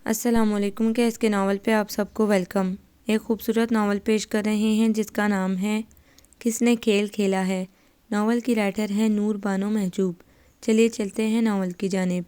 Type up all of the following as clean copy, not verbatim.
السلام علیکم کے اس کے ناول پہ آپ سب کو ویلکم۔ ایک خوبصورت ناول پیش کر رہے ہیں جس کا نام ہے کس نے کھیل کھیلا ہے۔ ناول کی رائٹر ہے نور بانو محجوب۔ چلیے چلتے ہیں ناول کی جانب۔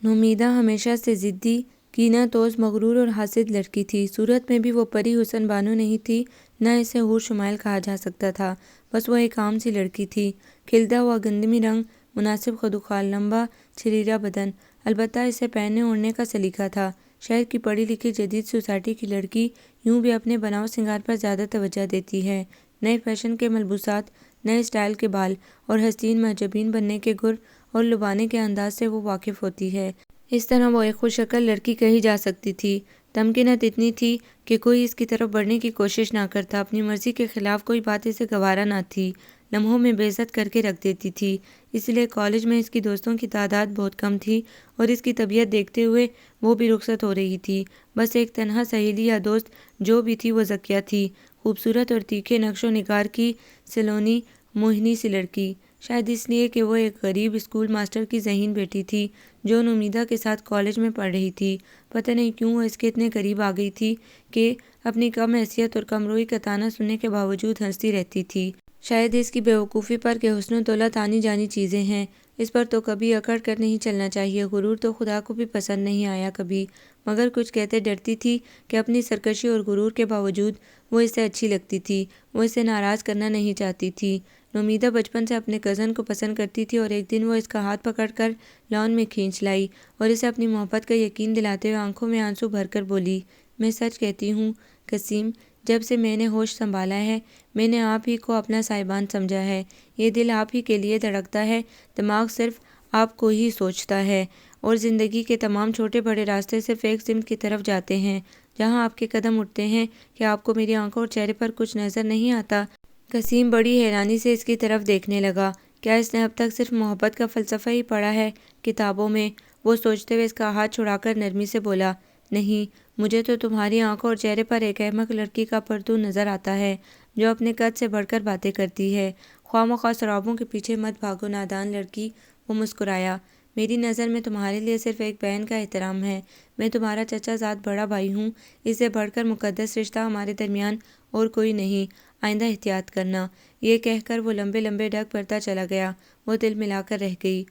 نومیدہ ہمیشہ سے ضدی، کینہ توز، مغرور اور حاسد لڑکی تھی۔ صورت میں بھی وہ پری حسن بانو نہیں تھی، نہ اسے حور شمائل کہا جا سکتا تھا۔ بس وہ ایک عام سی لڑکی تھی، کھلتا ہوا گندمی رنگ، مناسب خدوخال، لمبا چھریرا بدن۔ البتہ اسے پہننے اوڑھنے کا سلیقہ تھا۔ شہر کی پڑھی لکھی جدید سوسائٹی کی لڑکی یوں بھی اپنے بناؤ سنگار پر زیادہ توجہ دیتی ہے۔ نئے فیشن کے ملبوسات، نئے اسٹائل کے بال اور حسین محجبین بننے کے گر اور لبانے کے انداز سے وہ واقف ہوتی ہے۔ اس طرح وہ ایک خوش شکل لڑکی کہی جا سکتی تھی۔ تمکنت اتنی تھی کہ کوئی اس کی طرف بڑھنے کی کوشش نہ کرتا۔ اپنی مرضی کے خلاف کوئی بات اسے گوارا نہ تھی، لمحوں میں بے عزت کر کے رکھ دیتی تھی۔ اس لیے کالج میں اس کی دوستوں کی تعداد بہت کم تھی اور اس کی طبیعت دیکھتے ہوئے وہ بھی رخصت ہو رہی تھی۔ بس ایک تنہا سہیلی یا دوست جو بھی تھی وہ ذکیہ تھی، خوبصورت اور تیکھے نقش و نگار کی سلونی موہنی سی لڑکی۔ شاید اس لیے کہ وہ ایک غریب اسکول ماسٹر کی ذہین بیٹی تھی جو نومیدہ کے ساتھ کالج میں پڑھ رہی تھی۔ پتہ نہیں کیوں وہ اس کے اتنے قریب آ گئی تھی کہ اپنی کم حیثیت اور کم روئی کا طعنہ سننے کے باوجود ہنستی رہتی تھی۔ شاید اس کی بے وقوفی پر کہ حسن و دولت آنی جانی چیزیں ہیں، اس پر تو کبھی اکڑ کر نہیں چلنا چاہیے۔ غرور تو خدا کو بھی پسند نہیں آیا کبھی، مگر کچھ کہتے ڈرتی تھی کہ اپنی سرکشی اور غرور کے باوجود وہ اسے اچھی لگتی تھی، وہ اسے ناراض کرنا نہیں چاہتی تھی۔ نومیدہ بچپن سے اپنے کزن کو پسند کرتی تھی اور ایک دن وہ اس کا ہاتھ پکڑ کر لان میں کھینچ لائی اور اسے اپنی محبت کا یقین دلاتے ہوئے آنکھوں میں آنسو بھر کر بولی، میں سچ کہتی ہوں قسیم، جب سے میں نے ہوش سنبھالا ہے میں نے آپ ہی کو اپنا سائبان سمجھا ہے۔ یہ دل آپ ہی کے لیے دھڑکتا ہے، دماغ صرف آپ کو ہی سوچتا ہے اور زندگی کے تمام چھوٹے بڑے راستے صرف ایک سمت کی طرف جاتے ہیں جہاں آپ کے قدم اٹھتے ہیں۔ کیا آپ کو میری آنکھوں اور چہرے پر کچھ نظر نہیں آتا؟ قسیم بڑی حیرانی سے اس کی طرف دیکھنے لگا۔ کیا اس نے اب تک صرف محبت کا فلسفہ ہی پڑھا ہے کتابوں میں؟ وہ سوچتے ہوئے اس کا ہاتھ چھڑا کر نرمی سے بولا، نہیں، مجھے تو تمہاری آنکھوں اور چہرے پر ایک احمق لڑکی کا پرتو نظر آتا ہے جو اپنے قد سے بڑھ کر باتیں کرتی ہے۔ خواہ مخواہ سرابوں کے پیچھے مت بھاگو نادان لڑکی۔ وہ مسکرایا، میری نظر میں تمہارے لیے صرف ایک بہن کا احترام ہے، میں تمہارا چچا زاد بڑا بھائی ہوں، اس سے بڑھ کر مقدس رشتہ ہمارے درمیان اور کوئی نہیں، آئندہ احتیاط کرنا۔ یہ کہہ کر وہ لمبے لمبے ڈگ بھرتا چلا گیا۔ وہ دل ملا کر رہ گئی۔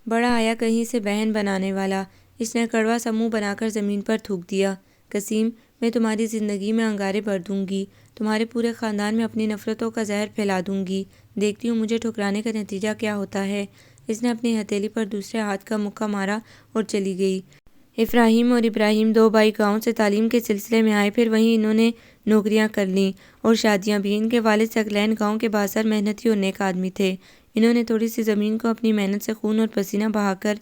بڑا آیا کہیں سے بہن بنانے والا۔ اس نے کڑوا سا منہ بنا کر زمین پر تھوک دیا۔ قسیم، میں تمہاری زندگی میں انگارے بھر دوں گی، تمہارے پورے خاندان میں اپنی نفرتوں کا زہر پھیلا دوں گی، دیکھتی ہوں مجھے ٹھکرانے کا نتیجہ کیا ہوتا ہے۔ اس نے اپنی ہتھیلی پر دوسرے ہاتھ کا مکہ مارا اور چلی گئی۔ افراہیم اور ابراہیم دو بھائی گاؤں سے تعلیم کے سلسلے میں آئے، پھر وہیں انہوں نے نوکریاں کر لیں اور شادیاں بھی۔ ان کے والد ثقلین گاؤں کے بااثر محنتی اور نیک آدمی تھے۔ انہوں نے تھوڑی سی زمین کو اپنی محنت سے خون اور پسینہ بہا کر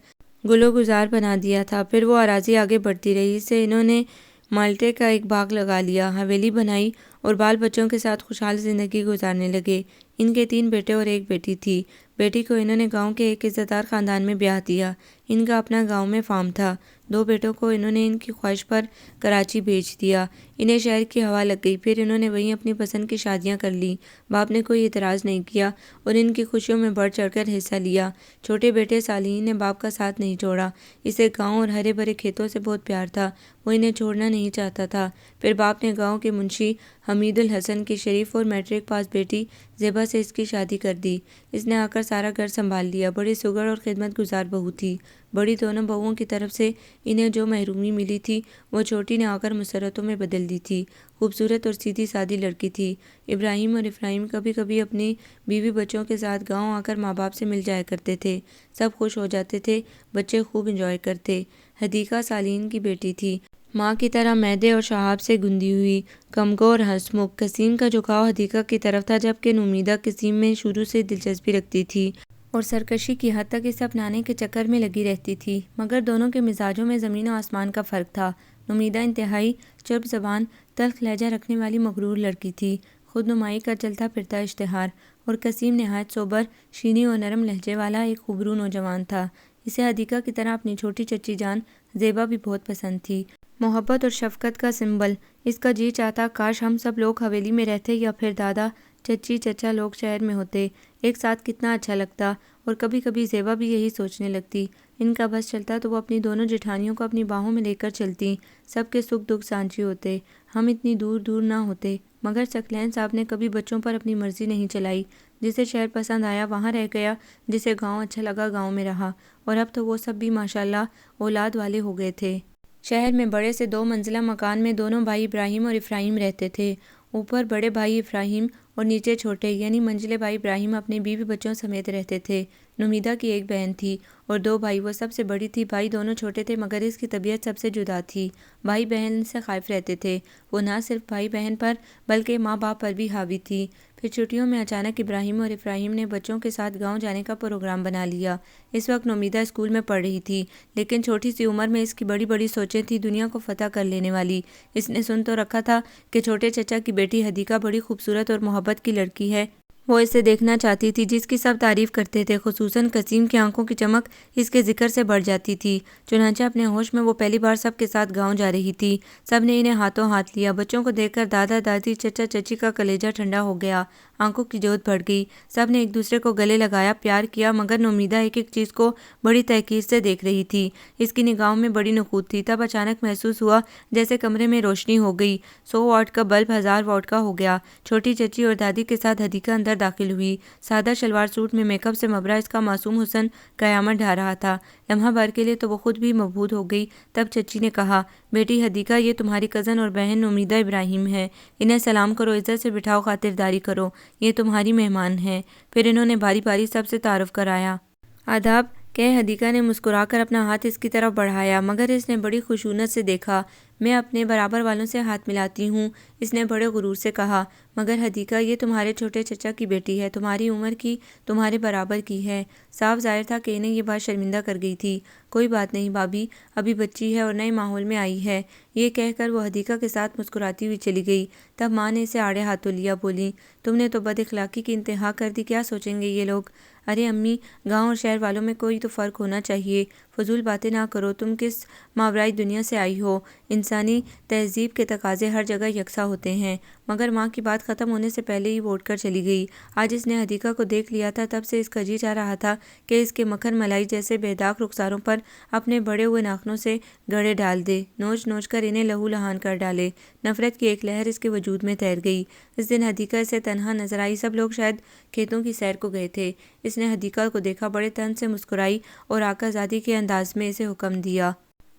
گل و گزار بنا دیا تھا۔ پھر وہ اراضی آگے بڑھتی رہی، اس سے انہوں نے مالٹے کا ایک باغ لگا لیا، حویلی بنائی اور بال بچوں کے ساتھ خوشحال زندگی گزارنے لگے۔ ان کے 3 بیٹے اور ایک بیٹی تھی۔ بیٹی کو انہوں نے گاؤں کے ایک عزت دار خاندان میں بیاہ دیا۔ ان کا اپنا گاؤں میں فارم تھا۔ 2 بیٹوں کو انہوں نے ان کی خواہش پر کراچی بھیج دیا۔ انہیں شہر کی ہوا لگ گئی، پھر انہوں نے وہیں اپنی پسند کی شادیاں کر لیں۔ باپ نے کوئی اعتراض نہیں کیا اور ان کی خوشیوں میں بڑھ چڑھ کر حصہ لیا۔ چھوٹے بیٹے صالحین نے باپ کا ساتھ نہیں چھوڑا۔ اسے گاؤں اور ہرے بھرے کھیتوں سے بہت پیار تھا، وہ انہیں چھوڑنا نہیں چاہتا تھا۔ پھر باپ نے گاؤں کے منشی حمید الحسن کی شریف اور میٹرک پاس بیٹی زیبا سے اس کی شادی کر دی۔ اس نے آ کر سارا گھر سنبھال لیا۔ بڑی سگڑ اور خدمت گزار بہو تھی۔ بڑی دونوں بہوؤں کی طرف سے انہیں جو محرومی ملی تھی وہ چھوٹی نے آ کر مسرتوں میں بدل دی تھی۔ خوبصورت اور سیدھی سادی لڑکی تھی۔ ابراہیم اور افراہیم کبھی کبھی اپنی بیوی بچوں کے ساتھ گاؤں آ کر ماں باپ سے مل جایا کرتے تھے۔ سب خوش ہو جاتے تھے، بچے خوب انجوائے کرتے۔ حدیقہ صالحین کی بیٹی تھی، ماں کی طرح میدے اور شہاب سے گندی ہوئی، کمگو اور ہنسمکھ۔ قسیم کا جھکاؤ حدیقہ کی طرف تھا، جبکہ نومیدہ قسیم میں شروع سے دلچسپی رکھتی تھی اور سرکشی کی حد تک اسے اپنانے کے چکر میں لگی رہتی تھی، مگر دونوں کے مزاجوں میں زمین و آسمان کا فرق تھا۔ نومیدہ انتہائی چرب زبان، تلخ لہجہ رکھنے والی مغرور لڑکی تھی، خود نمائی کا چلتا پھرتا اشتہار، اور قسیم نہایت سوبر، شیریں اور نرم لہجے والا ایک خوبرو نوجوان تھا۔ اسے حدیقہ کی طرح اپنی چھوٹی چچی جان زیبا بھی بہت پسند تھی، محبت اور شفقت کا سمبل۔ اس کا جی چاہتا کاش ہم سب لوگ حویلی میں رہتے یا پھر دادا چچی چچا لوگ شہر میں ہوتے، ایک ساتھ کتنا اچھا لگتا اور کبھی کبھی زیبا بھی یہی سوچنے لگتی۔ ان کا بس چلتا تو وہ اپنی دونوں جٹھانیوں کو اپنی باہوں میں لے کر چلتی، سب کے سکھ دکھ سانجھی ہوتے، ہم اتنی دور دور نہ ہوتے۔ مگر ثقلین صاحب نے کبھی بچوں پر اپنی مرضی نہیں چلائی۔ جسے شہر پسند آیا وہاں رہ گیا، جسے گاؤں اچھا لگا گاؤں میں رہا، اور اب تو وہ سب بھی ماشاءاللہ اولاد والے ہو گئے تھے۔ شہر میں بڑے سے 2 منزلہ مکان میں دونوں بھائی ابراہیم اور افراہیم رہتے تھے۔ اوپر بڑے بھائی افراہیم اور نیچے چھوٹے یعنی منجلے بھائی ابراہیم اپنے بیوی بچوں سمیت رہتے تھے۔ نمیدہ کی ایک بہن تھی اور 2 بھائی، وہ سب سے بڑی تھی۔ بھائی دونوں چھوٹے تھے مگر اس کی طبیعت سب سے جدا تھی۔ بھائی بہن سے خائف رہتے تھے۔ وہ نہ صرف بھائی بہن پر بلکہ ماں باپ پر بھی حاوی تھی۔ پھر چھٹیوں میں اچانک ابراہیم اور افراہیم نے بچوں کے ساتھ گاؤں جانے کا پروگرام بنا لیا۔ اس وقت نمیدہ اسکول میں پڑھ رہی تھی، لیکن چھوٹی سی عمر میں اس کی بڑی بڑی سوچیں تھیں، دنیا کو فتح کر لینے والی۔ اس نے سن تو رکھا تھا کہ چھوٹے چچا کی بیٹی حدیقہ بڑی خوبصورت اور محبت کی لڑکی ہے۔ وہ اسے دیکھنا چاہتی تھی، جس کی سب تعریف کرتے تھے، خصوصاً قسیم کی آنکھوں کی چمک اس کے ذکر سے بڑھ جاتی تھی۔ چنانچہ اپنے ہوش میں وہ پہلی بار سب کے ساتھ گاؤں جا رہی تھی۔ سب نے انہیں ہاتھوں ہاتھ لیا۔ بچوں کو دیکھ کر دادا دادی چچا چچی کا کلیجہ ٹھنڈا ہو گیا، آنکھوں کی جوت بڑھ گئی۔ سب نے ایک دوسرے کو گلے لگایا، پیار کیا، مگر نمیدہ ایک ایک چیز کو بڑی تحقیر سے دیکھ رہی تھی۔ اس کی نگاہوں میں بڑی نخوت تھی۔ تب اچانک محسوس ہوا جیسے کمرے میں روشنی ہو گئی، 100 واٹ کا بلب 1000 واٹ کا ہو گیا۔ چھوٹی چچی اور دادی کے ساتھ حدیقہ اندر داخل ہوئی۔ سادہ شلوار سوٹ میں میک اپ سے مبرا اس کا معصوم حسن قیامت ڈھا رہا تھا۔ لمحہ بھر کے لیے تو وہ خود بھی مبہوت ہو گئی۔ تب چچی نے کہا، بیٹی حدیقہ، یہ تمہاری کزن اور بہن نمیدہ ابراہیم ہے، انہیں سلام کرو، عزت سے بٹھاؤ، خاطرداری کرو، یہ تمہاری مہمان ہیں۔ پھر انہوں نے باری باری سب سے تعارف کرایا۔ آداب کہہ حدیقہ نے مسکرا کر اپنا ہاتھ اس کی طرف بڑھایا، مگر اس نے بڑی خشونت سے دیکھا۔ میں اپنے برابر والوں سے ہاتھ ملاتی ہوں، اس نے بڑے غرور سے کہا۔ مگر حدیقہ، یہ تمہارے چھوٹے چچا کی بیٹی ہے، تمہاری عمر کی، تمہارے برابر کی ہے۔ صاف ظاہر تھا کہ انہیں یہ بات شرمندہ کر گئی تھی۔ کوئی بات نہیں بھابھی، ابھی بچی ہے اور نئے ماحول میں آئی ہے، یہ کہہ کر وہ حدیقہ کے ساتھ مسکراتی ہوئی چلی گئی۔ تب ماں نے اسے آڑے ہاتھوں لیا، بولی، تم نے تو بد اخلاقی کی انتہا کر دی، کیا سوچیں گے یہ لوگ؟ ارے امی، گاؤں اور شہر والوں میں کوئی تو فرق ہونا چاہیے، فضول باتیں نہ کرو، تم کس ماورائی دنیا سے آئی ہو؟ انسانی تہذیب کے تقاضے ہر جگہ یکساں ہوتے ہیں۔ مگر ماں کی بات ختم ہونے سے پہلے ہی وہ اٹھ کر چلی گئی۔ آج اس نے حدیقہ کو دیکھ لیا تھا، تب سے اس کا جی چاہ رہا تھا کہ اس کے مکھن ملائی جیسے بے داغ رخساروں پر اپنے بڑے ہوئے ناخنوں سے گڑے ڈال دے، نوچ نوچ کر انہیں لہو لہان کر ڈالے۔ نفرت کی ایک لہر اس کے وجود میں تیر گئی۔ اس دن حدیقہ اسے تنہا نظر آئی، سب لوگ شاید کھیتوں کی سیر کو گئے تھے۔ اس نے حدیقہ کو دیکھا، بڑے طنز سے مسکرائی اور آقا زادی کے انداز میں اسے حکم دیا،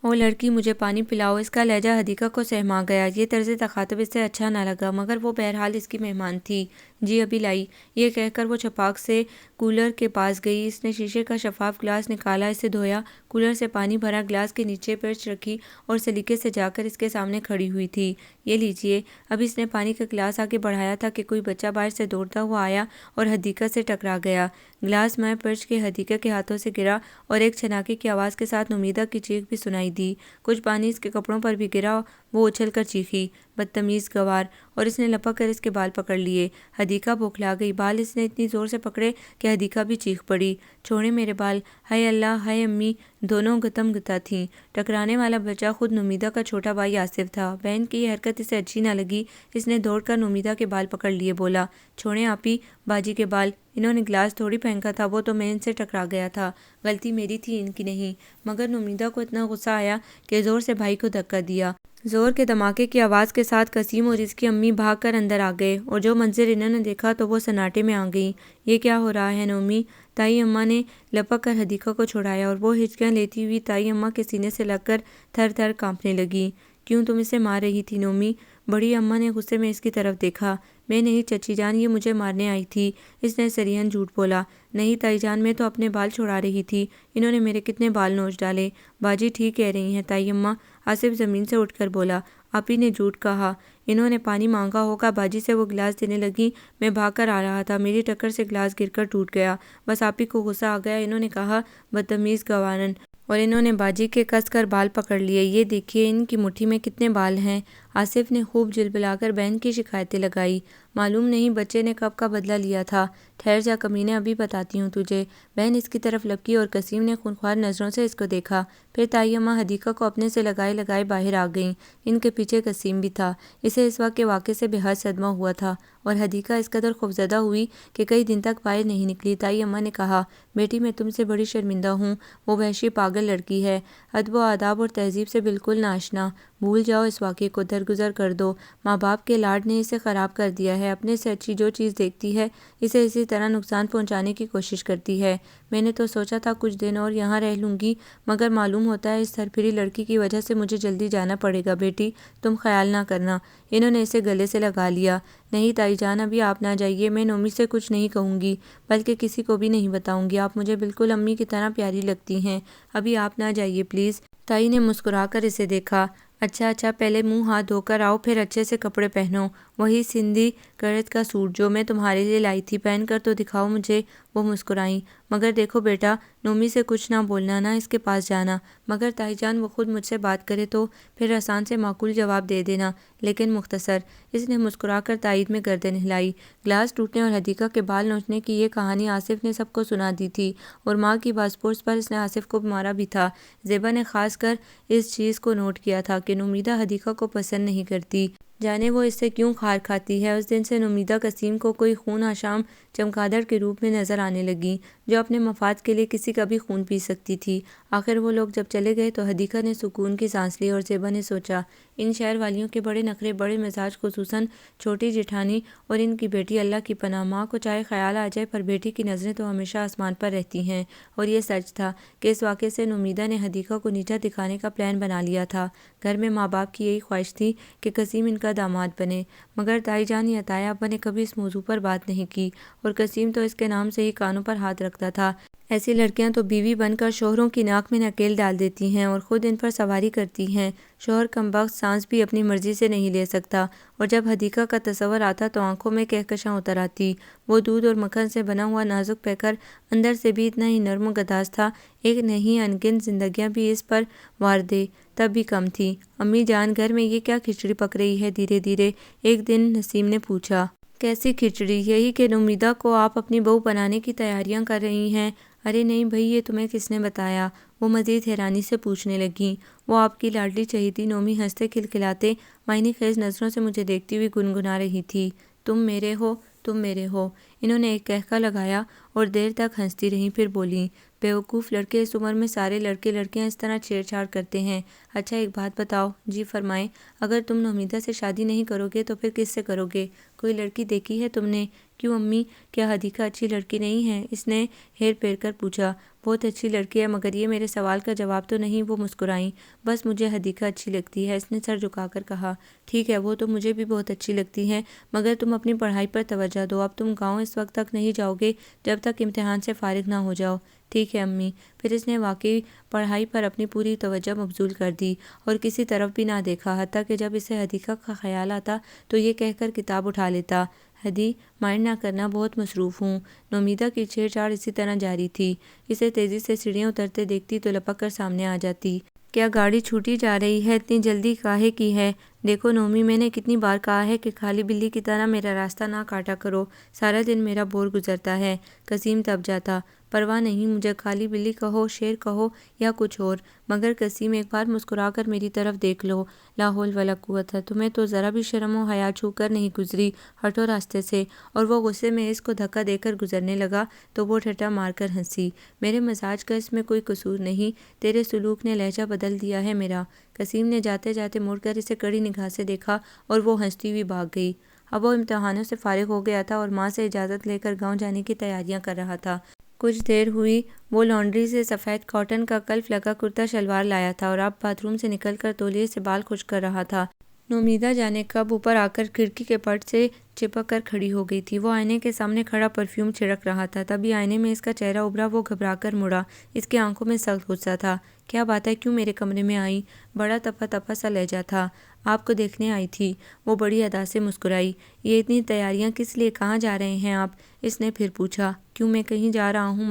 او لڑکی، مجھے پانی پلاؤ۔ اس کا لہجہ حدیقہ کو سہما گیا، یہ طرز تخاطب اس سے اچھا نہ لگا، مگر وہ بہرحال اس کی مہمان تھی۔ جی ابھی لائی، یہ کہہ کر وہ چھپاک سے کولر کے پاس گئی۔ اس نے شیشے کا شفاف گلاس نکالا، اسے دھویا، کولر سے پانی بھرا، گلاس کے نیچے پرچ رکھی اور سلیقے سے جا کر اس کے سامنے کھڑی ہوئی تھی۔ یہ لیجئے۔ اب اس نے پانی کا گلاس آگے بڑھایا تھا کہ کوئی بچہ باہر سے دوڑتا ہوا آیا اور حدیقہ سے ٹکرا گیا۔ گلاس مائع پرچ کے حدیقہ کے ہاتھوں سے گرا اور ایک چھناکے کی آواز کے ساتھ نمیدہ کی چیخ بھی سنائی دی۔ کچھ پانی اس کے کپڑوں پر بھی گرا، وہ اچھل کر چیخی، بدتمیز گوار، اور اس نے لپک کر اس کے بال پکڑ لیے۔ حدیقہ بوکھلا گئی، بال اس نے اتنی زور سے پکڑے کہ حدیقہ بھی چیخ پڑی، چھوڑیں میرے بال، ہائے اللہ، ہائے امی، دونوں گتم گتا تھیں۔ ٹکرانے والا بچہ خود نمیدہ کا چھوٹا بھائی آصف تھا۔ بہن کی یہ حرکت اسے اچھی نہ لگی، اس نے دوڑ کر نمیدہ کے بال پکڑ لیے، بولا، چھوڑیں آپی، باجی کے بال، انہوں نے گلاس تھوڑی پھینکا تھا، وہ تو میں ان سے ٹکرا گیا تھا، غلطی میری تھی، ان کی نہیں۔ مگر نمیدہ کو اتنا غصہ آیا کہ زور سے بھائی کو دھکا دیا۔ زور کے دھماکے کی آواز کے ساتھ قسیم اور اس کی امی بھاگ کر اندر آ گئے، اور جو منظر انہوں نے دیکھا تو وہ سناٹے میں آ گئیں۔ یہ کیا ہو رہا ہے نومی؟ تائی اماں نے لپک کر حدیقہ کو چھڑایا اور وہ ہچکیاں لیتی ہوئی تائی اماں کے سینے سے لگ کر تھر تھر کانپنے لگی۔ کیوں تم اسے مار رہی تھی نومی؟ بڑی اماں نے غصے میں اس کی طرف دیکھا۔ میں نہیں چچی جان، یہ مجھے مارنے آئی تھی، اس نے صریحاً جھوٹ بولا۔ نہیں تائی جان، میں تو اپنے بال چھڑا رہی تھی، انہوں نے میرے کتنے بال نوچ ڈالے۔ باجی ٹھیک کہہ رہی ہیں تائی اماں، آصف زمین سے اٹھ کر بولا، آپی نے جھوٹ کہا، انہوں نے پانی مانگا ہوگا، باجی سے وہ گلاس دینے لگی، میں بھاگ کر آ رہا تھا، میری ٹکر سے گلاس گر کر ٹوٹ گیا، بس آپی کو غصہ آ گیا، انہوں نے کہا بدتمیز گوارن، اور انہوں نے باجی کے کس کر بال پکڑ لیے، یہ دیکھیے ان کی مٹھی میں کتنے بال ہیں۔ آصف نے خوب جلبلا کر بہن کی شکایتیں لگائی۔ معلوم نہیں بچے نے کب کا بدلہ لیا تھا۔ ٹھہر جا کمینے، ابھی بتاتی ہوں تجھے۔ بہن اس کی طرف لپکی اور قسیم نے خونخوار نظروں سے اس کو دیکھا۔ پھر تائی اماں حدیقہ کو اپنے سے لگائے لگائے باہر آ گئیں۔ ان کے پیچھے قسیم بھی تھا۔ اسے اس وقت کے واقعے سے بے حد صدمہ ہوا تھا اور حدیقہ اس قدر خوفزدہ ہوئی کہ کئی دن تک باہر نہیں نکلی۔ تائی اماں نے کہا، بیٹی میں تم سے بڑی شرمندہ ہوں، وہ وحشی پاگل لڑکی ہے، ادب و آداب اور تہذیب سے بالکل ناآشنا۔ بھول جاؤ اس واقعے کو، درگزر کر دو۔ ماں باپ کے لاڈ نے اسے خراب کر دیا ہے، اپنے سے اچھی جو چیز دیکھتی ہے اسے اسی طرح نقصان پہنچانے کی کوشش کرتی ہے۔ میں نے تو سوچا تھا کچھ دن اور یہاں رہ لوں گی، مگر معلوم ہوتا ہے اس سرپھری لڑکی کی وجہ سے مجھے جلدی جانا پڑے گا۔ بیٹی تم خیال نہ کرنا۔ انہوں نے اسے گلے سے لگا لیا۔ نہیں تائی جان، ابھی آپ نہ جائیے، میں نومی سے کچھ نہیں کہوں گی، بلکہ کسی کو بھی نہیں بتاؤں گی۔ آپ مجھے بالکل امی کی طرح پیاری لگتی ہیں، ابھی آپ نہ جائیے پلیز۔ تائی نے مسکرا کر اسے دیکھا۔ اچھا پہلے منہ ہاتھ دھو کر آؤ، پھر اچھے سے کپڑے پہنو، وہی سندھی کرت کا سوٹ جو میں تمہارے لیے لائی تھی، پہن کر تو دکھاؤ مجھے۔ وہ مسکرائیں۔ مگر دیکھو بیٹا، نومی سے کچھ نہ بولنا، نہ اس کے پاس جانا۔ مگر تائی جان وہ خود مجھ سے بات کرے تو پھر آسان سے معقول جواب دے دینا، لیکن مختصر۔ اس نے مسکرا کر تائید میں گردن ہلائی۔ گلاس ٹوٹنے اور حدیقہ کے بال نوچنے کی یہ کہانی آصف نے سب کو سنا دی تھی اور ماں کی باز پرس پر اس نے آصف کو مارا بھی تھا۔ زیبا نے خاص کر اس چیز کو نوٹ کیا تھا کہ نومیدہ حدیقہ کو پسند نہیں کرتی، جانے وہ اس سے کیوں کھار کھاتی ہے۔ اس دن سے نومیدہ قسیم کو کوئی خون آشام چمگادڑ کے روپ میں نظر آنے لگی، جو اپنے مفاد کے لیے کسی کا بھی خون پی سکتی تھی۔ آخر وہ لوگ جب چلے گئے تو حدیقہ نے سکون کی سانس لی اور زیبا نے سوچا، ان شہر والیوں کے بڑے نخرے، بڑے مزاج، خصوصاً چھوٹی جیٹھانی اور ان کی بیٹی، اللہ کی پناہ۔ ماں کو چاہے خیال آ جائے پر بیٹی کی نظریں تو ہمیشہ آسمان پر رہتی ہیں۔ اور یہ سچ تھا کہ اس واقعے سے نومیدہ نے حدیقہ کو نیچا دکھانے کا پلان بنا لیا تھا۔ گھر میں ماں باپ کی یہی خواہش تھی کہ قسیم ان کا داماد بنے، مگر تائی جان یا تایا ابا نے کبھی اس موضوع پر بات نہیں کی اور قسیم تو اس کے نام سے ہی کانوں پر ہاتھ رکھتا تھا۔ ایسی لڑکیاں تو بیوی بن کر شوہروں کی ناک میں نکیل ڈال دیتی ہیں اور خود ان پر سواری کرتی ہیں۔ شوہر کمبخت سانس بھی اپنی مرضی سے نہیں لے سکتا، اور جب حدیقہ کا تصور آتا تو آنکھوں میں کہکشاں اتر آتی۔ وہ دودھ اور مکھن سے بنا ہوا نازک پیکر اندر سے بھی اتنا ہی نرم و گداز تھا۔ ایک نہیں ان گنت زندگیاں بھی اس پر واردے تب بھی کم تھی۔ امی جان، گھر میں یہ کیا کھچڑی پک رہی ہے؟ دھیرے دھیرے ایک دن نسیم نے پوچھا۔ کیسی کھچڑی؟ یہی کہ نومیدہ کو آپ اپنی بہو بنانے کی تیاریاں کر رہی ہیں۔ ارے نہیں بھئی، یہ تمہیں کس نے بتایا؟ وہ مزید حیرانی سے پوچھنے لگیں۔ وہ آپ کی لاڈلی چہیتی نومی ہنستے کھلکھلاتے معنی خیز نظروں سے مجھے دیکھتی ہوئی گنگنا رہی تھی۔ تم میرے ہو، تم میرے ہو۔ انہوں نے ایک قہقہ لگایا اور دیر تک ہنستی رہیں، پھر بولیں، بیوقوف لڑکے، اس عمر میں سارے لڑکے لڑکیاں اس طرح چھیڑ چھاڑ کرتے ہیں۔ اچھا ایک بات بتاؤ۔ جی فرمائیں۔ اگر تم نومیدہ سے شادی نہیں کرو گے تو پھر کس سے کرو گے؟ کوئی لڑکی دیکھی ہے تم نے؟ کیوں امی، کیا حدیقہ اچھی لڑکی نہیں ہے؟ اس نے ہیر پھیر کر پوچھا۔ بہت اچھی لڑکی ہے، مگر یہ میرے سوال کا جواب تو نہیں۔ وہ مسکرائیں۔ بس مجھے حدیقہ اچھی لگتی ہے، اس نے سر جھکا کر کہا۔ ٹھیک ہے، وہ تو مجھے بھی بہت اچھی لگتی ہے، مگر تم اپنی پڑھائی پر توجہ دو۔ اب تم گاؤں اس وقت تک نہیں جاؤ گے جب تک امتحان سے فارغ نہ ہو جاؤ۔ ٹھیک ہے امی۔ پھر اس نے واقعی پڑھائی پر اپنی پوری توجہ مبذول کر دی اور کسی طرف بھی نہ دیکھا، حتیٰ کہ جب اسے حدیقہ کا خیال آتا تو یہ کہہ کر کتاب اٹھا لیتا، حدی مائنڈ نہ کرنا، بہت مصروف ہوں۔ نومیدہ کی چھیڑ چھاڑ اسی طرح جاری تھی۔ اسے تیزی سے سیڑھیاں اترتے دیکھتی تو لپک کر سامنے آ جاتی۔ کیا گاڑی چھوٹی جا رہی ہے؟ اتنی جلدی کاہے کی ہے؟ دیکھو نومی، میں نے کتنی بار کہا ہے کہ کالی بلی کی طرح میرا راستہ نہ کاٹا کرو، سارا دن میرا بور گزرتا ہے۔ قسیم دب جاتا۔ پرواہ نہیں، مجھے کالی بلی کہو، شیر کہو یا کچھ اور، مگر قسیم ایک بار مسکرا کر میری طرف دیکھ لو۔ لا حول ولا قوت، تمہیں تو ذرا بھی شرم و حیا چھو کر نہیں گزری، ہٹو راستے سے۔ اور وہ غصے میں اس کو دھکا دے کر گزرنے لگا تو وہ ٹھٹھا مار کر ہنسی۔ میرے مزاج کا اس میں کوئی قصور نہیں، تیرے سلوک نے لہجہ بدل دیا ہے میرا۔ قسیم نے جاتے جاتے مڑ کر اسے کڑی نگاہ سے دیکھا اور وہ ہنستی ہوئی بھاگ گئی۔ اب وہ امتحانوں سے فارغ ہو گیا تھا اور ماں سے اجازت لے کر گاؤں جانے کی تیاریاں کر رہا تھا۔ کچھ دیر ہوئی، وہ لانڈری سے سفید کاٹن کا کلف لگا کرتا شلوار لایا تھا اور اب باتھ روم سے نکل کر تولیے سے بال خشک کر رہا تھا۔ نومیدہ جانے کب اوپر آ کر کھڑکی کے پٹ سے چپک کر کھڑی ہو گئی تھی۔ وہ آئینے کے سامنے کھڑا پرفیوم چھڑک رہا تھا، تبھی آئینے میں اس کا چہرہ ابھرا۔ وہ گھبرا کر مڑا، اس کی آنکھوں میں سخت غصہ تھا۔ کیا بات ہے، کیوں میرے کمرے میں آئی؟ بڑا تپا تپا سا لہجہ تھا۔ آپ کو دیکھنے آئی تھی۔ وہ بڑی ادا سے مسکرائی۔ یہ اتنی تیاریاں کس لیے؟ کہاں جا رہے ہیں آپ؟ اس نے پھر پوچھا۔ کیوں میں کہیں جا رہا ہوں؟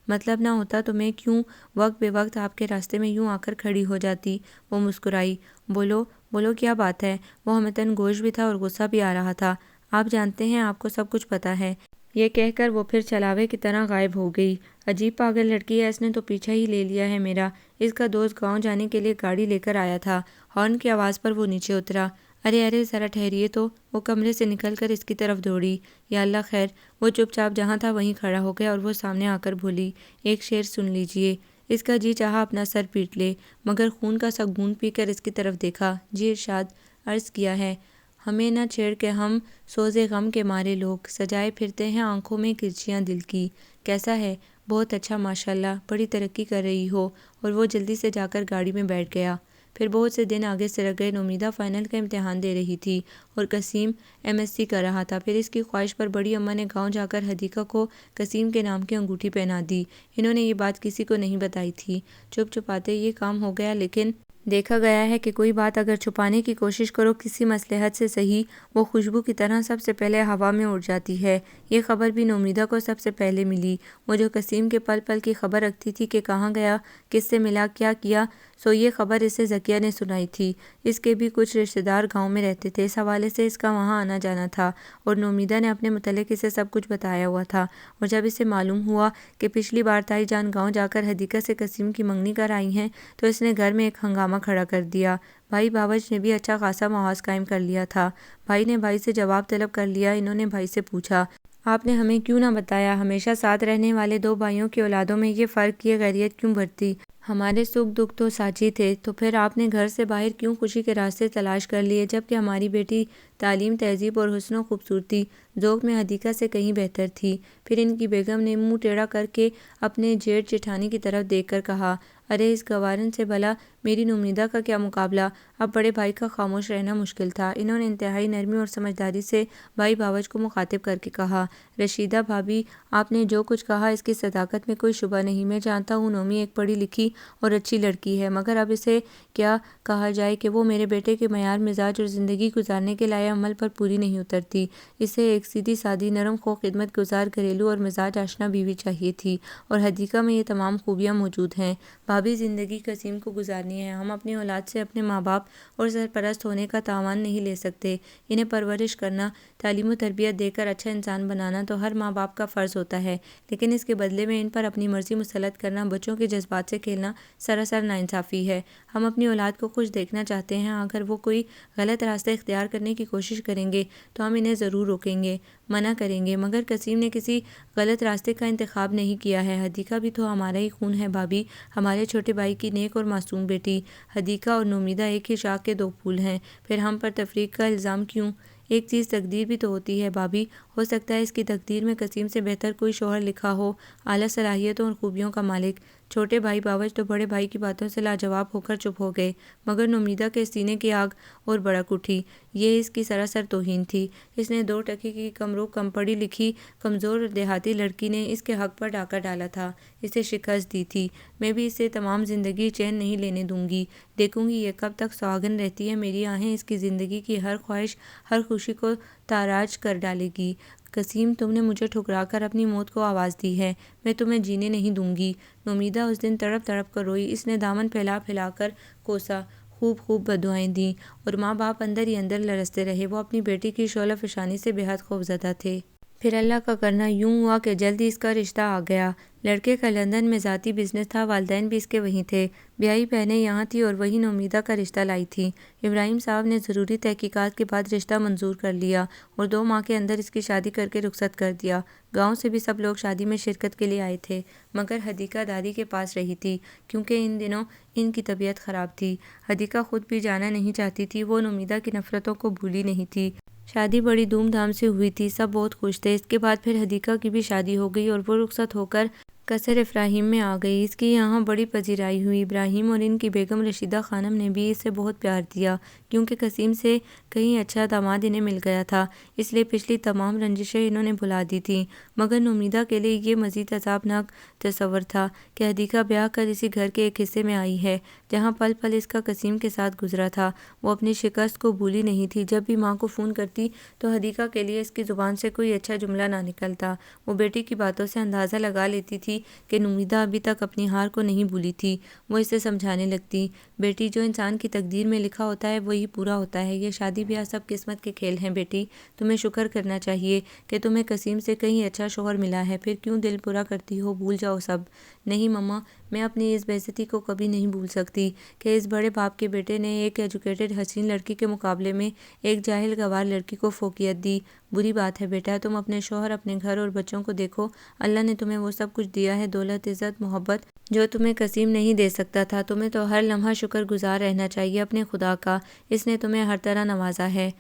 مطلب نہ ہوتا تو میں کیوں وقت بے وقت آپ کے راستے میں یوں آ کر کھڑی ہو جاتی؟ وہ مسکرائی۔ بولو بولو، کیا بات ہے؟ وہ ہمتاً گوش بھی تھا اور غصہ بھی آ رہا تھا۔ آپ جانتے ہیں آپ کو سب کچھ پتا ہے۔ یہ کہہ کر وہ پھر چلاوے کی طرح غائب ہو گئی۔ عجیب پاگل لڑکی ہے، اس نے تو پیچھا ہی لے لیا ہے میرا۔ اس کا دوست گاؤں جانے کے لیے گاڑی لے کر آیا تھا۔ ہارن کی آواز پر وہ نیچے اترا۔ ارے ارے ذرا ٹھہریے تو۔ وہ کمرے سے نکل کر اس کی طرف دوڑی۔ یا اللہ خیر۔ وہ چپ چاپ جہاں تھا وہیں کھڑا ہو گیا اور وہ سامنے آ کر بولی، ایک شعر سن لیجئے۔ اس کا جی چاہا اپنا سر پیٹ لے، مگر خون کا سا گھونٹ پی کر اس کی طرف دیکھا۔ جی ارشاد۔ عرض کیا ہے، ہمیں نہ چھیڑ کہ ہم سوزے غم کے مارے لوگ، سجائے پھرتے ہیں آنکھوں میں کرچیاں دل کی۔ کیسا ہے؟ بہت اچھا ماشاءاللہ، بڑی ترقی کر رہی ہو۔ اور وہ جلدی سے جا کر گاڑی میں بیٹھ گیا۔ پھر بہت سے دن آگے سرک گئے۔ نومیدہ فائنل کا امتحان دے رہی تھی اور قسیم MSc کر رہا تھا۔ پھر اس کی خواہش پر بڑی اماں نے گاؤں جا کر حدیقہ کو قسیم کے نام کی انگوٹھی پہنا دی۔ انہوں نے یہ بات کسی کو نہیں بتائی تھی، چھپ چھپاتے یہ کام ہو گیا، لیکن دیکھا گیا ہے کہ کوئی بات اگر چھپانے کی کوشش کرو کسی مصلحت سے صحیح، وہ خوشبو کی طرح سب سے پہلے ہوا میں اڑ جاتی ہے۔ یہ خبر بھی نومیدہ کو سب سے پہلے ملی۔ وہ جو قسیم کے پل پل کی خبر رکھتی تھی کہ کہاں گیا، کس سے ملا، کیا کیا، سو یہ خبر اسے ذکیہ نے سنائی تھی۔ اس کے بھی کچھ رشتہ دار گاؤں میں رہتے تھے، اس حوالے سے اس کا وہاں آنا جانا تھا، اور نومیدہ نے اپنے متعلق اسے سب کچھ بتایا ہوا تھا۔ اور جب اسے معلوم ہوا کہ پچھلی بار تائی جان گاؤں جا کر حدیقہ سے قسیم کی منگنی کر آئی ہیں، تو اس نے گھر میں ایک ہنگامہ کھڑا کر دیا۔ بھائی باوج نے بھی اچھا خاصا محاذ قائم کر لیا تھا۔ بھائی نے بھائی سے جواب طلب کر لیا۔ انہوں نے بھائی سے پوچھا، آپ نے ہمیں کیوں نہ بتایا؟ ہمیشہ ساتھ رہنے والے دو بھائیوں کی اولادوں میں یہ فرق، یہ غیریت کیوں برتی؟ ہمارے سکھ دکھ تو ساتھ ہی تھے، تو پھر آپ نے گھر سے باہر کیوں خوشی کے راستے تلاش کر لیے، جبکہ ہماری بیٹی تعلیم، تہذیب اور حسن و خوبصورتی ذوق میں حدیقہ سے کہیں بہتر تھی؟ پھر ان کی بیگم نے منہ ٹیڑھا کر کے اپنے جیٹھ جیٹھانی کی طرف دیکھ کر کہا، ارے اس گوارن سے بھلا میری نومیدہ کا کیا مقابلہ؟ اب بڑے بھائی کا خاموش رہنا مشکل تھا۔ انہوں نے انتہائی نرمی اور سمجھداری سے بھائی باوج کو مخاطب کر کے کہا، رشیدہ بھابی، آپ نے جو کچھ کہا اس کی صداقت میں کوئی شبہ نہیں۔ میں جانتا ہوں نومی ایک پڑھی لکھی اور اچھی لڑکی ہے، مگر اب اسے کیا کہا جائے کہ وہ میرے بیٹے کے معیار مزاج اور زندگی گزارنے کے لائے عمل پر پوری نہیں اترتی۔ اسے ایک سیدھی سادی، نرم خو، خدمت گزار، گھریلو اور مزاج آشنا بیوی چاہیے تھی، اور حدیقہ میں یہ تمام خوبیاں موجود ہیں۔ بھابی، زندگی قسیم کو گزارنی ہے۔ ہم اپنی اولاد سے اپنے ماں باپ اور سرپرست ہونے کا تاوان نہیں لے سکتے۔ انہیں پرورش کرنا، تعلیم و تربیت دے کر اچھا انسان بنانا تو ہر ماں باپ کا فرض ہوتا ہے، لیکن اس کے بدلے میں ان پر اپنی مرضی مسلط کرنا، بچوں کے جذبات سے کھیلنا سراسر ناانصافی ہے۔ ہم اپنی اولاد کو خوش دیکھنا چاہتے ہیں، اگر وہ کوئی غلط راستہ اختیار کرنے کی کوشش کریں گے تو ہم انہیں ضرور روکیں گے، منع کریں گے، مگر قسیم نے کسی غلط راستے کا انتخاب نہیں کیا ہے۔ حدیقہ بھی تو ہمارا ہی خون ہے بھابی، ہمارے چھوٹے بھائی کی نیک اور معصوم بیٹی۔ حدیقہ اور نومیدہ ایک ہی شاخ کے دو پھول ہیں، پھر ہم پر تفریق کا الزام کیوں؟ ایک چیز تقدیر بھی تو ہوتی ہے بھابی، ہو سکتا ہے اس کی تقدیر میں قسیم سے بہتر کوئی شوہر لکھا ہو، اعلیٰ صلاحیتوں اور خوبیوں کا مالک۔ چھوٹے بھائی باوج تو بڑے بھائی کی باتوں سے لاجواب ہو کر چپ ہو گئے، مگر نومیدہ کے سینے کی آگ اور بھڑک اٹھی۔ یہ اس کی سراسر توہین تھی۔ اس نے 2 ٹکے کی کم رو، کم پڑھی لکھی، کمزور اور دیہاتی لڑکی نے اس کے حق پر ڈاکہ ڈالا تھا، اسے شکست دی تھی۔ میں بھی اسے تمام زندگی چین نہیں لینے دوں گی، دیکھوں گی یہ کب تک سہاگن رہتی ہے۔ میری آہیں اس کی زندگی کی ہر خواہش، ہر خوشی کو تاراج کر ڈالے گی۔ قسیم، تم نے مجھے ٹھکرا کر اپنی موت کو آواز دی ہے، میں تمہیں جینے نہیں دوں گی۔ نومیدہ اس دن تڑپ تڑپ کر روئی۔ اس نے دامن پھیلا پھیلا کر کوسا، خوب خوب بددعائیں دیں، اور ماں باپ اندر ہی اندر لرزتے رہے۔ وہ اپنی بیٹی کی شعلہ فشانی سے بے حد خوفزدہ تھے۔ پھر اللہ کا کرنا یوں ہوا کہ جلد ہی اس کا رشتہ آ گیا۔ لڑکے کا لندن میں ذاتی بزنس تھا، والدین بھی اس کے وہیں تھے، بیائی بہنیں یہاں تھیں اور وہی نومیدہ کا رشتہ لائی تھیں۔ ابراہیم صاحب نے ضروری تحقیقات کے بعد رشتہ منظور کر لیا اور 2 ماہ کے اندر اس کی شادی کر کے رخصت کر دیا۔ گاؤں سے بھی سب لوگ شادی میں شرکت کے لیے آئے تھے، مگر حدیقہ دادی کے پاس رہی تھی، کیونکہ ان دنوں ان کی طبیعت خراب تھی۔ حدیقہ خود بھی جانا نہیں چاہتی تھی، وہ نومیدہ کی نفرتوں کو بھولی نہیں تھی۔ شادی بڑی دھوم دھام سے ہوئی تھی، سب بہت خوش تھے۔ اس کے بعد پھر حدیقہ کی بھی شادی ہو گئی اور وہ رخصت ہو کر قصر افراہیم میں آ گئی۔ اس کی یہاں بڑی پذیرائی ہوئی۔ ابراہیم اور ان کی بیگم رشیدہ خانم نے بھی اسے بہت پیار دیا، کیونکہ قسیم سے کہیں اچھا داماد انہیں مل گیا تھا، اس لیے پچھلی تمام رنجشیں انہوں نے بھلا دی تھیں۔ مگر نومیدہ کے لیے یہ مزید عذابناک تصور تھا کہ حدیقہ بیاہ کر اسی گھر کے ایک حصے میں آئی ہے جہاں پل پل اس کا قسیم کے ساتھ گزرا تھا۔ وہ اپنی شکست کو بھولی نہیں تھی۔ جب بھی ماں کو فون کرتی تو حدیقہ کے لیے اس کی زبان سے کوئی اچھا جملہ نہ نکلتا۔ وہ بیٹی کی باتوں سے اندازہ لگا لیتی تھی کہ نومیدہ ابھی تک اپنی ہار کو نہیں بھولی تھی۔ وہ اسے سمجھانے لگتی، بیٹی جو انسان کی تقدیر میں لکھا ہوتا ہے وہی پورا ہوتا ہے، یہ شادی بیاہ سب قسمت کے کھیل ہیں بیٹی، تمہیں شکر کرنا چاہیے کہ تمہیں قسیم سے کہیں اچھا شوہر ملا ہے، پھر کیوں دل برا کرتی ہو، بھول جاؤ سب۔ نہیں مما، میں اپنی اس بے عزتی کو کبھی نہیں بھول سکتی کہ اس بڑے باپ کے بیٹے نے ایک ایجوکیٹڈ حسین لڑکی کے مقابلے میں ایک جاہل گنوار لڑکی کو فوقیت دی۔ بری بات ہے بیٹا، تم اپنے شوہر، اپنے گھر اور بچوں کو دیکھو، اللہ نے تمہیں وہ سب کچھ دیا ہے، دولت، عزت، محبت، جو تمہیں قسیم نہیں دے سکتا تھا۔ تمہیں تو ہر لمحہ شکر گزار رہنا چاہیے اپنے خدا کا، اس نے تمہیں ہر طرح نوازا ہے۔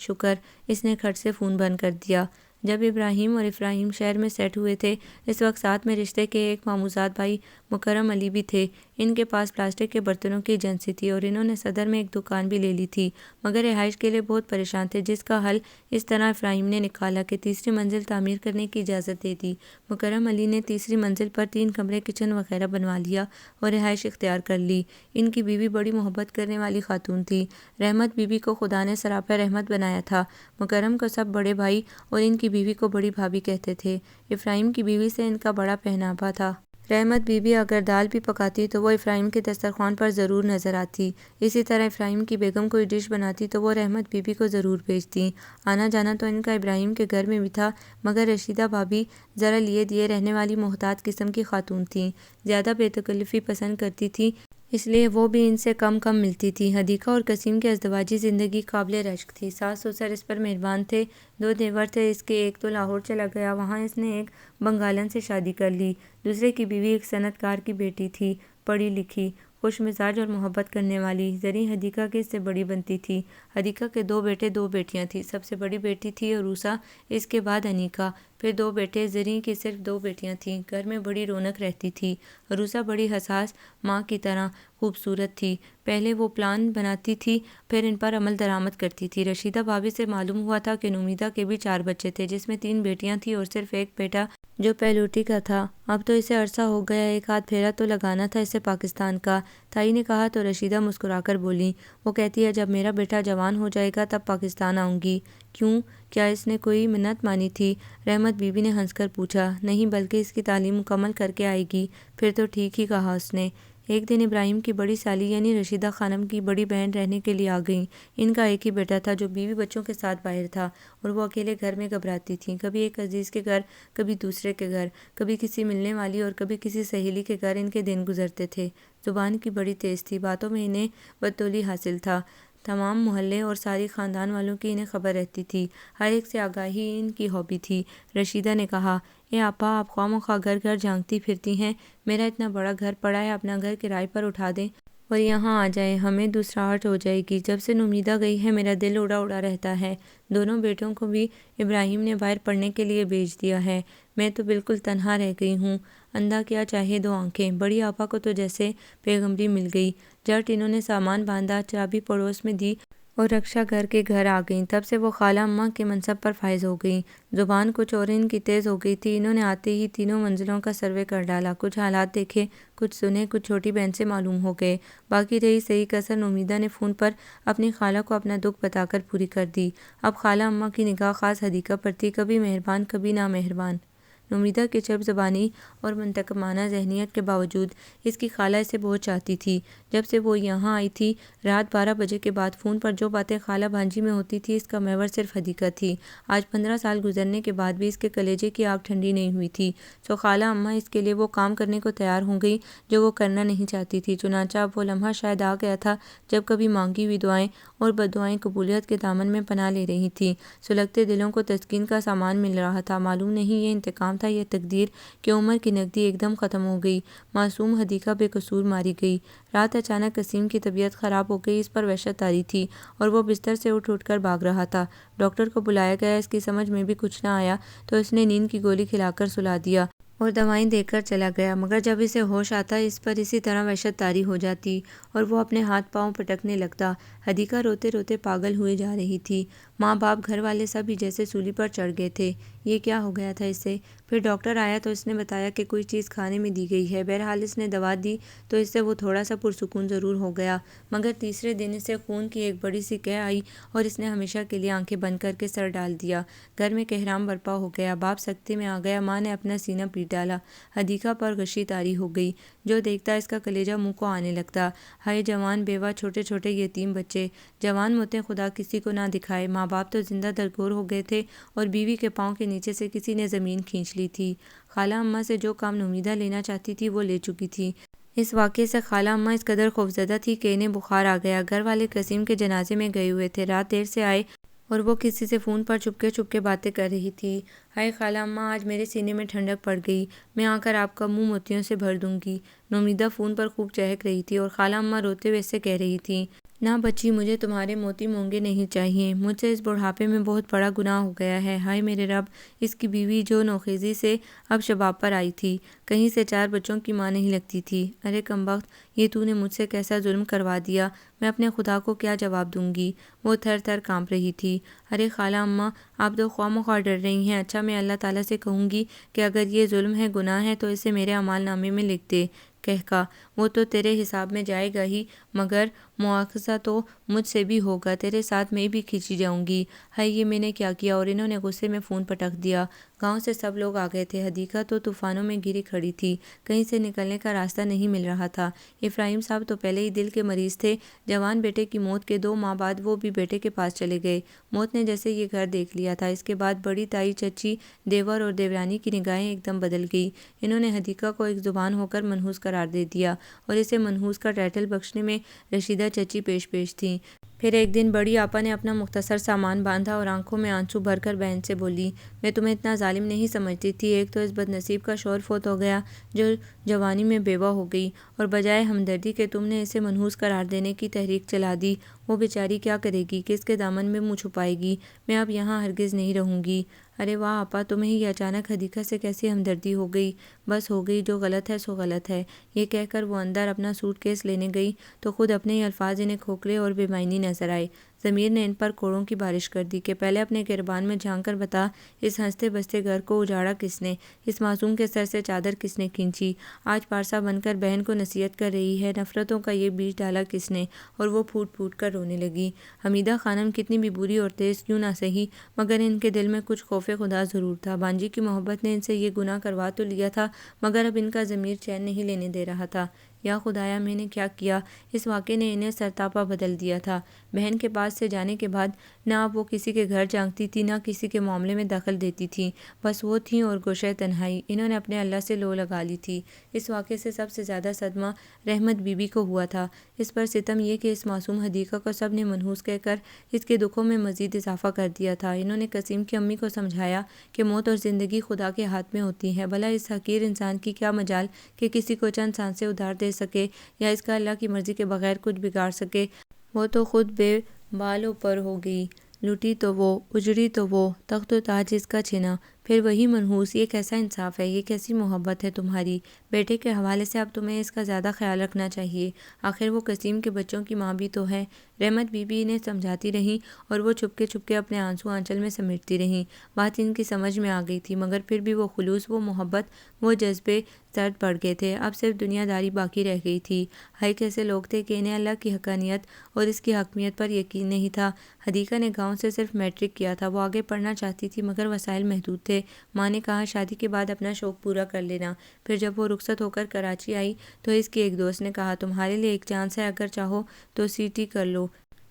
شکر۔ اس نے کھٹ سے فون بند کر دیا۔ جب ابراہیم اور افراہیم شہر میں سیٹ ہوئے تھے، اس وقت ساتھ میں رشتے کے ایک ماموزاد بھائی مکرم علی بھی تھے۔ ان کے پاس پلاسٹک کے برتنوں کی ایجنسی تھی اور انہوں نے صدر میں ایک دکان بھی لے لی تھی، مگر رہائش کے لیے بہت پریشان تھے، جس کا حل اس طرح افراہیم نے نکالا کہ تیسری منزل تعمیر کرنے کی اجازت دے دی۔ مکرم علی نے تیسری منزل پر 3 کمرے، کچن وغیرہ بنوا لیا اور رہائش اختیار کر لی۔ ان کی بیوی بڑی محبت کرنے والی خاتون تھی۔ رحمت بی بی کو خدا نے سراپا رحمت بنایا تھا۔ مکرم کو سب بڑے بھائی اور ان کی بیوی کو بڑی بھابھی کہتے تھے۔ افراہیم کی بیوی سے ان کا بڑا پہناوا تھا۔ رحمت بی بی اگر دال بھی پکاتی تو وہ افراہیم کے دسترخوان پر ضرور نظر آتی۔ اسی طرح افراہیم کی بیگم کوئی ڈش بناتی تو وہ رحمت بی بی کو ضرور بھیجتی۔ آنا جانا تو ان کا ابراہیم کے گھر میں بھی تھا، مگر رشیدہ بھابھی ذرا لیے دیے رہنے والی محتاط قسم کی خاتون تھیں، زیادہ بے تکلفی پسند کرتی تھیں، اس لیے وہ بھی ان سے کم ملتی تھی۔ حدیقہ اور قسیم کی ازدواجی زندگی قابل رشک تھی۔ ساس سسر اس پر مہربان تھے۔ 2 دیور تھے، اس کے ایک تو لاہور چلا گیا، وہاں اس نے ایک بنگالن سے شادی کر لی۔ دوسرے کی بیوی ایک صنعت کار کی بیٹی تھی، پڑھی لکھی، خوش مزاج اور محبت کرنے والی۔ زریں حدیقہ کی اس سے بڑی بنتی تھی۔ حدیقہ کے 2 بیٹے 2 بیٹیاں تھیں۔ سب سے بڑی بیٹی تھی عروسہ، اس کے بعد انیکا، پھر 2 بیٹے۔ زریں کی صرف 2 بیٹیاں تھیں۔ گھر میں بڑی رونق رہتی تھی۔ عروسہ بڑی حساس ماں کی طرح خوبصورت تھی۔ پہلے وہ پلان بناتی تھی، پھر ان پر عمل درآمد کرتی تھی۔ رشیدہ بھابھی سے معلوم ہوا تھا کہ نومیدہ کے بھی 4 بچے تھے، جس میں 3 بیٹیاں تھیں اور صرف ایک بیٹا جو پہلوٹی کا تھا۔ اب تو اسے عرصہ ہو گیا، ایک آدھ پھیرا تو لگانا تھا اسے پاکستان کا۔ تائی نے کہا تو رشیدہ مسکرا کر بولی، وہ کہتی ہے جب میرا بیٹا جوان ہو جائے گا تب پاکستان آؤں گی۔ کیوں، کیا اس نے کوئی منت مانی تھی؟ رحمت بی بی نے ہنس کر پوچھا۔ نہیں، بلکہ اس کی تعلیم مکمل کر کے آئے گی۔ پھر تو ٹھیک ہی کہا اس نے۔ ایک دن ابراہیم کی بڑی سالی یعنی رشیدہ خانم کی بڑی بہن رہنے کے لیے آ گئیں۔ ان کا ایک ہی بیٹا تھا جو بیوی بچوں کے ساتھ باہر تھا، اور وہ اکیلے گھر میں گھبراتی تھیں، کبھی ایک عزیز کے گھر، کبھی دوسرے کے گھر، کبھی کسی ملنے والی اور کبھی کسی سہیلی کے گھر ان کے دن گزرتے تھے۔ زبان کی بڑی تیز تھی، باتوں میں انہیں بدتولی حاصل تھا، تمام محلے اور ساری خاندان والوں کی انہیں خبر رہتی تھی، ہر ایک سے آگاہی ان کی ہابی تھی۔ رشیدہ نے کہا، اے آپا، آپ خواہ مخواہ گھر گھر جھانکتی پھرتی ہیں، میرا اتنا بڑا گھر پڑا ہے، اپنا گھر کرائے پر اٹھا دیں اور یہاں آ جائیں، ہمیں دوسراہٹ ہو جائے گی۔ جب سے نومیدہ گئی ہے میرا دل اڑا اڑا رہتا ہے۔ دونوں بیٹوں کو بھی ابراہیم نے باہر پڑھنے کے لیے بھیج دیا ہے، میں تو بالکل تنہا رہ گئی ہوں۔ اندھا کیا چاہے 2 آنکھیں۔ بڑی آپا کو تو جیسے پیغمبری مل گئی، جٹ انہوں نے سامان باندھا، چابی پڑوس میں دی اور رکشا گھر کے گھر آ گئیں۔ تب سے وہ خالہ اماں کے منصب پر فائز ہو گئیں۔ زبان کچھ اور ان کی تیز ہو گئی تھی۔ انہوں نے آتے ہی 3 منزلوں کا سروے کر ڈالا، کچھ حالات دیکھے، کچھ سنے، کچھ چھوٹی بہن سے معلوم ہو گئے، باقی رہی صحیح کسر نومیدہ نے فون پر اپنی خالہ کو اپنا دکھ بتا کر پوری کر دی۔ اب خالہ اماں کی نگاہ خاص حدیقہ پر تھی، کبھی مہربان، کبھی نامہربان۔ نومیدہ کی چرب زبانی اور منتقمانہ ذہنیت کے باوجود اس کی خالہ اسے بہت چاہتی تھی۔ جب سے وہ یہاں آئی تھی، رات 12 بجے کے بعد فون پر جو باتیں خالہ بھانجی میں ہوتی تھی، اس کا محور صرف حدیقہ تھی۔ آج 15 سال گزرنے کے بعد بھی اس کے کلیجے کی آگ ٹھنڈی نہیں ہوئی تھی، سو خالہ اماں اس کے لیے وہ کام کرنے کو تیار ہو گئی جو وہ کرنا نہیں چاہتی تھی۔ چنانچہ اب وہ لمحہ شاید آ گیا تھا جب کبھی مانگی ہوئی دعائیں اور بددعائیں قبولیت کے دامن میں پناہ لے رہی تھیں، سلگتے دلوں کو تسکین کا سامان مل رہا تھا۔ معلوم نہیں یہ انتقام تھا یا تقدیر کہ عمر کی نقدی ایک دم ختم ہو گئی، معصوم حدیقہ بے قصور ماری گئی۔ رات اچانک قسیم کی طبیعت خراب ہو گئی، اس پر وحشت طاری تھی اور وہ بستر سے اٹھ کر بھاگ رہا تھا۔ ڈاکٹر کو بلایا گیا، اس کی سمجھ میں بھی کچھ نہ آیا تو اس نے نیند کی گولی کھلا کر سلا دیا اور دوائیں دے کر چلا گیا، مگر جب اسے ہوش آتا اس پر اسی طرح وحشت طاری ہو جاتی اور وہ اپنے ہاتھ پاؤں پٹکنے لگتا۔ حدیقہ روتے روتے پاگل ہوئے جا رہی تھی۔ ماں باپ گھر والے سب ہی جیسے سولی پر چڑھ گئے تھے۔ یہ کیا ہو گیا تھا اسے؟ پھر ڈاکٹر آیا تو اس نے بتایا کہ کوئی چیز کھانے میں دی گئی ہے۔ بہرحال اس نے دوا دی تو اس سے وہ تھوڑا سا پرسکون ضرور ہو گیا، مگر تیسرے دن اسے خون کی ایک بڑی سی قے آئی اور اس نے ہمیشہ کے لیے آنکھیں بند کر کے سر ڈال دیا۔ گھر میں کہرام برپا ہو گیا۔ باپ سکتے میں آ گیا۔ ماں نے اپنا سینہ پیٹ ڈالا۔ حدیقہ پر غشی طاری ہو گئی۔ جو دیکھتا اس کا کلیجہ منہ کو آنے لگتا۔ ہائے جوان بیوہ، چھوٹے چھوٹے یتیم بچے، جوان موتیں خدا کسی کو نہ دکھائے۔ ماں باپ تو زندہ درگور ہو گئے تھے اور بیوی کے پاؤں کے نیچے سے کسی نے زمین کھینچ لی تھی۔ خالہ اماں سے جو کام نومیدہ لینا چاہتی تھی وہ لے چکی تھی۔ اس واقعے سے خالہ اماں اس قدر خوفزدہ تھی کہ انہیں بخار آ گیا۔ گھر والے قسیم کے جنازے میں گئے ہوئے تھے۔ رات دیر سے آئے اور وہ کسی سے فون پر چپکے باتیں کر رہی تھی۔ ہائے خالہ اماں، آج میرے سینے میں ٹھنڈک پڑ گئی۔ میں آ کر آپ کا منہ موتیوں سے بھر دوں گی۔ نومیدہ فون پر خوب چہک رہی تھی اور خالہ اماں روتے ہوئے اس سے کہہ رہی تھی، نہ بچی، مجھے تمہارے موتی مونگے نہیں چاہیے۔ مجھ سے اس بڑھاپے میں بہت بڑا گناہ ہو گیا ہے۔ ہائے میرے رب! اس کی بیوی جو نوخیزی سے اب شباب پر آئی تھی، کہیں سے 4 بچوں کی ماں نہیں لگتی تھی۔ ارے کمبخت، یہ تو نے مجھ سے کیسا ظلم کروا دیا۔ میں اپنے خدا کو کیا جواب دوں گی؟ وہ تھر تھر کانپ رہی تھی۔ ارے خالہ اماں، آپ تو خواہ مخواہ ڈر رہی ہیں۔ اچھا، میں اللہ تعالیٰ سے کہوں گی کہ اگر یہ ظلم ہے، گناہ ہے، تو اسے میرے اعمال نامے میں لکھ دے۔ کہکا، وہ تو تیرے حساب میں جائے گا ہی، مگر مواخذہ تو مجھ سے بھی ہوگا۔ تیرے ساتھ میں بھی کھینچی جاؤں گی۔ ہائے، یہ میں نے کیا کیا؟ اور انہوں نے غصے میں فون پٹک دیا۔ گاؤں سے سب لوگ آ گئے تھے۔ حدیقہ تو طوفانوں میں گھری کھڑی تھی۔ کہیں سے نکلنے کا راستہ نہیں مل رہا تھا۔ ابراہیم صاحب تو پہلے ہی دل کے مریض تھے۔ جوان بیٹے کی موت کے 2 ماہ بعد وہ بھی بیٹے کے پاس چلے گئے۔ موت نے جیسے یہ گھر دیکھ لیا تھا۔ اس کے بعد بڑی تائی، چچی، دیور اور دیورانی کی نگاہیں ایک دم بدل گئی۔ انہوں نے حدیقہ کو ایک زبان ہو کر منحوس قرار دے دیا اور اسے منحوس کا ٹائٹل بخشنے میں رشیدہ چچی پیش تھیں۔ پھر ایک دن بڑی آپا نے اپنا مختصر سامان باندھا اور آنکھوں میں آنسو بھر کر بہن سے بولی، میں تمہیں اتنا ظالم نہیں سمجھتی تھی۔ ایک تو اس بد نصیب کا شوہر فوت ہو گیا جو جوانی میں بیوہ ہو گئی، اور بجائے ہمدردی کے تم نے اسے منحوس قرار دینے کی تحریک چلا دی۔ وہ بیچاری کیا کرے گی؟ کس کے دامن میں منہ چھپائے گی؟ میں اب یہاں ہرگز نہیں رہوں گی۔ ارے واہ آپا، تمہیں یہ اچانک حدیقہ سے کیسی ہمدردی ہو گئی؟ بس ہو گئی، جو غلط ہے سو غلط ہے۔ یہ کہہ کر وہ اندر اپنا سوٹ کیس لینے گئی تو خود اپنے ہی الفاظ انہیں کھوکھلے اور بے معنی نظر آئے۔ ضمیر نے ان پر کوڑوں کی بارش کر دی کہ پہلے اپنے گریبان میں جھانک کر بتا، اس ہنستے بستے گھر کو اجاڑا کس نے؟ اس معصوم کے سر سے چادر کس نے کھینچی؟ آج پارسا بن کر بہن کو نصیحت کر رہی ہے، نفرتوں کا یہ بیج ڈالا کس نے؟ اور وہ پھوٹ پھوٹ کر رونے لگی۔ حمیدہ خانم کتنی بھی بری اور تیز کیوں نہ سہی، مگر ان کے دل میں کچھ خوف خدا ضرور تھا۔ بانجی کی محبت نے ان سے یہ گناہ کروا تو لیا تھا، مگر اب ان کا ضمیر چین نہیں لینے دے رہا تھا۔ یا خدایا، میں نے کیا کیا؟ اس واقعے نے انہیں سرتاپا بدل دیا تھا۔ بہن کے پاس سے جانے کے بعد نہ اب وہ کسی کے گھر جھانکتی تھی، نہ کسی کے معاملے میں دخل دیتی تھی۔ بس وہ تھیں اور گوشہ تنہائی۔ انہوں نے اپنے اللہ سے لو لگا لی تھی۔ اس واقعے سے سب سے زیادہ صدمہ رحمت بی بی کو ہوا تھا۔ اس پر ستم یہ کہ اس معصوم حدیقہ کو سب نے منحوس کہہ کر اس کے دکھوں میں مزید اضافہ کر دیا تھا۔ انہوں نے قسیم کی امی کو سمجھایا کہ موت اور زندگی خدا کے ہاتھ میں ہوتی ہیں، بھلا اس حقیر انسان کی کیا مجال کہ کسی کو چند سانسیں ادھار دے سکے یا اس کا اللہ کی مرضی کے بغیر کچھ بگاڑ سکے۔ وہ تو خود بے بال و پر ہو گئی، لٹی تو وہ، اجڑی تو وہ، تخت و تاج اس کا چھنا، پھر وہی منحوس۔ یہ کیسا انصاف ہے؟ یہ کیسی محبت ہے تمہاری؟ بیٹے کے حوالے سے اب تمہیں اس کا زیادہ خیال رکھنا چاہیے، آخر وہ قسیم کے بچوں کی ماں بھی تو ہے۔ رحمت بی بی انہیں سمجھاتی رہیں اور وہ چپکے اپنے آنسو آنچل میں سمیٹتی رہیں۔ بات ان کی سمجھ میں آ گئی تھی، مگر پھر بھی وہ خلوص، وہ محبت، وہ جذبے سرد پڑ گئے تھے۔ اب صرف دنیا داری باقی رہ گئی تھی۔ ہائے کیسے لوگ تھے کہ انہیں اللہ کی حقانیت اور اس کی حاکمیت پر یقین نہیں تھا۔ حدیقہ نے گاؤں سے صرف میٹرک کیا تھا۔ وہ آگے پڑھنا چاہتی تھی مگر وسائل محدود تھے۔ ماں نے کہا شادی کے بعد اپنا شوق پورا کر لینا۔ پھر جب وہ رخصت ہو کر کراچی آئی تو اس کی ایک دوست نے کہا، تمہارے لیے ایک چانس ہے، اگر چاہو تو سی ٹی کر لو،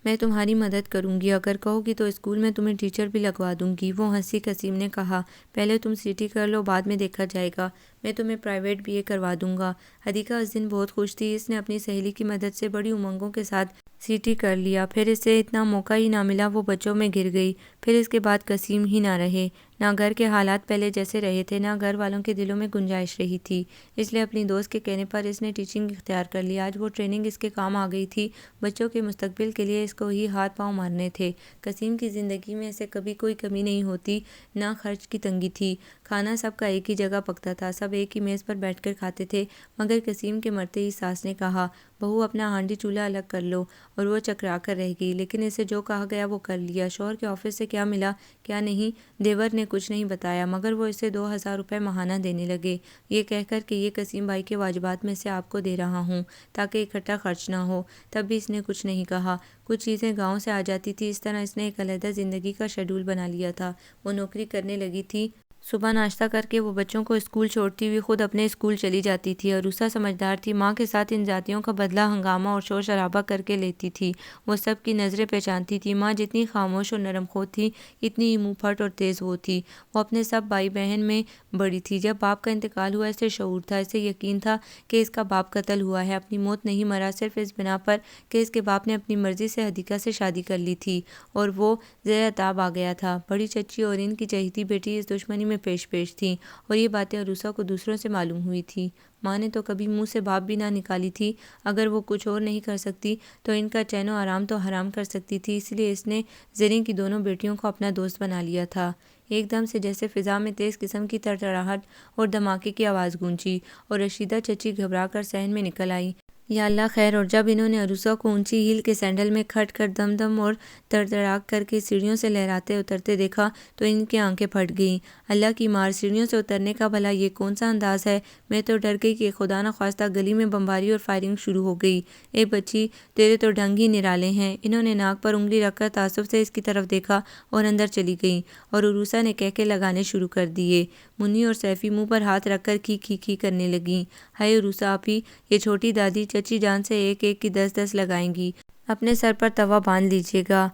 میں تمہاری مدد کروں گی، اگر کہو گی تو اسکول میں تمہیں ٹیچر بھی لگوا دوں گی۔ وہ ہنسی۔ قسیم نے کہا، پہلے تم سی ٹی کر لو، بعد میں دیکھا جائے گا، میں تمہیں پرائیویٹ بی اے کروا دوں گا۔ حدیقہ اس دن بہت خوش تھی۔ اس نے اپنی سہیلی کی مدد سے بڑی امنگوں کے ساتھ سی ٹی کر لیا۔ پھر اسے اتنا موقع ہی نہ ملا، وہ بچوں میں گر گئی۔ پھر اس کے بعد قسیم ہی نہ رہے۔ نہ گھر کے حالات پہلے جیسے رہے تھے، نہ گھر والوں کے دلوں میں گنجائش رہی تھی۔ اس لیے اپنی دوست کے کہنے پر اس نے ٹیچنگ اختیار کر لی۔ آج وہ ٹریننگ اس کے کام آ گئی تھی۔ بچوں کے مستقبل کے لیے اس کو ہی ہاتھ پاؤں مارنے تھے۔ قسیم کی زندگی میں اسے کبھی کوئی کمی نہیں ہوتی، نہ خرچ کی تنگی تھی۔ کھانا سب کا ایک ہی جگہ پکتا تھا، سب ایک ہی میز پر بیٹھ کر کھاتے تھے۔ مگر قسیم کے مرتے ہی ساس نے کہا، بہو اپنا ہانڈی چولہا الگ کر لو، اور وہ چکرا کر رہ گئی۔ لیکن اسے جو کہا گیا وہ کر لیا۔ شوہر کے آفس سے کیا ملا کیا نہیں، دیور نے کچھ نہیں بتایا، مگر وہ اسے 2000 روپے ماہانہ دینے لگے، یہ کہہ کر کہ یہ قسیم بھائی کے واجبات میں سے آپ کو دے رہا ہوں تاکہ اکٹھا خرچ نہ ہو۔ تب بھی اس نے کچھ نہیں کہا۔ کچھ چیزیں گاؤں سے آ جاتی تھی، اس طرح اس نے ایک علیحدہ زندگی کا شیڈول بنا لیا تھا۔ وہ نوکری کرنے لگی تھی۔ صبح ناشتہ کر کے وہ بچوں کو اسکول چھوڑتی ہوئی خود اپنے اسکول چلی جاتی تھی۔ عروسہ سمجھدار تھی، ماں کے ساتھ ان ذاتیوں کا بدلہ ہنگامہ اور شور شرابہ کر کے لیتی تھی۔ وہ سب کی نظریں پہچانتی تھی۔ ماں جتنی خاموش اور نرم خو تھی، اتنی ہی منہ پھٹ اور تیز وہ تھی۔ وہ اپنے سب بھائی بہن میں بڑی تھی۔ جب باپ کا انتقال ہوا اسے شعور تھا، اسے یقین تھا کہ اس کا باپ قتل ہوا ہے، اپنی موت نہیں مرا، صرف اس بنا پر کہ اس کے باپ نے اپنی مرضی سے حدیقہ سے شادی کر لی تھی اور وہ زیر عتاب آ گیا تھا۔ بڑی چچی اور ان کی چہیتی بیٹی اس دشمنی میں پیش تھیں اور یہ باتیں عروسہ کو دوسروں سے معلوم ہوئی تھی۔ ماں نے تو کبھی منہ سے باپ بھی نہ نکالی تھی۔ اگر وہ کچھ اور نہیں کر سکتی تو ان کا چین و آرام تو حرام کر سکتی تھی، اس لیے اس نے زریں کی دونوں بیٹیوں کو اپنا دوست بنا لیا تھا۔ ایک دم سے جیسے فضا میں تیز قسم کی تڑتڑاہٹ اور دھماکے کی آواز گونجی اور رشیدہ چچی گھبرا کر صحن میں نکل آئی۔ یا اللہ خیر! اور جب انہوں نے عروسہ کو اونچی ہیل کے سینڈل میں کھٹ کر دم دم اور تڑتڑاک کر کے سیڑھیوں سے لہراتے اترتے دیکھا تو ان کی آنکھیں پھٹ گئیں۔ اللہ کی مار، سیڑھیوں سے اترنے کا بھلا یہ کون سا انداز ہے؟ میں تو ڈر گئی کہ خدا نخواستہ گلی میں بمباری اور فائرنگ شروع ہو گئی۔ اے بچی، تیرے تو ڈھنگ ہی نرالے ہیں۔ انہوں نے ناک پر انگلی رکھ کر تعصب سے اس کی طرف دیکھا اور اندر چلی گئیں، اور عروسہ نے کہکے لگانے شروع کر دیے۔ منی اور سیفی منہ پر ہاتھ رکھ کر کھی کھی کھی کرنے لگیں۔ ہائے عروسہ آپی، یہ چھوٹی دادی چچی جان سے ایک ایک کی 10 لگائیں گی، اپنے سر پر توا باندھ لیجیے گا۔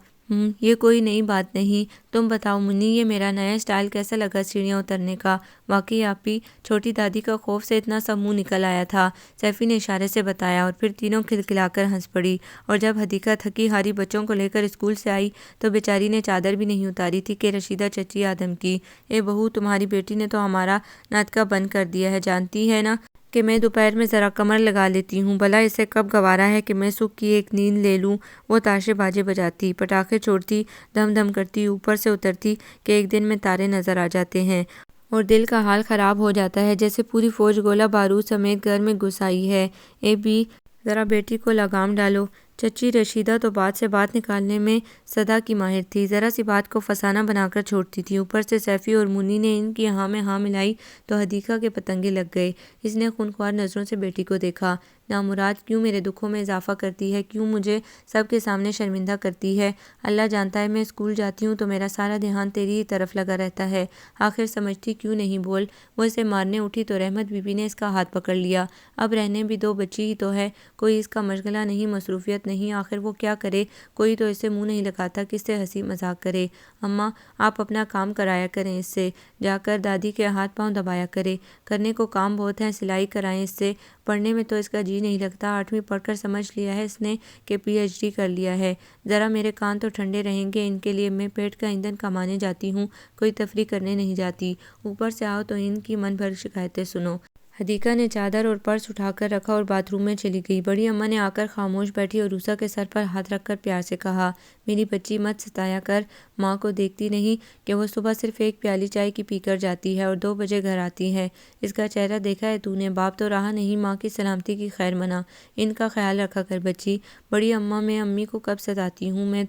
یہ کوئی نئی بات نہیں۔ تم بتاؤ منی، یہ میرا نیا سٹائل کیسا لگا سیڑھیاں اترنے کا؟ واقعی آپی، چھوٹی دادی کا خوف سے اتنا سا منہ نکل آیا تھا۔ سیفی نے اشارے سے بتایا اور پھر تینوں کھلکھلا کر ہنس پڑی۔ اور جب حدیقہ تھکی ہاری بچوں کو لے کر اسکول سے آئی تو بیچاری نے چادر بھی نہیں اتاری تھی کہ رشیدہ چچی آدم کی، اے بہو، تمہاری بیٹی نے تو ہمارا ناطقہ بند کر دیا ہے، جانتی ہے نا کہ میں دوپہر میں ذرا کمر لگا لیتی ہوں، بھلا اسے کب گوارا ہے کہ میں سکھ کی ایک نیند لے لوں۔ وہ تاشے باجے بجاتی، پٹاخے چھوڑتی، دم دم کرتی، اوپر سے اترتی کہ ایک دن میں تارے نظر آ جاتے ہیں اور دل کا حال خراب ہو جاتا ہے، جیسے پوری فوج گولہ بارود سمیت گھر میں گھس آئی ہے۔ اے بی، ذرا بیٹی کو لگام ڈالو۔ چچی رشیدہ تو بات سے بات نکالنے میں صدا کی ماہر تھی، ذرا سی بات کو فسانہ بنا کر چھوڑتی تھی۔ اوپر سے سیفی اور منی نے ان کی ہاں میں ہاں ملائی تو حدیقہ کے پتنگے لگ گئے۔ اس نے خونخوار نظروں سے بیٹی کو دیکھا۔ نامراد، کیوں میرے دکھوں میں اضافہ کرتی ہے؟ کیوں مجھے سب کے سامنے شرمندہ کرتی ہے؟ اللہ جانتا ہے میں اسکول جاتی ہوں تو میرا سارا دھیان تیری ہی طرف لگا رہتا ہے، آخر سمجھتی کیوں نہیں؟ بول۔ وہ اسے مارنے اٹھی تو رحمت بی بی نے اس کا ہاتھ پکڑ لیا۔ اب رہنے بھی دو، بچی ہی تو ہے، کوئی اس کا مشغلہ نہیں، مصروفیت نہیں، آخر وہ کیا کرے؟ کوئی تو اسے منہ نہیں لگاتا کہ اس سے ہنسی مذاق کرے۔ اماں، آپ اپنا کام کرایا کریں اس سے، جا کر دادی کے ہاتھ پاؤں دبایا کرے، کرنے کو کام بہت ہیں، سلائی کرائیں اس سے، پڑھنے میں تو اس کا جی نہیں لگتا، 8ویں پڑھ کر سمجھ لیا ہے اس نے کہ پی ایچ ڈی کر لیا ہے۔ ذرا میرے کان تو ٹھنڈے رہیں گے ان کے لیے، میں پیٹ کا ایندھن کمانے جاتی ہوں، کوئی تفریح کرنے نہیں جاتی۔ اوپر سے آؤ تو ان کی من بھر شکایتیں سنو۔ حدیقہ نے چادر اور پرس اٹھا کر رکھا اور باتھ روم میں چلی گئی۔ بڑی اماں نے آ کر خاموش بیٹھی اور عروسہ کے سر پر ہاتھ رکھ کر پیار سے کہا، میری بچی مت ستایا کر، ماں کو دیکھتی نہیں کہ وہ صبح صرف ایک پیالی چائے کی پی کر جاتی ہے اور 2 بجے گھر آتی ہے؟ اس کا چہرہ دیکھا ہے تو نے؟ باپ تو رہا نہیں، ماں کی سلامتی کی خیر منا، ان کا خیال رکھا کر بچی۔ بڑی اماں، میں امی کو کب ستاتی ہوں؟ میں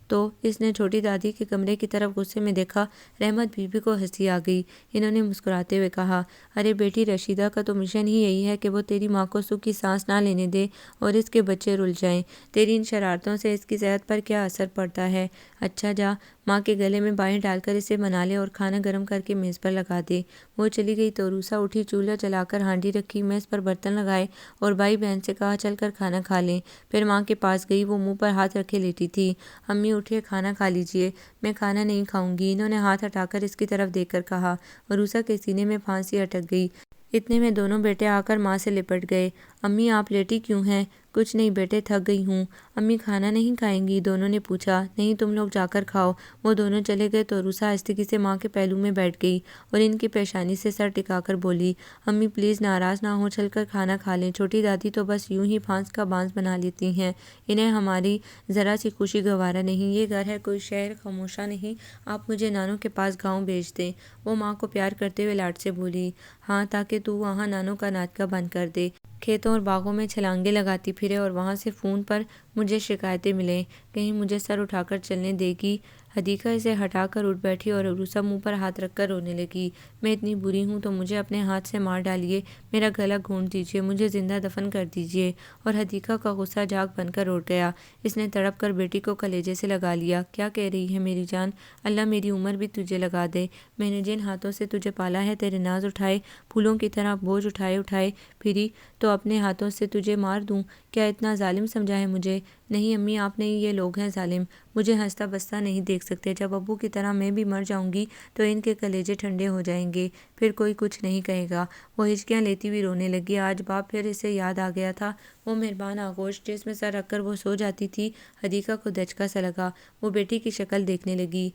تو اس نے چھوٹی دادی کے کمرے کی طرف غصے میں دیکھا۔ رحمت بی بی کو ہنسی آ گئی۔ انہوں نے مسکراتے ہوئے کہا، ارے بیٹی، رشیدہ کا تو مشن ہی یہی ہے کہ وہ تیری ماں کو سکھ کی سانس نہ لینے دے اور اس کے بچے رل جائیں۔ تیری ان شرارتوں سے اس کی صحت پر کیا اثر پڑتا ہے؟ اچھا جا، ماں کے گلے میں بائیں ڈال کر اسے منا لے اور کھانا گرم کر کے میز پر لگا دے۔ وہ چلی گئی تو عروسہ اٹھی، چولہا جلا کر ہانڈی رکھی، میز پر برتن لگائے اور بھائی بہن سے کہا چل کر کھانا کھا لیں۔ پھر ماں کے پاس گئی، وہ منہ پر ہاتھ رکھے لیٹی تھی۔ امی اٹھیے، کھانا کھا لیجیے۔ میں کھانا نہیں کھاؤں گی، انہوں نے ہاتھ ہٹا کر اس کی طرف دیکھ کر کہا۔ عروسہ کے سینے میں پھانسی اٹک گئی۔ اتنے میں دونوں بیٹے آ کر ماں سے لپٹ گئے۔ امی، آپ لیٹی کیوں ہیں؟ کچھ نہیں بیٹے، تھک گئی ہوں۔ امی کھانا نہیں کھائیں گی؟ دونوں نے پوچھا۔ نہیں، تم لوگ جا کر کھاؤ۔ وہ دونوں چلے گئے تو عروسہ آہستگی سے ماں کے پہلو میں بیٹھ گئی اور ان کی پیشانی سے سر ٹکا کر بولی، امی پلیز ناراض نہ ہو، چل کر کھانا کھا لیں۔ چھوٹی دادی تو بس یوں ہی بھانس کا بانس بنا لیتی ہیں، انہیں ہماری ذرا سی خوشی گوارا نہیں۔ یہ گھر ہے، کوئی شہر خاموشہ نہیں، آپ مجھے نانو کے پاس گاؤں بھیج دیں۔ وہ ماں کو پیار کرتے ہوئے لاڈ سے بولی، ہاں، تاکہ تو وہاں نانو کا ناطقہ بند کر دے، کھیتوں اور باغوں میں چھلانگیں لگاتی پھرے اور وہاں سے فون پر مجھے شکایتیں ملیں، کہیں مجھے سر اٹھا کر چلنے دے گی۔ حدیقہ اسے ہٹا کر اٹھ بیٹھی اور عروسہ منہ پر ہاتھ رکھ کر رونے لگی۔ میں اتنی بری ہوں تو مجھے اپنے ہاتھ سے مار ڈالیے، میرا گلا گھونٹ دیجیے، مجھے زندہ دفن کر دیجیے۔ اور حدیقہ کا غصہ جاگ بن کر اٹھ گیا۔ اس نے تڑپ کر بیٹی کو کلیجے سے لگا لیا۔ کیا کہہ رہی ہے میری جان؟ اللہ میری عمر بھی تجھے لگا دے۔ میں نے جن ہاتھوں سے تجھے پالا ہے، تیرے ناز اٹھائے، پھولوں کی طرح بوجھ اٹھائے اٹھائے پھری، تو اپنے ہاتھوں سے تجھے مار دوں؟ کیا اتنا ظالم سمجھا ہے مجھے؟ نہیں امی، آپ نہیں، یہ لوگ ہیں ظالم، مجھے ہنستا بستا نہیں دیکھ سکتے۔ جب ابو کی طرح میں بھی مر جاؤں گی تو ان کے کلیجے ٹھنڈے ہو جائیں گے، پھر کوئی کچھ نہیں کہے گا۔ وہ ہچکیاں لیتی ہوئی رونے لگی۔ آج باپ پھر اسے یاد آ گیا تھا، وہ مہربان آغوش جس میں سر رکھ کر وہ سو جاتی تھی۔ حدیقہ کو دھچکا سا لگا، وہ بیٹی کی شکل دیکھنے لگی۔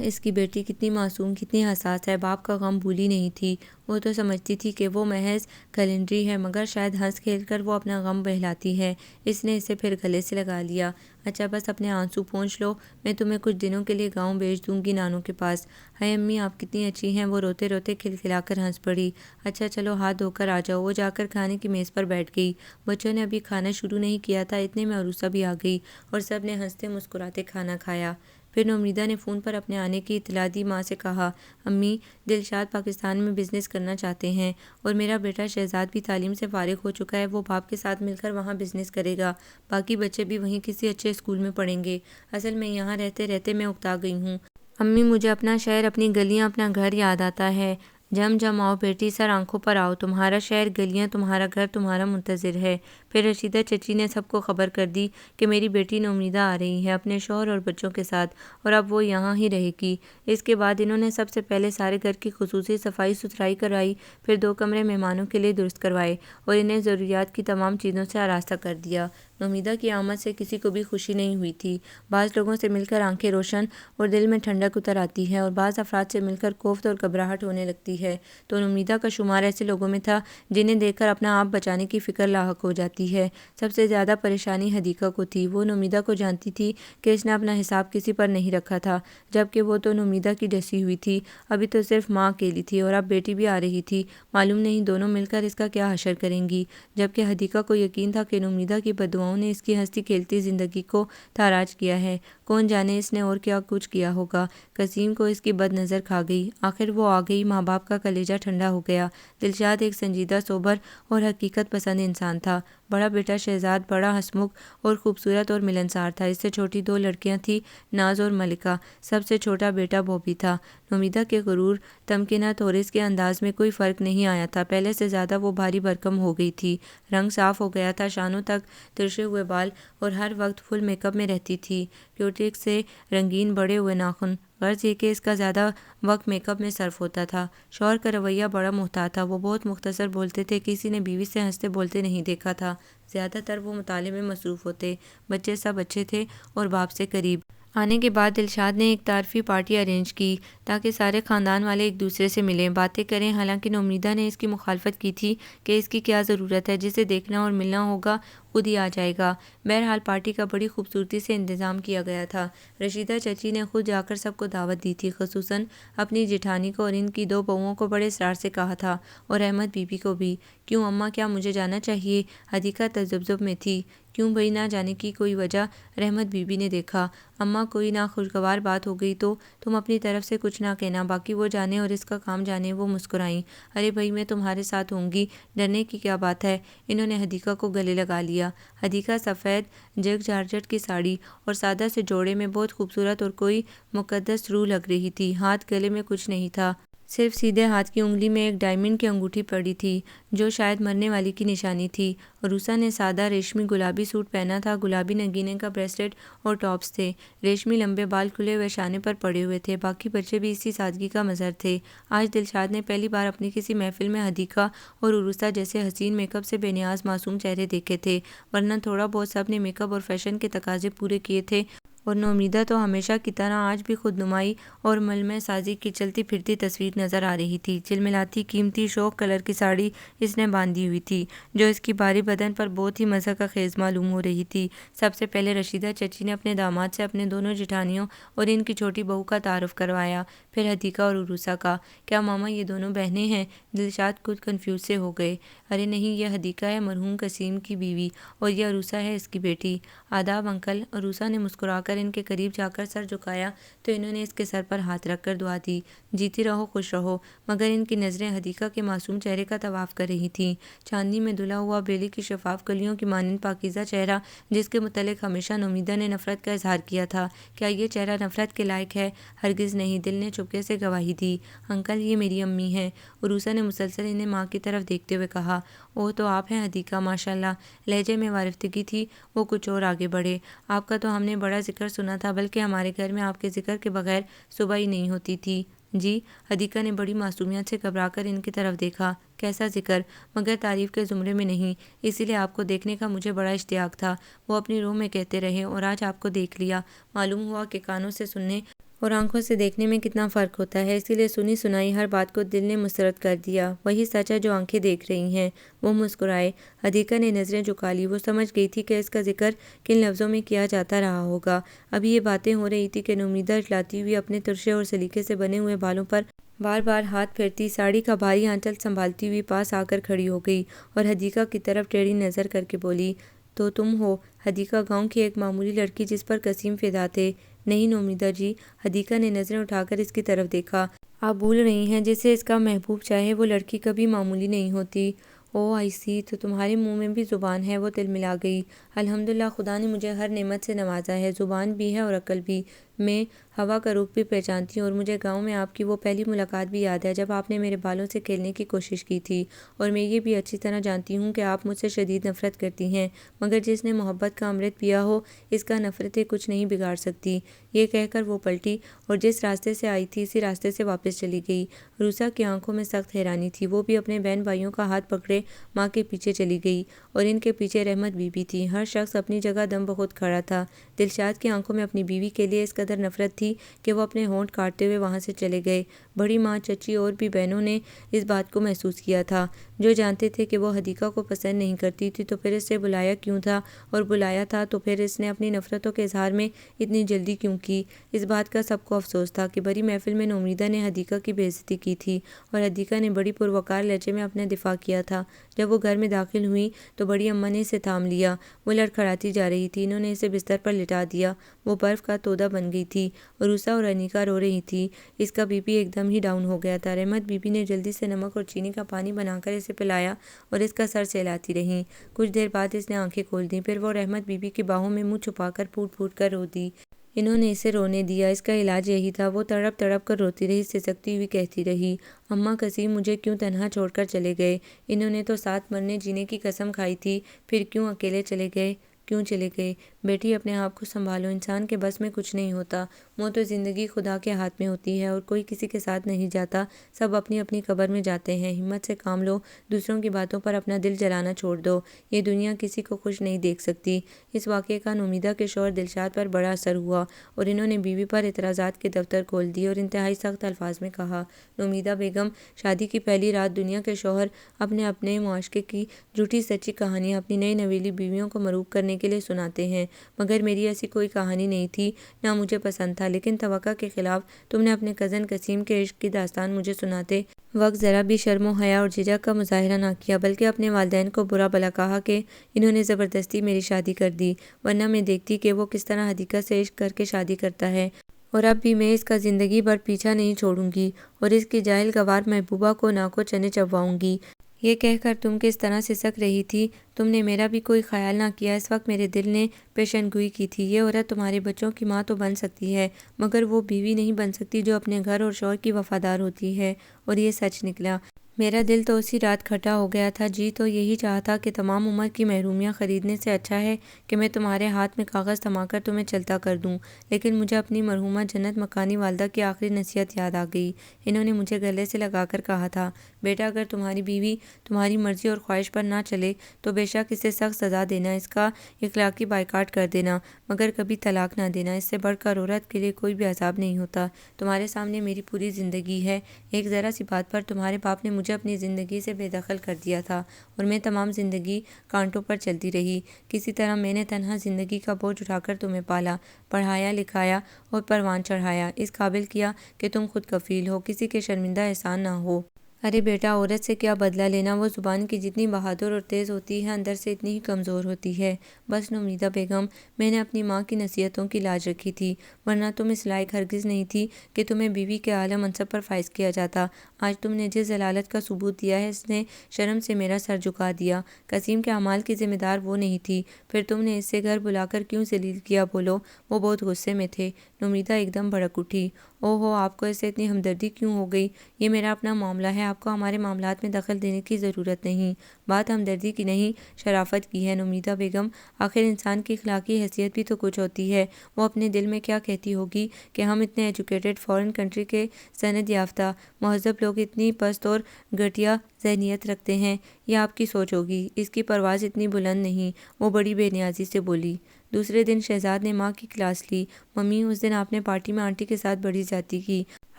اس کی بیٹی کتنی معصوم، کتنی حساس ہے، باپ کا غم بھولی نہیں تھی۔ وہ تو سمجھتی تھی کہ وہ محض کلنڈری ہے، مگر شاید ہنس کھیل کر وہ اپنا غم بہلاتی ہے۔ اس نے اسے پھر گلے سے لگا لیا۔ اچھا بس اپنے آنسو پونچھ لو، میں تمہیں کچھ دنوں کے لیے گاؤں بھیج دوں گی نانو کے پاس۔ ہائے امی، آپ کتنی اچھی ہیں۔ وہ روتے روتے کھلکھلا کر ہنس پڑی۔ اچھا چلو ہاتھ دھو کر آ جاؤ۔ وہ جا کر کھانے کی میز پر بیٹھ گئی۔ بچوں نے ابھی کھانا شروع نہیں کیا تھا، اتنے میں عروسہ بھی آ گئی اور سب نے ہنستے مسکراتے کھانا کھایا۔ پھر نومیدہ نے فون پر اپنے آنے کی اطلاع دی۔ ماں سے کہا، امی دلشاد پاکستان میں بزنس کرنا چاہتے ہیں اور میرا بیٹا شہزاد بھی تعلیم سے فارغ ہو چکا ہے، وہ باپ کے ساتھ مل کر وہاں بزنس کرے گا، باقی بچے بھی وہیں کسی اچھے اسکول میں پڑھیں گے۔ اصل میں یہاں رہتے رہتے میں اکتا گئی ہوں امی، مجھے اپنا شہر، اپنی گلیاں، اپنا گھر یاد آتا ہے۔ جم جم آؤ بیٹی، سر آنکھوں پر آؤ، تمہارا شہر، گلیاں، تمہارا گھر تمہارا منتظر ہے۔ پھر رشیدہ چچی نے سب کو خبر کر دی کہ میری بیٹی نومیدہ آ رہی ہے اپنے شوہر اور بچوں کے ساتھ، اور اب وہ یہاں ہی رہے گی۔ اس کے بعد انہوں نے سب سے پہلے سارے گھر کی خصوصی صفائی ستھرائی کرائی، پھر 2 کمرے مہمانوں کے لیے درست کروائے اور انہیں ضروریات کی تمام چیزوں سے آراستہ کر دیا۔ نومیدہ کی آمد سے کسی کو بھی خوشی نہیں ہوئی تھی۔ بعض لوگوں سے مل کر آنکھیں روشن اور دل میں ٹھنڈک اتر آتی ہے، اور بعض افراد سے مل کر کوفت اور گھبراہٹ ہونے لگتی ہے۔ تو نومیدہ کا شمار ایسے لوگوں میں تھا جنہیں دیکھ کر اپنا آپ بچانے کی فکر لاحق ہو جاتی ہے۔ سب سے زیادہ پریشانی حدیقہ کو تھی۔ وہ نومیدہ کو جانتی تھی کہ اس نے اپنا حساب کسی پر نہیں رکھا تھا، جبکہ وہ تو نومیدہ کی ڈسی ہوئی تھی، ابھی تو صرف ماں اکیلی تھی اور اب بیٹی بھی آ رہی تھی۔ معلوم نہیں دونوں مل کر اس کا کیا حشر کریں گی، جبکہ حدیقہ کو یقین تھا کہ نومیدہ کی بددعاؤں نے اس کی ہنستی کھیلتی زندگی کو تاراج کیا ہے۔ کون جانے اس نے اور کیا کچھ کیا ہوگا۔ قسیم کو اس کی بد نظر کھا گئی۔ آخر وہ آ گئی، ماں باپ کا کلیجہ ٹھنڈا ہو گیا۔ دلشاد ایک سنجیدہ، سوبر اور حقیقت پسند انسان تھا۔ بڑا بیٹا شہزاد بڑا ہنسمکھ اور خوبصورت اور ملنسار تھا۔ اس سے چھوٹی 2 لڑکیاں تھیں، ناز اور ملکہ۔ سب سے چھوٹا بیٹا بوبی تھا۔ نومیدہ کے غرور، تمکنت اور اس کے انداز میں کوئی فرق نہیں آیا تھا، پہلے سے زیادہ وہ بھاری بھرکم ہو گئی تھی۔ رنگ صاف ہو گیا تھا، شانوں تک ترشے ہوئے بال، اور ہر وقت فل میک اپ میں رہتی تھی۔ پیوٹک سے رنگین بڑے ہوئے ناخن، غرض یہ کہ اس کا زیادہ وقت میک اپ میں صرف ہوتا تھا۔ شوہر کا رویہ بڑا محتاط تھا، وہ بہت مختصر بولتے تھے، کسی نے بیوی سے ہنستے بولتے نہیں دیکھا تھا۔ زیادہ تر وہ مطالعے میں مصروف ہوتے۔ بچے سب اچھے تھے اور باپ سے قریب۔ آنے کے بعد دلشاد نے ایک تعارفی پارٹی ارینج کی تاکہ سارے خاندان والے ایک دوسرے سے ملیں، باتیں کریں۔ حالانکہ نومیدہ نے اس کی مخالفت کی تھی کہ اس کی کیا ضرورت ہے، جسے دیکھنا اور ملنا ہوگا خود ہی آ جائے گا۔ بہرحال پارٹی کا بڑی خوبصورتی سے انتظام کیا گیا تھا۔ رشیدہ چچی نے خود جا کر سب کو دعوت دی تھی، خصوصاً اپنی جیٹھانی کو اور ان کی 2 بہوؤں کو بڑے اصرار سے کہا تھا، اور احمد بی بی کو بھی۔ کیوں اماں، کیا مجھے جانا چاہیے؟ حدیقہ تذبذب میں تھی۔ کیوں بھئی، نہ جانے کی کوئی وجہ؟ رحمت بی بی نے دیکھا۔ اماں کوئی ناخوشگوار بات ہو گئی تو تم اپنی طرف سے کچھ نہ کہنا، باقی وہ جانے اور اس کا کام جانے۔ وہ مسکرائیں۔ ارے بھائی، میں تمہارے ساتھ ہوں گی، ڈرنے کی کیا بات ہے۔ انہوں نے حدیقہ کو گلے لگا لیا۔ حدیقہ سفید جگ جارجٹ کی ساڑی اور سادہ سے جوڑے میں بہت خوبصورت اور کوئی مقدس روح لگ رہی تھی۔ ہاتھ گلے میں کچھ نہیں تھا، صرف سیدھے ہاتھ کی انگلی میں ایک ڈائمنڈ کی انگوٹھی پڑی تھی جو شاید مرنے والی کی نشانی تھی۔ عروسہ نے سادہ ریشمی گلابی سوٹ پہنا تھا، گلابی نگینے کا بریسلیٹ اور ٹاپس تھے، ریشمی لمبے بال کھلے ہوئے شانے پر پڑے ہوئے تھے، باقی بچے بھی اسی سادگی کا مظہر تھے۔ آج دلشاد نے پہلی بار اپنی کسی محفل میں حدیقہ اور عروسہ جیسے حسین میک اپ سے بے نیاز معصوم چہرے دیکھے تھے، ورنہ تھوڑا بہت سب نے میک اپ اور فیشن کے تقاضے پورے کیے تھے، اور نومیدہ تو ہمیشہ کی طرح آج بھی خود نمائی اور ملمہ سازی کی چلتی پھرتی تصویر نظر آ رہی تھی۔ جھلملاتی قیمتی شوخ کلر کی ساڑی اس نے باندھی ہوئی تھی جو اس کی بھاری بدن پر بہت ہی مضحکہ خیز معلوم ہو رہی تھی۔ سب سے پہلے رشیدہ چچی نے اپنے داماد سے اپنے دونوں جٹھانیوں اور ان کی چھوٹی بہو کا تعارف کروایا، پھر حدیقہ اور عروسہ کا۔ کیا ماما یہ دونوں بہنیں ہیں؟ دلشاد کچھ کنفیوز سے ہو گئے۔ ارے نہیں، یہ حدیقہ ہے مرحوم قسیم کی بیوی اور یہ عروسہ ہے اس کی بیٹی۔ آداب انکل۔ عروسہ نے مسکرا کر ان کے قریب جا کر سر جھکایا تو انہوں نے اس کے سر پر ہاتھ رکھ کر دعا دی، جیتی رہو خوش رہو، مگر ان کی نظریں حدیقہ کے معصوم چہرے کا طواف کر رہی تھیں، چاندنی میں دھلا ہوا بیلی کی شفاف کلیوں کی مانند پاکیزہ چہرہ جس کے متعلق ہمیشہ نومیدہ نے نفرت کا اظہار کیا تھا۔ کیا یہ چہرہ نفرت کے لائق ہے؟ ہرگز نہیں، دل نے چپکے سے گواہی دی۔ انکل یہ میری امی ہیں، عروسہ نے مسلسل انہیں ماں کی طرف دیکھتے ہوئے کہا۔ اوہ تو آپ ہیں حدیقہ، ماشاءاللہ۔ لہجے میں وارفتگی تھی، وہ کچھ اور آگے بڑھے۔ آپ کا تو ہم نے بڑا ذکر سنا تھا، بلکہ ہمارے گھر میں آپ کے ذکر کے بغیر صبح ہی نہیں ہوتی تھی۔ جی؟ حدیقہ نے بڑی معصومیت سے گھبرا کر ان کی طرف دیکھا۔ کیسا ذکر؟ مگر تعریف کے زمرے میں نہیں، اسی لیے آپ کو دیکھنے کا مجھے بڑا اشتیاق تھا، وہ اپنی روح میں کہتے رہے، اور آج آپ کو دیکھ لیا۔ معلوم ہوا کہ کانوں سے سننے اور آنکھوں سے دیکھنے میں کتنا فرق ہوتا ہے، اسی لیے سنی سنائی ہر بات کو دل نے مسترد کر دیا۔ وہی سچ ہے جو آنکھیں دیکھ رہی ہیں۔ وہ مسکرائے۔ حدیقہ نے نظریں جھکا لی، وہ سمجھ گئی تھی کہ اس کا ذکر کن لفظوں میں کیا جاتا رہا ہوگا۔ ابھی یہ باتیں ہو رہی تھی کہ نومیدہ اٹھلاتی ہوئی اپنے ترشے اور سلیقے سے بنے ہوئے بالوں پر بار بار ہاتھ پھیرتی، ساڑی کا بھاری آنچل سنبھالتی ہوئی پاس آ کر کھڑی ہو گئی اور حدیقہ کی طرف ٹیڑھی نظر کر کے بولی، تو تم ہو حدیقہ، گاؤں کی ایک معمولی لڑکی جس پر قسیم فدا تھے؟ نہیں نومیدہ جی۔ حدیقہ نے نظریں اٹھا کر اس کی طرف دیکھا۔ آپ بھول رہی ہیں، جسے اس کا محبوب چاہے وہ لڑکی کبھی معمولی نہیں ہوتی۔ او آئی سی، تو تمہارے منہ میں بھی زبان ہے؟ وہ تلملا گئی۔ الحمدللہ، خدا نے مجھے ہر نعمت سے نوازا ہے، زبان بھی ہے اور عقل بھی۔ میں ہوا کا رخ بھی پہچانتی ہوں، اور مجھے گاؤں میں آپ کی وہ پہلی ملاقات بھی یاد ہے جب آپ نے میرے بالوں سے کھیلنے کی کوشش کی تھی، اور میں یہ بھی اچھی طرح جانتی ہوں کہ آپ مجھ سے شدید نفرت کرتی ہیں، مگر جس نے محبت کا امرت پیا ہو اس کا نفرتیں کچھ نہیں بگاڑ سکتی۔ یہ کہہ کر وہ پلٹی اور جس راستے سے آئی تھی اسی راستے سے واپس چلی گئی۔ عروسہ کی آنکھوں میں سخت حیرانی تھی، وہ بھی اپنے بہن بھائیوں کا ہاتھ پکڑے ماں کے پیچھے چلی گئی، اور ان کے پیچھے رحمت بی بی تھی۔ ہر شخص اپنی جگہ دم بخود کھڑا تھا۔ دلشاد کی آنکھوں میں اپنی بیوی کے لیے اس قدر نفرت تھی کہ وہ اپنے ہونٹ کاٹتے ہوئے وہاں سے چلے گئے۔ بڑی ماں، چچی اور بھی بہنوں نے اس بات کو محسوس کیا تھا، جو جانتے تھے کہ وہ حدیقہ کو پسند نہیں کرتی تھی تو پھر اس سے بلایا کیوں تھا، اور بلایا تھا تو پھر اس نے اپنی نفرتوں کے اظہار میں اتنی جلدی کیوں کی۔ اس بات کا سب کو افسوس تھا کہ بڑی محفل میں نومیدہ نے حدیقہ کی بے عزتی کی تھی، اور حدیقہ نے بڑی پروقار لہجے میں اپنا دفاع کیا تھا۔ جب وہ گھر میں داخل ہوئی تو بڑی اماں نے اسے تھام لیا، وہ لڑکھڑاتی جا رہی تھی، انہوں نے اسے بستر پر لٹا دیا، وہ برف کا تودہ بن گئی تھی۔ عروسہ اور انیکا رو رہی تھی، اس کا بی پی ایک دم ہی ڈاؤن ہو گیا تھا۔ رحمت بی بی نے جلدی سے نمک اور چینی کا پانی بنا کر اسے پلایا اور اس کا سر سہلاتی رہیں۔ کچھ دیر بعد اس نے آنکھیں کھول دیں، پھر وہ رحمت بی بی کی باہوں میں منہ چھپا کر پھوٹ پھوٹ کر رو دی۔ انہوں نے اسے رونے دیا، اس کا علاج یہی تھا۔ وہ تڑپ تڑپ کر روتی رہی، سسکتی ہوئی کہتی رہی، اماں قسیم مجھے کیوں تنہا چھوڑ کر چلے گئے؟ انہوں نے تو ساتھ مرنے جینے کی قسم کھائی تھی، پھر کیوں اکیلے چلے گئے؟ کیوں چلے گئے؟ بیٹی اپنے آپ کو سنبھالو، انسان کے بس میں کچھ نہیں ہوتا، موت و زندگی خدا کے ہاتھ میں ہوتی ہے، اور کوئی کسی کے ساتھ نہیں جاتا، سب اپنی اپنی قبر میں جاتے ہیں۔ ہمت سے کام لو، دوسروں کی باتوں پر اپنا دل جلانا چھوڑ دو، یہ دنیا کسی کو خوش نہیں دیکھ سکتی۔ اس واقعے کا نومیدہ کے شوہر دلشاد پر بڑا اثر ہوا، اور انہوں نے بیوی پر اعتراضات کے دفتر کھول دیے اور انتہائی سخت الفاظ میں کہا، نومیدہ بیگم، شادی کی پہلی رات دنیا کے شوہر اپنے معاشقے کی جھوٹی سچی کہانیاں اپنی نئی نویلی بیویوں کو مرعوب کرنے کے لیے سناتے ہیں، مگر میری ایسی کوئی کہانی نہیں تھی، نہ مجھے پسند تھا، لیکن توقع کے خلاف تم نے اپنے کزن قسیم کے عشق کی داستان مجھے سناتے وقت ذرا بھی شرم و حیا اور جھجک کا مظاہرہ نہ کیا، بلکہ اپنے والدین کو برا بھلا کہا کہ انہوں نے زبردستی میری شادی کر دی، ورنہ میں دیکھتی کہ وہ کس طرح حدیقہ سے عشق کر کے شادی کرتا ہے، اور اب بھی میں اس کا زندگی بھر پیچھا نہیں چھوڑوں گی، اور اس کی جاہل گوار محبوبہ کو ناکو چنے چبواؤں گی۔ یہ کہہ کر تم کس طرح سسک رہی تھی؟ تم نے میرا بھی کوئی خیال نہ کیا؟ اس وقت میرے دل نے پیشن گوئی کی تھی، یہ عورت تمہارے بچوں کی ماں تو بن سکتی ہے مگر وہ بیوی نہیں بن سکتی جو اپنے گھر اور شوہر کی وفادار ہوتی ہے۔ اور یہ سچ نکلا۔ میرا دل تو اسی رات کھٹا ہو گیا تھا، جی تو یہی چاہتا کہ تمام عمر کی محرومیاں خریدنے سے اچھا ہے کہ میں تمہارے ہاتھ میں کاغذ تھما کر تمہیں چلتا کر دوں۔ لیکن مجھے اپنی مرحومہ جنت مکانی والدہ کی آخری نصیحت یاد آ گئی۔ انہوں نے مجھے گلے سے لگا کر کہا تھا، بیٹا اگر تمہاری بیوی تمہاری مرضی اور خواہش پر نہ چلے تو بے شک اسے سخت سزا دینا، اس کا اخلاقی بائیکاٹ کر دینا، مگر کبھی طلاق نہ دینا۔ اس سے بڑھ کر عورت کے لیے کوئی بھی عذاب نہیں ہوتا۔ تمہارے سامنے میری پوری زندگی ہے، ایک ذرا سی بات پر تمہارے باپ نے مجھے اپنی زندگی سے بے دخل کر دیا تھا اور میں تمام زندگی کانٹوں پر چلتی رہی۔ کسی طرح میں نے تنہا زندگی کا بوجھ اٹھا کر تمہیں پالا، پڑھایا، لکھایا اور پروان چڑھایا، اس قابل کیا کہ تم خود کفیل ہو، کسی کے شرمندہ احسان نہ ہو۔ ارے بیٹا، عورت سے کیا بدلہ لینا؟ وہ زبان کی جتنی بہادر اور تیز ہوتی ہے اندر سے اتنی ہی کمزور ہوتی ہے۔ بس نومیدہ بیگم، میں نے اپنی ماں کی نصیحتوں کی لاج رکھی تھی، ورنہ تم اس لائق ہرگز نہیں تھی کہ تمہیں بیوی کے اعلیٰ منصب پر فائز کیا جاتا۔ آج تم نے جس ذلالت کا ثبوت دیا ہے اس نے شرم سے میرا سر جھکا دیا۔ قسیم کے اعمال کی ذمہ دار وہ نہیں تھی، پھر تم نے اسے گھر بلا کر کیوں ذلیل کیا؟ بولو۔ وہ بہت غصے میں تھے۔ نومیدہ ایک دم بھڑک اٹھی۔ او ہو، آپ کو اس سے اتنی ہمدردی کیوں ہو گئی؟ یہ میرا اپنا معاملہ ہے، آپ کو ہمارے معاملات میں دخل دینے کی ضرورت نہیں۔ بات ہمدردی کی نہیں، شرافت کی ہے نومیدہ بیگم۔ آخر انسان کی اخلاقی حیثیت بھی تو کچھ ہوتی ہے۔ وہ اپنے دل میں کیا کہتی ہوگی کہ ہم اتنے ایجوکیٹڈ فارن کنٹری کے سند یافتہ مہذب لوگ اتنی پست اور گھٹیا ذہنیت رکھتے ہیں؟ یہ آپ کی سوچ ہوگی، اس کی پرواز اتنی بلند نہیں۔ وہ بڑی بے نیازی سے بولی۔ دوسرے دن شہزاد نے ماں کی کلاس لی۔ ممی، اس دن آپ نے پارٹی میں آنٹی کے ساتھ بڑی زیادتی کی۔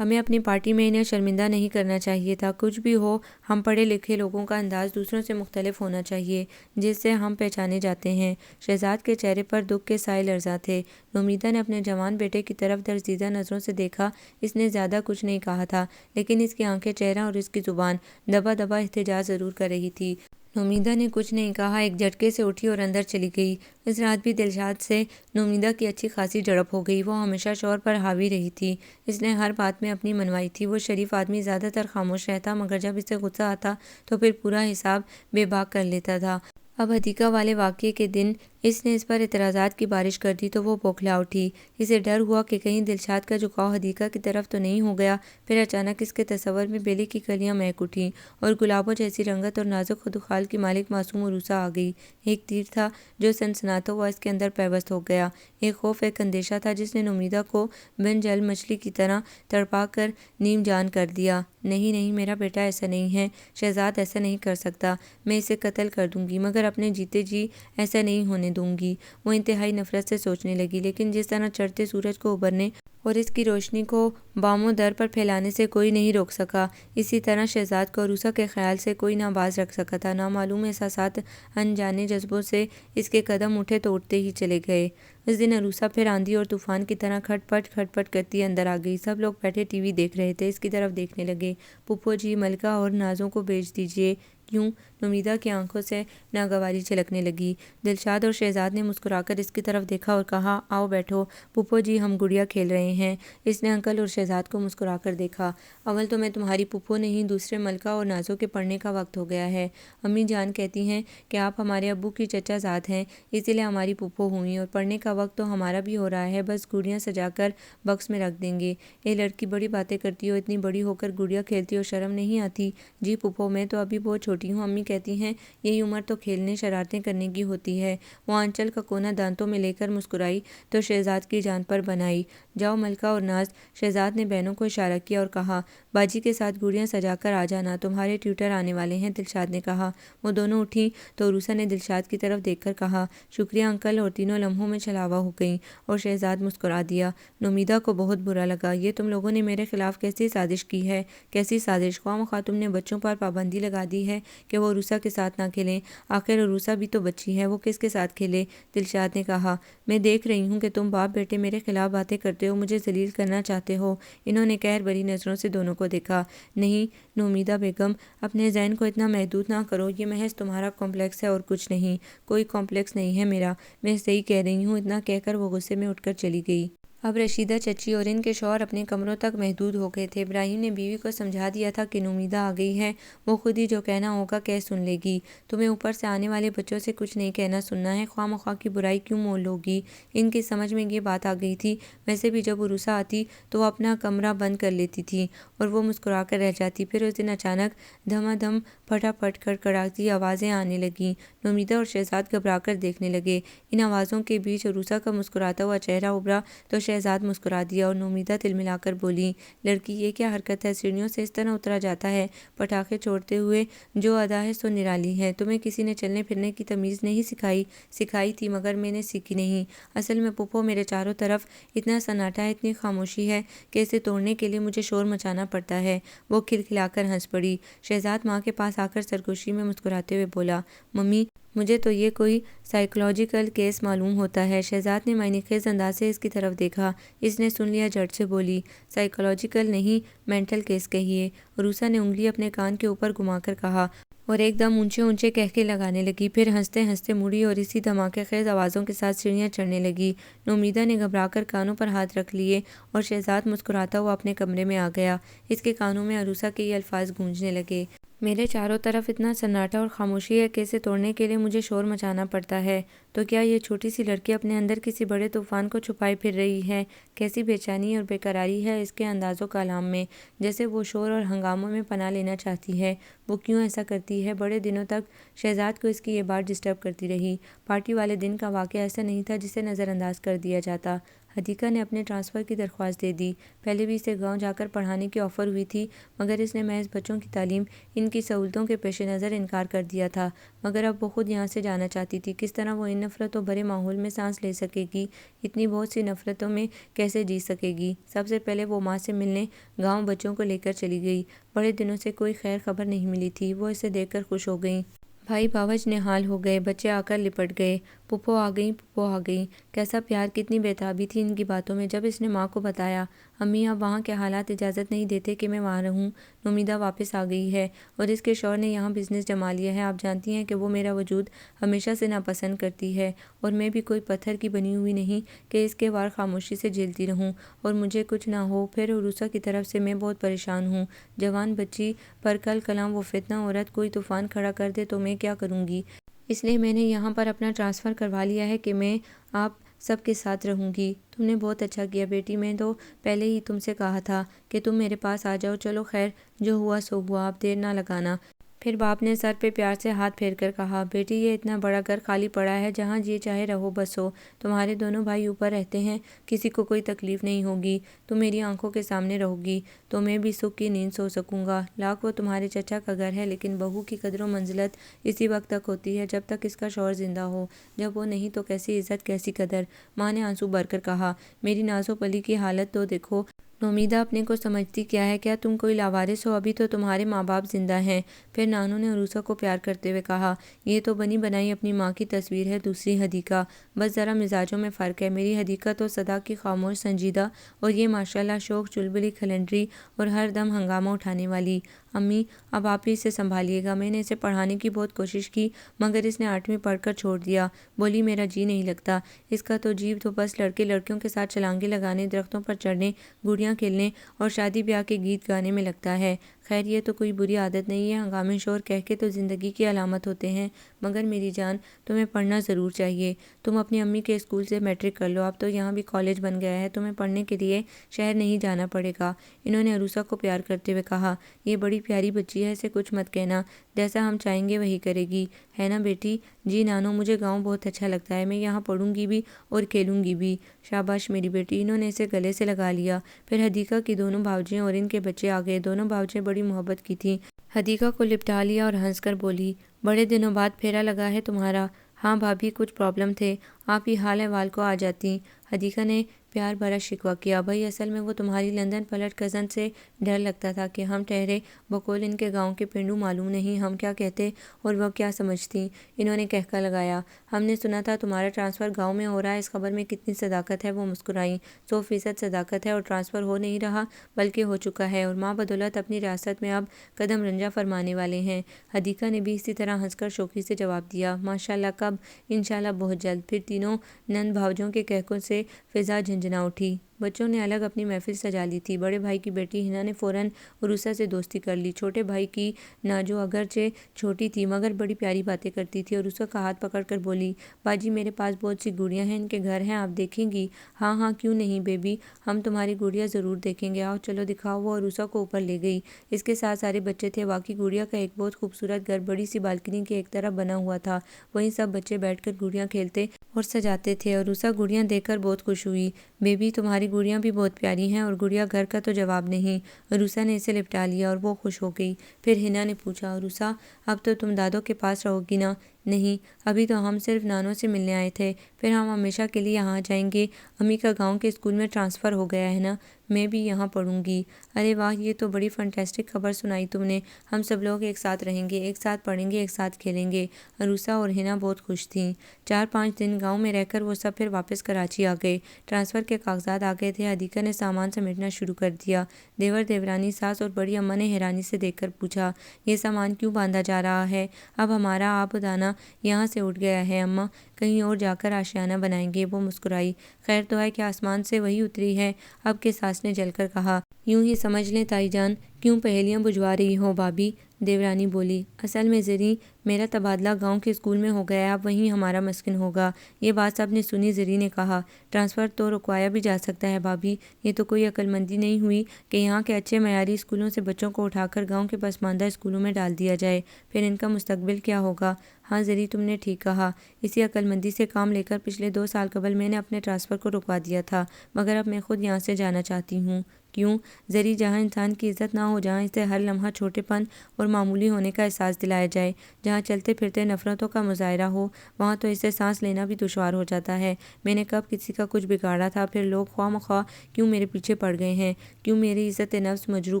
ہمیں اپنی پارٹی میں انہیں شرمندہ نہیں کرنا چاہیے تھا۔ کچھ بھی ہو، ہم پڑھے لکھے لوگوں کا انداز دوسروں سے مختلف ہونا چاہیے جس سے ہم پہچانے جاتے ہیں۔ شہزاد کے چہرے پر دکھ کے سائے لرزاں تھے۔ نومیدہ نے اپنے جوان بیٹے کی طرف درزیدہ نظروں سے دیکھا۔ اس نے زیادہ کچھ نہیں کہا تھا، لیکن اس کی آنکھیں، چہرہ اور اس کی زبان دبا دبا احتجاج ضرور کر رہی تھی۔ نومیدہ نے کچھ نہیں کہا، ایک جھٹکے سے اٹھی اور اندر چلی گئی۔ اس رات بھی دلشاد سے نومیدہ کی اچھی خاصی جھڑپ ہو گئی۔ وہ ہمیشہ شوہر پر حاوی رہی تھی، اس نے ہر بات میں اپنی منوائی تھی۔ وہ شریف آدمی زیادہ تر خاموش رہتا، مگر جب اسے غصہ آتا تو پھر پورا حساب بے باک کر لیتا تھا۔ اب حدیقہ والے واقعے کے دن اس نے اس پر اعتراضات کی بارش کر دی تو وہ بوکھلا اٹھی۔ اسے ڈر ہوا کہ کہیں دلشاد کا جھکاؤ حدیقہ کی طرف تو نہیں ہو گیا۔ پھر اچانک اس کے تصور میں بیلی کی کلیاں مہک اٹھیں اور گلابوں جیسی رنگت اور نازک خدوخال کی مالک معصوم عروسہ آ گئی۔ ایک تیر تھا جو سنسناتا ہوا اس کے اندر پیوست ہو گیا، ایک خوف، ایک اندیشہ تھا جس نے نومیدہ کو بن جل مچھلی کی طرح تڑپا کر نیم جان کر دیا۔ نہیں نہیں، میرا بیٹا ایسا نہیں ہے، شہزاد ایسا نہیں کر سکتا، میں اسے قتل کر دوں گی مگر اپنے جیتے جی ایسا نہیں ہونے دوں گی۔ وہ انتہائی نفرت سے سوچنے لگی، لیکن جس طرح چڑھتے سورج کو ابھرنے اور اس کی روشنی کو بام و در پر پھیلانے سے کوئی نہیں روک سکا، اسی طرح شہزاد کو عروسہ کے خیال سے کوئی نہ باز رکھ سکا تھا۔ نامعلوم احساسات، انجانے جذبوں سے اس کے قدم اٹھے تو اٹھتے ہی چلے گئے۔ اس دن عروسہ پھر آندھی اور طوفان کی طرح کھٹ پٹ کرتی اندر آ گئی۔ سب لوگ بیٹھے ٹی وی دیکھ رہے تھے، اس کی طرف دیکھنے لگے۔ پھپھو جی، ملکہ اور نازوں کو بھیج دیجیے۔ کیوں؟ نومیدہ کی آنکھوں سے ناگواری چھلکنے لگی۔ دلشاد اور شہزاد نے مسکرا کر اس کی طرف دیکھا اور کہا، آؤ بیٹھو پھپھو جی، ہم گڑیا کھیل رہے ہیں۔ اس نے انکل اور شہزاد کو مسکرا کر دیکھا۔ اول تو میں تمہاری پھپھو نہیں، دوسرے ملکہ اور نازوں کے پڑھنے کا وقت ہو گیا ہے۔ امی جان کہتی ہیں کہ آپ ہمارے ابو کی چچا زاد ہیں، اسی لیے ہماری پھپھو ہوئیں، اور پڑھنے کا وقت تو ہمارا بھی ہو رہا ہے، بس گڑیاں سجا کر باکس میں رکھ دیں گے۔ اے لڑکی، بڑی باتیں کرتی ہو، اتنی بڑی ہو کر گڑیا کھیلتی ہو، شرم نہیں آتی؟ جی پھپھو، میں تو ابھی بہت چھوٹی ہوں، امی کہتی ہیں یہی عمر تو کھیلنے شرارتیں کرنے کی ہوتی ہے۔ وہ آنچل کا کونا دانتوں میں لے کر مسکرائی تو شہزاد کی جان پر بنائی۔ جاؤ ملکہ اور ناز۔ شہزاد نے بہنوں کو اشارہ کیا اور کہا، باجی کے ساتھ گڑیاں سجا کر آ جانا، تمہارے ٹیوٹر آنے والے ہیں۔ دلشاد نے کہا۔ وہ دونوں اٹھیں تو عروسہ نے دلشاد کی طرف دیکھ کر کہا، شکریہ انکل، اور تینوں لمحوں میں چھلاوا ہو گئیں اور شہزاد مسکرا دیا۔ نومیدہ کو بہت برا لگا۔ یہ تم لوگوں نے میرے خلاف کیسی سازش کی ہے؟ کیسی سازش؟ خواہ مخواہ تم نے بچوں پر پابندی لگا دی ہے کہ وہ عروسہ کے ساتھ نہ کھیلیں۔ آخر عروسہ بھی تو بچی ہے، وہ کس کے ساتھ کھیلے؟ دلشاد نے کہا، میں دیکھ رہی ہوں کہ تم باپ بیٹے میرے خلاف باتیں کرتے ہو، مجھے ذلیل کرنا چاہتے ہو۔ انہوں نے قہر بھری نظروں سے دونوں کو دیکھا۔ نہیں نومیدہ بیگم، اپنے ذہن کو اتنا محدود نہ کرو، یہ محض تمہارا کمپلیکس ہے اور کچھ نہیں۔ کوئی کمپلیکس نہیں ہے میرا، میں صحیح کہہ رہی ہوں۔ اتنا کہہ کر وہ غصے میں اٹھ کر چلی گئی۔ اب رشیدہ چچی اور ان کے شوہر اپنے کمروں تک محدود ہو گئے تھے۔ ابراہیم نے بیوی کو سمجھا دیا تھا کہ نومیدہ آ گئی ہے، وہ خود ہی جو کہنا ہوگا کہہ سن لے گی۔ تمہیں اوپر سے آنے والے بچوں سے کچھ نہیں کہنا سننا ہے، خواہ مخواہ کی برائی کیوں مول لوگی۔ ان کی سمجھ میں یہ بات آ گئی تھی۔ ویسے بھی جب عروسہ آتی تو وہ اپنا کمرہ بند کر لیتی تھی اور وہ مسکرا کر رہ جاتی۔ پھر اس دن اچانک دھما دھم پھٹا پھٹ کڑکڑاتی آوازیں آنے لگیں۔ نومیدہ اور شہزاد گھبرا کر دیکھنے لگے۔ ان آوازوں کے بیچ عروسہ کا مسکراتا ہوا چہرہ ابھرا تو شہزاد مسکرا دیا اور نومیدہ تلملا کر بولی، لڑکی یہ کیا حرکت ہے، سیڑھیوں سے اس طرح اترا جاتا ہے، پٹاخے چھوڑتے ہوئے جو ادا ہے سو نرالی ہے۔ تمہیں کسی نے چلنے پھرنے کی تمیز نہیں سکھائی؟ سکھائی تھی مگر میں نے سیکھی نہیں۔ اصل میں پھپھو میرے چاروں طرف اتنا سناٹا ہے، اتنی خاموشی ہے کہ اسے توڑنے کے لیے مجھے شور مچانا پڑتا ہے۔ وہ کھلکھلا کر ہنس پڑی۔ شہزاد ماں کے پاس آ کر سرگوشی میں مسکراتے ہوئے بولا، ممی مجھے تو یہ کوئی سائیکولوجیکل کیس معلوم ہوتا ہے۔ شہزاد نے معنی خیز انداز سے اس کی طرف دیکھا۔ اس نے سن لیا، جھٹ سے بولی، سائیکولوجیکل نہیں، مینٹل کیس کہیے۔ عروسہ نے انگلی اپنے کان کے اوپر گھما کر کہا اور ایک دم اونچے اونچے قہقہے لگانے لگی، پھر ہنستے ہنستے مڑی اور اسی دھماکے خیز آوازوں کے ساتھ سیڑھیاں چڑھنے لگی۔ نومیدہ نے گھبرا کر کانوں پر ہاتھ رکھ لیے اور شہزاد مسکراتا ہوا اپنے کمرے میں آ گیا۔ اس کے کانوں میں عروسہ کے یہ الفاظ گونجنے لگے، میرے چاروں طرف اتنا سناٹا اور خاموشی ہے کہ اسے توڑنے کے لیے مجھے شور مچانا پڑتا ہے۔ تو کیا یہ چھوٹی سی لڑکی اپنے اندر کسی بڑے طوفان کو چھپائے پھر رہی ہے؟ کیسی بے چینی اور بے قراری ہے اس کے انداز و کلام میں، جیسے وہ شور اور ہنگاموں میں پناہ لینا چاہتی ہے۔ وہ کیوں ایسا کرتی ہے؟ بڑے دنوں تک شہزاد کو اس کی یہ بات ڈسٹرب کرتی رہی۔ پارٹی والے دن کا واقعہ ایسا نہیں تھا جسے نظر انداز کر دیا جاتا۔ حدیقہ نے اپنے ٹرانسفر کی درخواست دے دی۔ پہلے بھی اسے گاؤں جا کر پڑھانے کی آفر ہوئی تھی مگر اس نے محض بچوں کی تعلیم، ان کی سہولتوں کے پیش نظر انکار کر دیا تھا۔ مگر اب وہ خود یہاں سے جانا چاہتی تھی۔ کس طرح وہ ان نفرتوں بھرے ماحول میں سانس لے سکے گی؟ اتنی بہت سی نفرتوں میں کیسے جی سکے گی؟ سب سے پہلے وہ ماں سے ملنے گاؤں بچوں کو لے کر چلی گئی۔ بڑے دنوں سے کوئی خیر خبر نہیں ملی تھی۔ وہ اسے دیکھ کر خوش ہو گئیں۔ بھائی باوج نہال ہو گئے، بچے آ کر لپٹ گئے، پھپھو آ گئیں، پھپھو آ گئیں۔ کیسا پیار، کتنی بےتابی تھی ان کی باتوں میں۔ جب اس نے ماں کو بتایا، امی اب وہاں کے حالات اجازت نہیں دیتے کہ میں وہاں رہوں، نومیدہ واپس آ گئی ہے اور اس کے شوہر نے یہاں بزنس جما لیا ہے۔ آپ جانتی ہیں کہ وہ میرا وجود ہمیشہ سے ناپسند کرتی ہے اور میں بھی کوئی پتھر کی بنی ہوئی نہیں کہ اس کے وار خاموشی سے جھیلتی رہوں اور مجھے کچھ نہ ہو۔ پھر عروسہ کی طرف سے میں بہت پریشان ہوں، جوان بچی پر کل کلاں وہ فتنہ عورت کوئی طوفان کھڑا کر دے تو میں کیا کروں گی؟ اس لیے میں نے یہاں پر اپنا ٹرانسفر کروا لیا ہے کہ میں آپ سب کے ساتھ رہوں گی۔ تم نے بہت اچھا کیا بیٹی، میں تو پہلے ہی تم سے کہا تھا کہ تم میرے پاس آ جاؤ۔ چلو خیر، جو ہوا سو ہوا، اب دیر نہ لگانا۔ پھر باپ نے سر پہ پیار سے ہاتھ پھیر کر کہا، بیٹی یہ اتنا بڑا گھر خالی پڑا ہے، جہاں جی چاہے رہو بس ہو۔ تمہارے دونوں بھائی اوپر رہتے ہیں، کسی کو کوئی تکلیف نہیں ہوگی، تم میری آنکھوں کے سامنے رہو گی تو میں بھی سکھ کی نیند سو سکوں گا۔ لاکھ وہ تمہارے چچا کا گھر ہے لیکن بہو کی قدر و منزلت اسی وقت تک ہوتی ہے جب تک اس کا شوہر زندہ ہو، جب وہ نہیں تو کیسی عزت، کیسی قدر۔ ماں نے آنسو بھر کر کہا، میری نازو پلی کی حالت تو دیکھو۔ نومیدہ اپنے کو سمجھتی کیا ہے؟ کیا تم کوئی لاوارث ہو؟ ابھی تو تمہارے ماں باپ زندہ ہیں۔ پھر نانو نے عروسہ کو پیار کرتے ہوئے کہا، یہ تو بنی بنائی اپنی ماں کی تصویر ہے دوسری حدیقہ، بس ذرا مزاجوں میں فرق ہے۔ میری حدیقہ تو سدا کی خاموش، سنجیدہ اور یہ ماشاءاللہ شوخ، چلبلی، کھلنڈری اور ہر دم ہنگامہ اٹھانے والی۔ امی اب آپ ہی اسے سنبھالیے گا۔ میں نے اسے پڑھانے کی بہت کوشش کی مگر اس نے 8ویں پڑھ کر چھوڑ دیا۔ بولی میرا جی نہیں لگتا، اس کا تو جی تو بس لڑکے لڑکیوں کے ساتھ چھلانگیں لگانے، درختوں پر چڑھنے، گڑیاں کھیلنے اور شادی بیاہ کے گیت گانے میں لگتا ہے۔ خیر یہ تو کوئی بری عادت نہیں ہے، ہنگامے شور کہکے تو زندگی کی علامت ہوتے ہیں، مگر میری جان تمہیں پڑھنا ضرور چاہیے۔ تم اپنی امی کے اسکول سے میٹرک کر لو، اب تو یہاں بھی کالج بن گیا ہے، تمہیں پڑھنے کے لیے شہر نہیں جانا پڑے گا۔ انہوں نے عروسہ کو پیار کرتے ہوئے کہا، یہ بڑی پیاری بچی ہے، اسے کچھ مت کہنا، جیسا ہم چاہیں گے وہی کرے گی، ہے نا بیٹی؟ جی نانو مجھے گاؤں بہت اچھا لگتا ہے، میں یہاں پڑھوں گی بھی اور کھیلوں گی بھی۔ شاباش میری بیٹی۔ انہوں نے اسے گلے سے لگا لیا۔ پھر حدیقہ کی دونوں بھاوجیاں اور ان کے بچے آ گئے۔ دونوں بھاوجیاں بڑی محبت کی تھیں۔ حدیقہ کو لپٹا لیا اور ہنس کر بولی، بڑے دنوں بعد پھیرا لگا ہے تمہارا۔ ہاں بھابھی کچھ پرابلم تھے، آپ ہی حال احوال کو آ جاتی۔ حدیقہ نے پیار بھرا شکوہ کیا، بھائی اصل میں وہ تمہاری لندن پلٹ کزن سے ڈر لگتا تھا کہ ہم ٹھہرے بقول ان کے گاؤں کے پنڈو معلوم نہیں ہم کیا کہتے اور وہ کیا سمجھتی۔ انہوں نے کہکا لگایا، ہم نے سنا تھا تمہارا ٹرانسفر گاؤں میں ہو رہا ہے، اس خبر میں کتنی صداقت ہے۔ وہ مسکرائیں، 100% صداقت ہے اور ٹرانسفر ہو نہیں رہا بلکہ ہو چکا ہے اور ماں بدولت اپنی ریاست میں اب قدم رنجہ فرمانے والے ہیں۔ حدیقہ نے بھی اسی طرح ہنس کر شوخی سے جواب دیا، ماشاءاللہ کب؟ انشاءاللہ بہت جلد۔ پھر تینوں نند بھاوجوں کے کہکوں سے فضا جھنجھنا اٹھی۔ بچوں نے الگ اپنی محفل سجا لی تھی۔ بڑے بھائی کی بیٹی ہنا نے فوراً عروسہ سے دوستی کر لی۔ چھوٹے بھائی کی ناجو اگرچہ چھوٹی تھی مگر بڑی پیاری باتیں کرتی تھی اور عروسہ کا ہاتھ پکڑ کر بولی، باجی میرے پاس بہت سی گڑیاں ہیں، ان کے گھر ہیں، آپ دیکھیں گی؟ ہاں ہاں کیوں نہیں بیبی، ہم تمہاری گڑیا ضرور دیکھیں گے، آؤ چلو دکھاؤ۔ وہ عروسہ کو اوپر لے گئی۔ اس کے ساتھ سارے بچے تھے۔ واقعی گڑیا کا ایک بہت خوبصورت گھر بڑی سی بالکنی کے ایک طرف بنا ہوا تھا، وہیں سب بچے بیٹھ کر گڑیاں کھیلتے اور سجاتے تھے۔ عروسہ گڑیاں دیکھ کر بہت خوش ہوئی۔ بیبی تمہاری گڑیاں بھی بہت پیاری ہیں، اور گڑیا گھر کا تو جواب نہیں۔ عروسہ نے اسے لپٹا لیا اور وہ خوش ہو گئی۔ پھر ہنا نے پوچھا، عروسہ اب تو تم دادوں کے پاس رہو گی نا؟ نہیں، ابھی تو ہم صرف نانوں سے ملنے آئے تھے، پھر ہم ہمیشہ کے لیے یہاں جائیں گے۔ امی کا گاؤں کے اسکول میں ٹرانسفر ہو گیا ہے نا، میں بھی یہاں پڑھوں گی۔ ارے واہ، یہ تو بڑی فنٹاسٹک خبر سنائی تم نے، ہم سب لوگ ایک ساتھ رہیں گے، ایک ساتھ پڑھیں گے، ایک ساتھ کھیلیں گے۔ عروسہ اور ہنا بہت خوش تھیں۔ 4-5 دن گاؤں میں رہ کر وہ سب پھر واپس کراچی آ گئے۔ ٹرانسفر کے کاغذات آ گئے تھے۔ حدیقہ نے سامان سمیٹنا شروع کر دیا۔ دیور دیورانی، ساس اور بڑی اماں نے حیرانی سے دیکھ کر پوچھا، یہ سامان کیوں باندھا جا رہا ہے؟ اب ہمارا آبادانہ یہاں سے اٹھ گیا ہے اماں، کہیں اور جا کر آشیانہ بنائیں گے۔ وہ مسکرائی۔ خیر تو ہے کہ آسمان سے وہی اتری ہے؟ اب کے ساس نے جل کر کہا۔ یوں ہی سمجھ لیں تائی جان، کیوں پہیلیاں بجھوا رہی ہو بھابی؟ دیورانی بولی، اصل میں زریں، میرا تبادلہ گاؤں کے اسکول میں ہو گیا ہے، اب وہیں ہمارا مسکن ہوگا۔ یہ بات سب نے سنی۔ زریں نے کہا، ٹرانسفر تو رکوایا بھی جا سکتا ہے بھابی، یہ تو کوئی عقل مندی نہیں ہوئی کہ یہاں کے اچھے معیاری اسکولوں سے بچوں کو اٹھا کر گاؤں کے پسماندہ اسکولوں میں ڈال دیا جائے، پھر ان کا مستقبل کیا ہوگا؟ ہاں زریں، تم نے ٹھیک کہا، اسی عقل مندی سے کام لے کر پچھلے 2 سال قبل میں نے اپنے ٹرانسفر کو رکوا دیا تھا، مگر اب میں خود یہاں سے جانا چاہتی ہوں۔ کیوں؟ زریں، جہاں انسان کی عزت نہ ہو، جہاں اسے ہر لمحہ چھوٹے پن اور معمولی ہونے کا احساس دلایا جائے، جہاں چلتے پھرتے نفرتوں کا مظاہرہ ہو، وہاں تو اسے سانس لینا بھی دشوار ہو جاتا ہے۔ میں نے کب کسی کا کچھ بگاڑا تھا؟ پھر لوگ خواہ مخواہ کیوں میرے پیچھے پڑ گئے ہیں؟ کیوں میری عزت نفس مجروح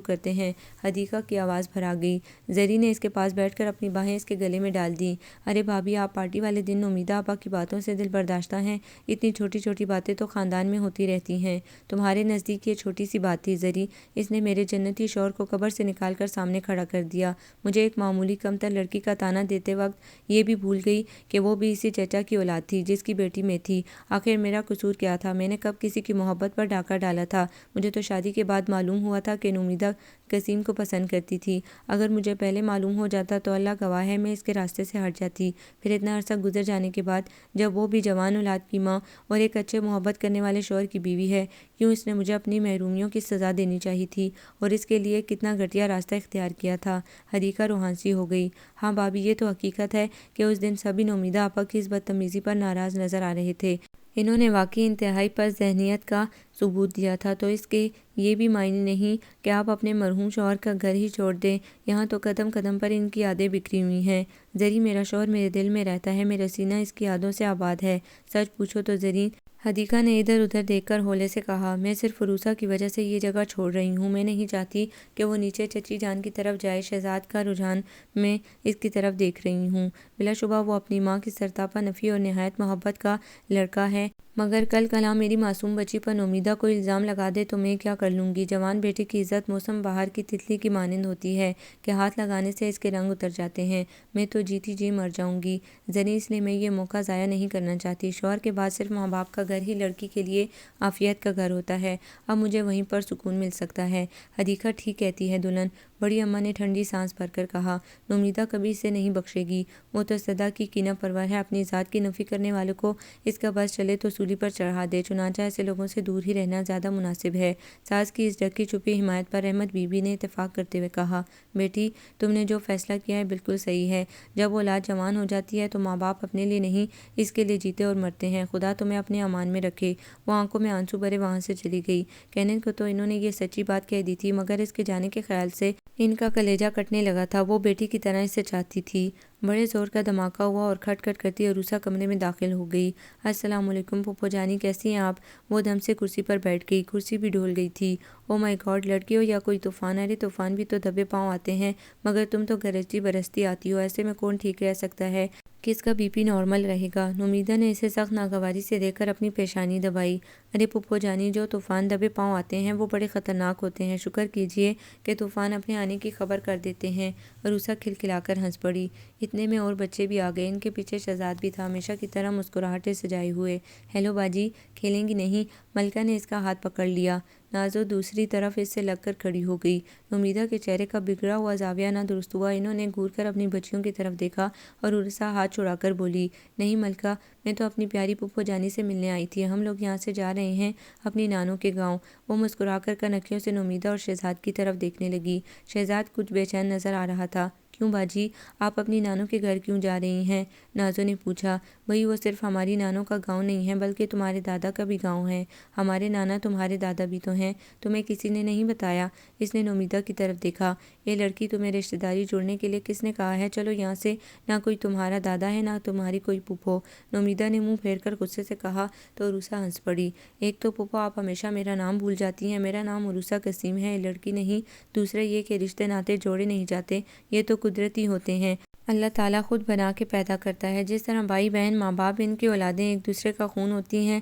کرتے ہیں؟ حدیقہ کی آواز بھرا گئی۔ زریں نے اس کے پاس بیٹھ کر اپنی باہیں اس کے گلے میں ڈال دیں۔ ارے بھابی، آپ پارٹی والے دن نومیدہ آپا کی باتوں سے دل برداشتہ ہیں؟ اتنی چھوٹی چھوٹی باتیں تو خاندان میں ہوتی رہتی ہیں، تمہارے نزدیک یہ چھوٹی سی بات تھی؟ زریں، اس نے میرے جنتی شوہر کو قبر سے نکال کر سامنے کھڑا کر دیا۔ مجھے ایک معمولی کم تر لڑکی کا طعنہ دیتے وقت یہ بھی بھول گئی کہ وہ بھی اسی چچا کی اولاد تھی جس کی بیٹی میں تھی۔ آخر میرا قصور کیا تھا؟ میں نے کب کسی کی محبت پر ڈاکہ ڈالا تھا؟ مجھے تو شادی کے بعد معلوم ہوا تھا کہ نومیدہ قسیم کو پسند کرتی تھی۔ اگر مجھے پہلے معلوم ہو جاتا تو اللہ گواہ ہے میں اس کے راستے سے ہٹ جاتی۔ پھر اتنا عرصہ گزر جانے کے بعد، جب وہ بھی جوان اولاد کی ماں اور ایک اچھے محبت کرنے والے شوہر کی بیوی ہے، کیوں اس نے مجھے اپنی محرومیوں کی سزا دینی چاہی تھی؟ اور اس کے لیے کتنا گھٹیا راستہ اختیار کیا تھا؟ حدیقہ روحانسی ہو گئی۔ ہاں بھابی، یہ تو حقیقت ہے کہ اس دن سبھی نومیدہ آپا کی اس بدتمیزی پر ناراض نظر آ رہے تھے۔ انہوں نے واقعی انتہائی پست ذہنیت کا ثبوت دیا تھا، تو اس کے یہ بھی معنی نہیں کہ آپ اپنے مرحوم شوہر کا گھر ہی چھوڑ دیں۔ یہاں تو قدم قدم پر ان کی یادیں بکھری ہوئی ہیں۔ زریں، میرا شوہر میرے دل میں رہتا ہے، میرا سینہ اس کی یادوں سے آباد ہے۔ سچ پوچھو تو زریں، حدیقہ نے ادھر ادھر دیکھ کر ہولے سے کہا، میں صرف عروسہ کی وجہ سے یہ جگہ چھوڑ رہی ہوں۔ میں نہیں چاہتی کہ وہ نیچے چچی جان کی طرف جائے۔ شہزاد کا رجحان میں اس کی طرف دیکھ رہی ہوں۔ بلا شبہ وہ اپنی ماں کی سرتاپا نفی اور نہایت محبت کا لڑکا ہے، مگر کل کلام میری معصوم بچی پر نومیدہ کوئی الزام لگا دے تو میں کیا کر لوں گی؟ جوان بیٹے کی عزت موسم بہار کی تتلی کی مانند ہوتی ہے کہ ہاتھ لگانے سے اس کے رنگ اتر جاتے ہیں۔ میں تو جیتی جی مر جاؤں گی زریں، اس لیے میں یہ موقع ضائع نہیں کرنا چاہتی۔ شوہر کے بعد صرف ماں باپ کا گھر ہی لڑکی کے لیے عافیت کا گھر ہوتا ہے، اب مجھے وہیں پر سکون مل سکتا ہے۔ حدیقہ ٹھیک کہتی ہے دلہن، بڑی اماں نے ٹھنڈی سانس بھر کر کہا، نومیدہ کبھی اسے نہیں بخشے گی، وہ تو سدا کی کینہ پرور ہے، اپنی ذات کی نفی کرنے والوں کو اس کا بس چلے تو سولی پر چڑھا دے، چنانچہ ایسے لوگوں سے دور ہی رہنا زیادہ مناسب ہے۔ ساس کی اس ڈھکی چھپی حمایت پر احمد بی بی نے اتفاق کرتے ہوئے کہا، بیٹی تم نے جو فیصلہ کیا ہے بالکل صحیح ہے۔ جب اولاد جوان ہو جاتی ہے تو ماں باپ اپنے لیے نہیں اس کے لیے جیتے اور مرتے ہیں۔ خدا تمہیں اپنے امان میں رکھے۔ وہ آنکھوں میں آنسو بھرے وہاں سے چلی گئی۔ کہنے کو تو انہوں نے یہ سچی بات کہہ دی تھی، مگر اس کے جانے کے خیال سے ان کا کلیجہ کٹنے لگا تھا۔ وہ بیٹی کی طرح اسے چاہتی تھی۔ بڑے زور کا دھماکہ ہوا اور کھٹ کھٹ کرتی عروسہ کمرے میں داخل ہو گئی۔ السلام علیکم پھوپھو جانی، کیسی ہیں آپ؟ وہ دم سے کرسی پر بیٹھ گئی۔ کرسی بھی ڈھول گئی تھی۔ او مائی گاڈ، لڑکی ہو یا کوئی طوفان؟ ارے طوفان بھی تو دبے پاؤں آتے ہیں، مگر تم تو گرجتی برستی آتی ہو، ایسے میں کون ٹھیک رہ سکتا ہے؟ کس کا بی پی نارمل رہے گا؟ نومیدہ نے اسے سخت ناگواری سے دیکھ کر اپنی پیشانی دبائی۔ ارے پھپھو جانی، جو طوفان دبے پاؤں آتے ہیں وہ بڑے خطرناک ہوتے ہیں، شکر کیجئے کہ طوفان اپنے آنے کی خبر کر دیتے ہیں۔ عروسہ کھلکھلا کر ہنس پڑی۔ اتنے میں اور بچے بھی آ گئے، ان کے پیچھے شہزاد بھی تھا، ہمیشہ کی طرح مسکراہٹیں سجائے ہوئے۔ ہیلو باجی، کھیلیں گی نہیں؟ ملکہ نے اس کا ہاتھ پکڑ لیا۔ نازو دوسری طرف اس سے لگ کر کھڑی ہو گئی۔ نومیدہ کے چہرے کا بگڑا ہوا زاویہ نہ درست ہوا، انہوں نے گھور کر اپنی بچیوں کی طرف دیکھا اور عروسہ ہاتھ چھڑا کر بولی، نہیں ملکہ، میں تو اپنی پیاری پھپھو جانی سے ملنے آئی تھی، ہم لوگ یہاں سے جا رہے ہیں اپنی نانوں کے گاؤں۔ وہ مسکرا کر کنکیوں سے نومیدہ اور شہزاد کی طرف دیکھنے لگی۔ شہزاد کچھ بے چین نظر آ رہا تھا۔ کیوں باجی، آپ اپنی نانوں کے گھر کیوں جا رہی ہیں؟ نازو نے پوچھا۔ بھئی وہ صرف ہماری نانوں کا گاؤں نہیں ہے بلکہ تمہارے دادا کا بھی گاؤں ہے، ہمارے نانا تمہارے دادا بھی تو ہیں، تمہیں کسی نے نہیں بتایا؟ اس نے نومیدہ کی طرف دیکھا۔ اے لڑکی، تمہیں رشتہ داری جوڑنے کے لیے کس نے کہا ہے؟ چلو یہاں سے، نہ کوئی تمہارا دادا ہے نہ تمہاری کوئی پھپھو۔ نومیدہ نے منہ پھیر کر غصے سے کہا تو عروسہ ہنس پڑی۔ ایک تو پھپھو آپ ہمیشہ میرا نام بھول جاتی ہیں، میرا نام عروسہ قسیم ہے، لڑکی نہیں۔ دوسرے یہ کہ رشتے ناتے جوڑے نہیں جاتے، یہ تو قدرتی ہوتے ہیں، اللہ تعالیٰ خود بنا کے پیدا کرتا ہے، جس طرح بھائی بہن ماں باپ ان کی اولادیں ایک دوسرے کا خون ہوتی ہیں،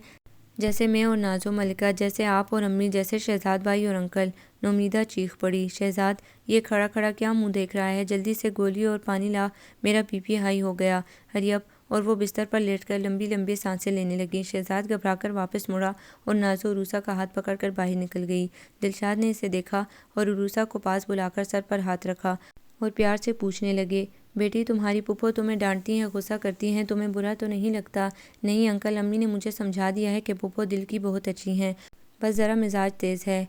جیسے میں اور نازو ملکہ، جیسے آپ اور امی، جیسے شہزاد بھائی اور انکل۔ نومیدہ چیخ پڑی، شہزاد یہ کھڑا کھڑا کیا منہ دیکھ رہا ہے؟ جلدی سے گولی اور پانی لا، میرا بی پی ہائی ہو گیا، ہری اپ۔ اور وہ بستر پر لیٹ کر لمبی لمبی سانسیں لینے لگی۔ شہزاد گھبرا کر واپس مڑا اور نازو عروسہ کا ہاتھ پکڑ کر باہر نکل گئی۔ دلشاد نے اسے دیکھا اور عروسہ کو پاس بلا کر سر پر ہاتھ رکھا اور پیار سے پوچھنے لگے، بیٹی تمہاری پھپھو تمہیں ڈانٹتی ہیں، غصہ کرتی ہیں، تمہیں برا تو نہیں لگتا؟ نہیں انکل، امی نے مجھے سمجھا دیا ہے کہ پھپھو دل کی بہت اچھی ہیں، بس ذرا مزاج تیز ہے۔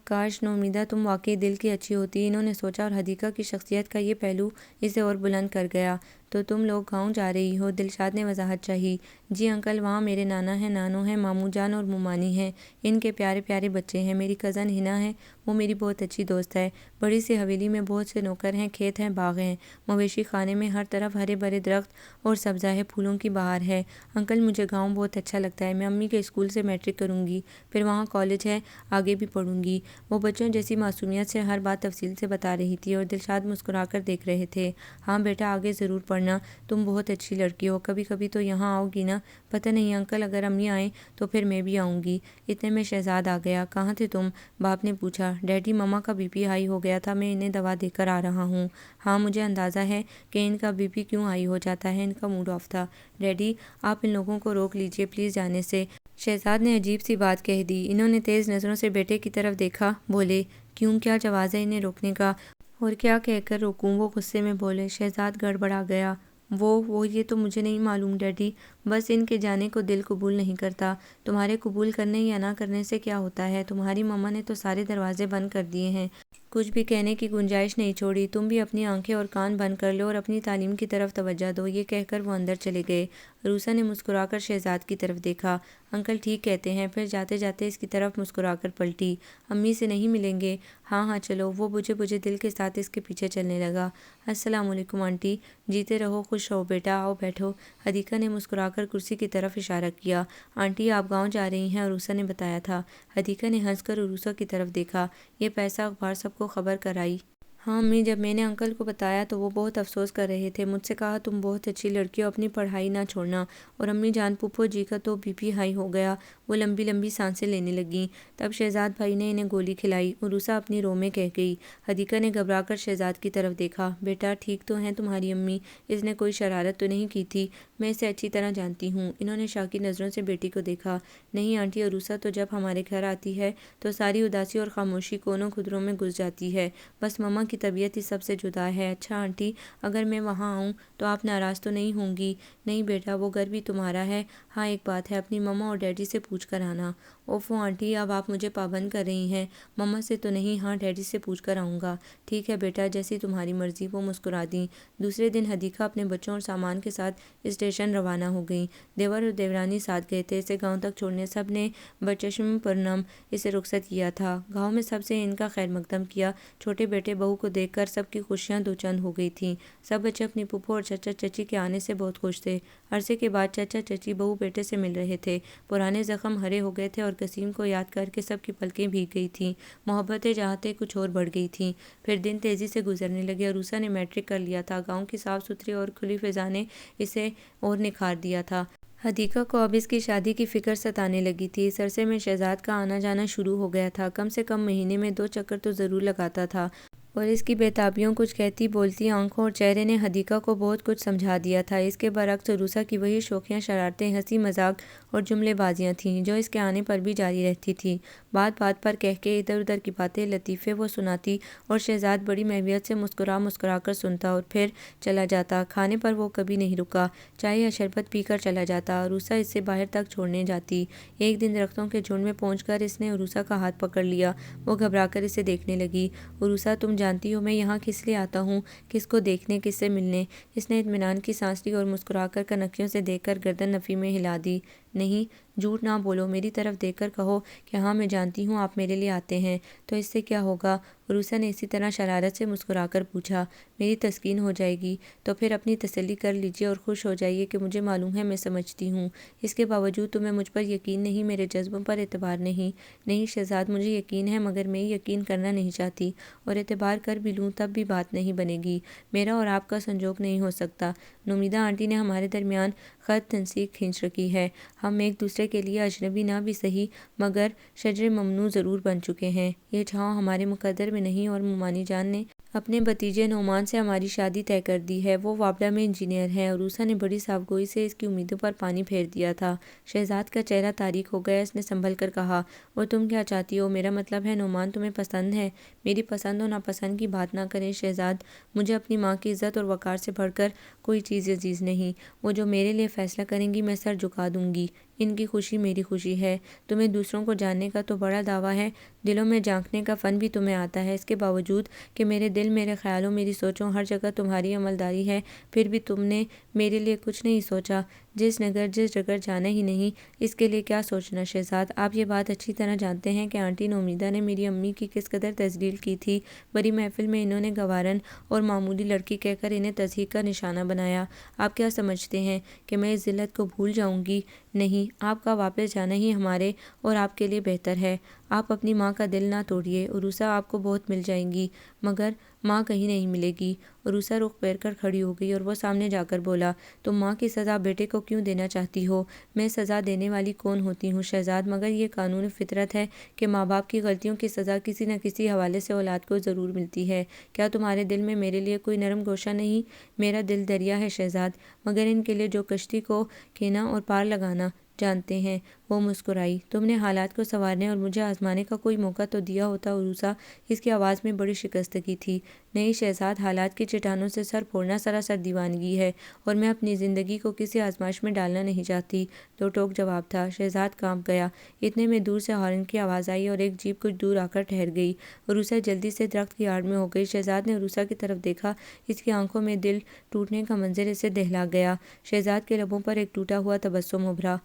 کاش نومیدہ تم واقعی دل کی اچھی ہوتی، انہوں نے سوچا، اور حدیقہ کی شخصیت کا یہ پہلو اسے اور بلند کر گیا۔ تو تم لوگ گاؤں جا رہی ہو؟ دلشاد نے وضاحت چاہی۔ جی انکل، وہاں میرے نانا ہیں، نانو ہیں، ماموں جان اور مومانی ہیں، ان کے پیارے پیارے بچے ہیں، میری کزن ہنا ہے، وہ میری بہت اچھی دوست ہے، بڑی سی حویلی میں بہت سے نوکر ہیں، کھیت ہیں، باغ ہیں، مویشی خانے میں ہر طرف ہرے بھرے درخت اور سبزہ ہے، پھولوں کی بہار ہے۔ انکل مجھے گاؤں بہت اچھا لگتا ہے، میں امی کے اسکول سے میٹرک کروں گی، پھر وہاں کالج ہے، آگے بھی پڑھوں گی۔ وہ بچوں جیسی معصومیت سے ہر بات تفصیل سے بتا رہی تھی اور دلشاد مسکرا کر دیکھ رہے تھے۔ ہاں بیٹا، آگے ضرور پڑھنا، تم بہت اچھی لڑکی ہو، کبھی کبھی تو یہاں آؤ گی نا؟ پتہ نہیں انکل، اگر امی آئیں تو پھر میں بھی آؤں گی۔ اتنے میں شہزاد آ گیا۔ کہاں تھے تم؟ باپ نے پوچھا۔ ڈیڈی، مما کا بی پی ہائی ہو گیا تھا، میں انہیں دوا دے کر آ رہا ہوں۔ ہاں مجھے اندازہ ہے کہ ان کا بی پی کیوں ہائی ہو جاتا ہے، ان کا موڈ آف تھا۔ ڈیڈی آپ ان لوگوں کو روک لیجئے پلیز جانے سے، شہزاد نے عجیب سی بات کہہ دی۔ انہوں نے تیز نظروں سے بیٹے کی طرف دیکھا، بولے، کیوں، کیا جواز ہے انہیں روکنے کا؟ اور کیا کہہ کر روکوں؟ وہ غصے میں بولے۔ شہزاد گڑبڑا گیا۔ وہ یہ تو مجھے نہیں معلوم ڈیڈی، بس ان کے جانے کو دل قبول نہیں کرتا۔ تمہارے قبول کرنے یا نہ کرنے سے کیا ہوتا ہے؟ تمہاری مما نے تو سارے دروازے بند کر دیے ہیں، کچھ بھی کہنے کی گنجائش نہیں چھوڑی، تم بھی اپنی آنکھیں اور کان بند کر لو اور اپنی تعلیم کی طرف توجہ دو۔ یہ کہہ کر وہ اندر چلے گئے۔ عروسہ نے مسکرا کر شہزاد کی طرف دیکھا۔ انکل ٹھیک کہتے ہیں، پھر جاتے جاتے اس کی طرف مسکرا کر پلٹی، امی سے نہیں ملیں گے؟ ہاں ہاں چلو۔ وہ بجھے بجھے دل کے ساتھ اس کے پیچھے چلنے لگا۔ السلام علیکم آنٹی، جیتے رہو، خوش رہو بیٹا، آؤ بیٹھو۔ حدیقہ نے مسکرا کر کرسی کی طرف اشارہ کیا۔ آنٹی آپ گاؤں جا رہی ہیں، عروسہ نے بتایا تھا۔ حدیقہ نے ہنس کر عروسہ کی طرف دیکھا۔ یہ پیسہ اخبار سب کو خبر کرائی؟ ہاں امی، جب میں نے انکل کو بتایا تو وہ بہت افسوس کر رہے تھے، مجھ سے کہا تم بہت اچھی لڑکی ہو، اپنی پڑھائی نہ چھوڑنا۔ اور امی جان، پھپھو جی کا تو بی پی ہائی ہو گیا، وہ لمبی لمبی سانسیں لینے لگیں۔ تب شہزاد بھائی نے انہیں گولی کھلائی، عروسہ اپنی رو میں کہہ گئی۔ حدیقہ نے گھبرا کر شہزاد کی طرف دیکھا۔ بیٹا ٹھیک تو ہیں تمہاری امی؟ اس نے کوئی شرارت تو نہیں کی تھی؟ میں اسے اچھی طرح جانتی ہوں۔ انہوں نے شاکی نظروں سے بیٹی کو دیکھا۔ نہیں آنٹی، عروسہ تو جب ہمارے گھر آتی ہے تو ساری اداسی اور خاموشی کونوں خدروں میں گھس جاتی ہے، بس مما کی طبیعت اس سب سے جدا ہے۔ اچھا آنٹی، اگر میں وہاں آؤں تو آپ ناراض تو نہیں ہوں گی؟ نہیں بیٹا، وہ گھر بھی تمہارا ہے۔ ہاں ایک بات ہے، اپنی مما اور ڈیڈی سے پوچھ کر آنا۔ اوفو آنٹی، اب آپ مجھے پابند کر رہی ہیں، مما سے تو نہیں، ہاں ڈیڈی سے پوچھ کر آؤں گا۔ ٹھیک ہے بیٹا، جیسی تمہاری مرضی۔ وہ مسکرا دیں۔ دوسرے دن حدیقہ اپنے بچوں اور سامان کے ساتھ اسٹیشن روانہ ہو گئیں۔ دیور اور دیورانی ساتھ گئے تھے، اسے گاؤں تک چھوڑنے سب نے بچشم پرنم اسے رخصت کیا تھا۔ گاؤں میں سب سے ان کا خیر مقدم کیا۔ چھوٹے بیٹے بہو کو دیکھ کر سب کی خوشیاں دو چند ہو گئی تھیں۔ سب بچے اپنی پھپھو اور چچا چچی کے آنے سے بہت خوش تھے۔ عرصے کے بعد چچا چچی بہو بیٹے سے مل رہے تھے، پرانے زخم ہرے ہو گئے تھے اور قسیم کو یاد کر کے سب کی پلکیں بھیگ گئی تھیں، محبتیں چاہتے کچھ اور بڑھ گئی تھیں۔ پھر دن تیزی سے گزرنے لگے۔ عروسہ نے میٹرک کر لیا تھا، گاؤں کی صاف ستھری اور کھلی فضا نے اسے اور نکھار دیا تھا۔ حدیقہ کو اب اس کی شادی کی فکر ستانے لگی تھی۔ اس عرصے میں شہزاد کا آنا جانا شروع ہو گیا تھا۔ کم سے کم مہینے میں 2 چکر تو ضرور لگاتا تھا، اور اس کی بے-تابیوں، کچھ کہتی بولتی آنکھوں اور چہرے نے حدیقہ کو بہت کچھ سمجھا دیا تھا۔ اس کے برعکس عروسہ کی وہی شوخیاں، شرارتیں، ہنسی مذاق اور جملے بازیاں تھیں جو اس کے آنے پر بھی جاری رہتی تھیں۔ بات بات پر کہہ کے ادھر ادھر کی باتیں، لطیفے وہ سناتی اور شہزاد بڑی محویت سے مسکرا مسکرا کر سنتا اور پھر چلا جاتا۔ کھانے پر وہ کبھی نہیں رکا، چائے یا شربت پی کر چلا جاتا۔ عروسہ اسے باہر تک چھوڑنے جاتی۔ ایک دن درختوں کے جھنڈ میں پہنچ کر اس نے عروسہ کا ہاتھ پکڑ لیا۔ وہ گھبرا کر اسے دیکھنے لگی۔ عروسہ، تم جانتی ہو میں یہاں کس لیے آتا ہوں؟ کس کو دیکھنے، کس سے ملنے؟ اس نے اطمینان کی سانس لی اور مسکرا کر کنکیوں سے دیکھ کر گردن نفی میں ہلا دی۔ نہیں، جھوٹ نہ بولو، میری طرف دیکھ کر کہو کہ ہاں میں جانتی ہوں آپ میرے لیے آتے ہیں۔ تو اس سے کیا ہوگا؟ عروسہ نے اسی طرح شرارت سے مسکرا کر پوچھا۔ میری تسکین ہو جائے گی۔ تو پھر اپنی تسلی کر لیجیے اور خوش ہو جائیے کہ مجھے معلوم ہے، میں سمجھتی ہوں۔ اس کے باوجود تمہیں مجھ پر یقین نہیں، میرے جذبوں پر اعتبار نہیں۔ نہیں شہزاد، مجھے یقین ہے، مگر میں یقین کرنا نہیں چاہتی، اور اعتبار کر بھی لوں تب بھی بات نہیں بنے گی۔ میرا اور آپ کا سنجوگ نہیں ہو سکتا۔ نومیدہ آنٹی نے ہمارے درمیان خط تنسیق کھینچ رکھی ہے۔ ہم ایک دوسرے کے لیے اجنبی نہ بھی صحیح مگر شجر ممنوع ضرور بن چکے ہیں۔ یہ چھاؤں ہمارے مقدر میں نہیں، اور مومانی جان نے اپنے بھتیجے نعمان سے ہماری شادی طے کر دی ہے۔ وہ وابڈا میں انجینئر ہے۔ عروسہ نے بڑی صاف گوئی سے اس کی امیدوں پر پانی پھیر دیا تھا۔ شہزاد کا چہرہ تاریک ہو گیا۔ اس نے سنبھل کر کہا، اور تم کیا چاہتی ہو؟ میرا مطلب ہے نعمان تمہیں پسند ہے؟ میری پسند و ناپسند کی بات نہ کریں شہزاد۔ مجھے اپنی ماں کی عزت اور وقار سے بڑھ کر کوئی چیز عزیز نہیں۔ وہ جو میرے لیے فیصلہ کریں گی میں سر جھکا دوں گی۔ ان کی خوشی میری خوشی ہے۔ تمہیں دوسروں کو جاننے کا تو بڑا دعویٰ ہے، دلوں میں جھانکنے کا فن بھی تمہیں آتا ہے۔ اس کے باوجود کہ میرے دل، میرے خیالوں، میری سوچوں، ہر جگہ تمہاری عملداری ہے، پھر بھی تم نے میرے لیے کچھ نہیں سوچا۔ جس نگر، جس جگہ جانا ہی نہیں، اس کے لیے کیا سوچنا شہزاد؟ آپ یہ بات اچھی طرح جانتے ہیں کہ آنٹی نومیدہ نے میری امی کی کس قدر تذلیل کی تھی۔ بڑی محفل میں انہوں نے گوارن اور معمولی لڑکی کہہ کر انہیں تضحیک کا نشانہ بنایا۔ آپ کیا سمجھتے ہیں کہ میں اس ذلت کو بھول جاؤں گی؟ نہیں، آپ کا واپس جانا ہی ہمارے اور آپ کے لیے بہتر ہے۔ آپ اپنی ماں کا دل نہ توڑیے۔ عروسہ، آپ کو بہت مل جائیں گی، مگر ماں کہیں نہیں ملے گی۔ عروسہ رخ پھیر کر کھڑی ہو گئی اور وہ سامنے جا کر بولا، تم ماں کی سزا بیٹے کو کیوں دینا چاہتی ہو؟ میں سزا دینے والی کون ہوتی ہوں شہزاد؟ مگر یہ قانون فطرت ہے کہ ماں باپ کی غلطیوں کی سزا کسی نہ کسی حوالے سے اولاد کو ضرور ملتی ہے۔ کیا تمہارے دل میں میرے لیے کوئی نرم گوشہ نہیں؟ میرا دل دریا ہے شہزاد، مگر ان کے لیے جو کشتی کو کھینا اور پار لگانا جانتے ہیں۔ وہ مسکرائی۔ تم نے حالات کو سنوارنے اور مجھے آزمانے کا کوئی موقع تو دیا ہوتا عروسہ؟ اس کی آواز میں بڑی شکستگی تھی۔ نہیں شہزاد، حالات کی چٹانوں سے سر پھوڑنا سراسر دیوانگی ہے، اور میں اپنی زندگی کو کسی آزمائش میں ڈالنا نہیں چاہتی۔ دو ٹوک جواب تھا۔ شہزاد کانپ گیا۔ اتنے میں دور سے ہارن کی آواز آئی اور ایک جیپ کچھ دور آ کر ٹھہر گئی۔ عروسہ جلدی سے درخت کی آڑ میں ہو گئی۔ شہزاد نے عروسہ کی طرف دیکھا۔ اس کی آنکھوں میں دل ٹوٹنے کا منظر اسے دہلا گیا۔ شہزاد کے لبوں پر ایک ٹوٹا ہوا تبسم ابھرا۔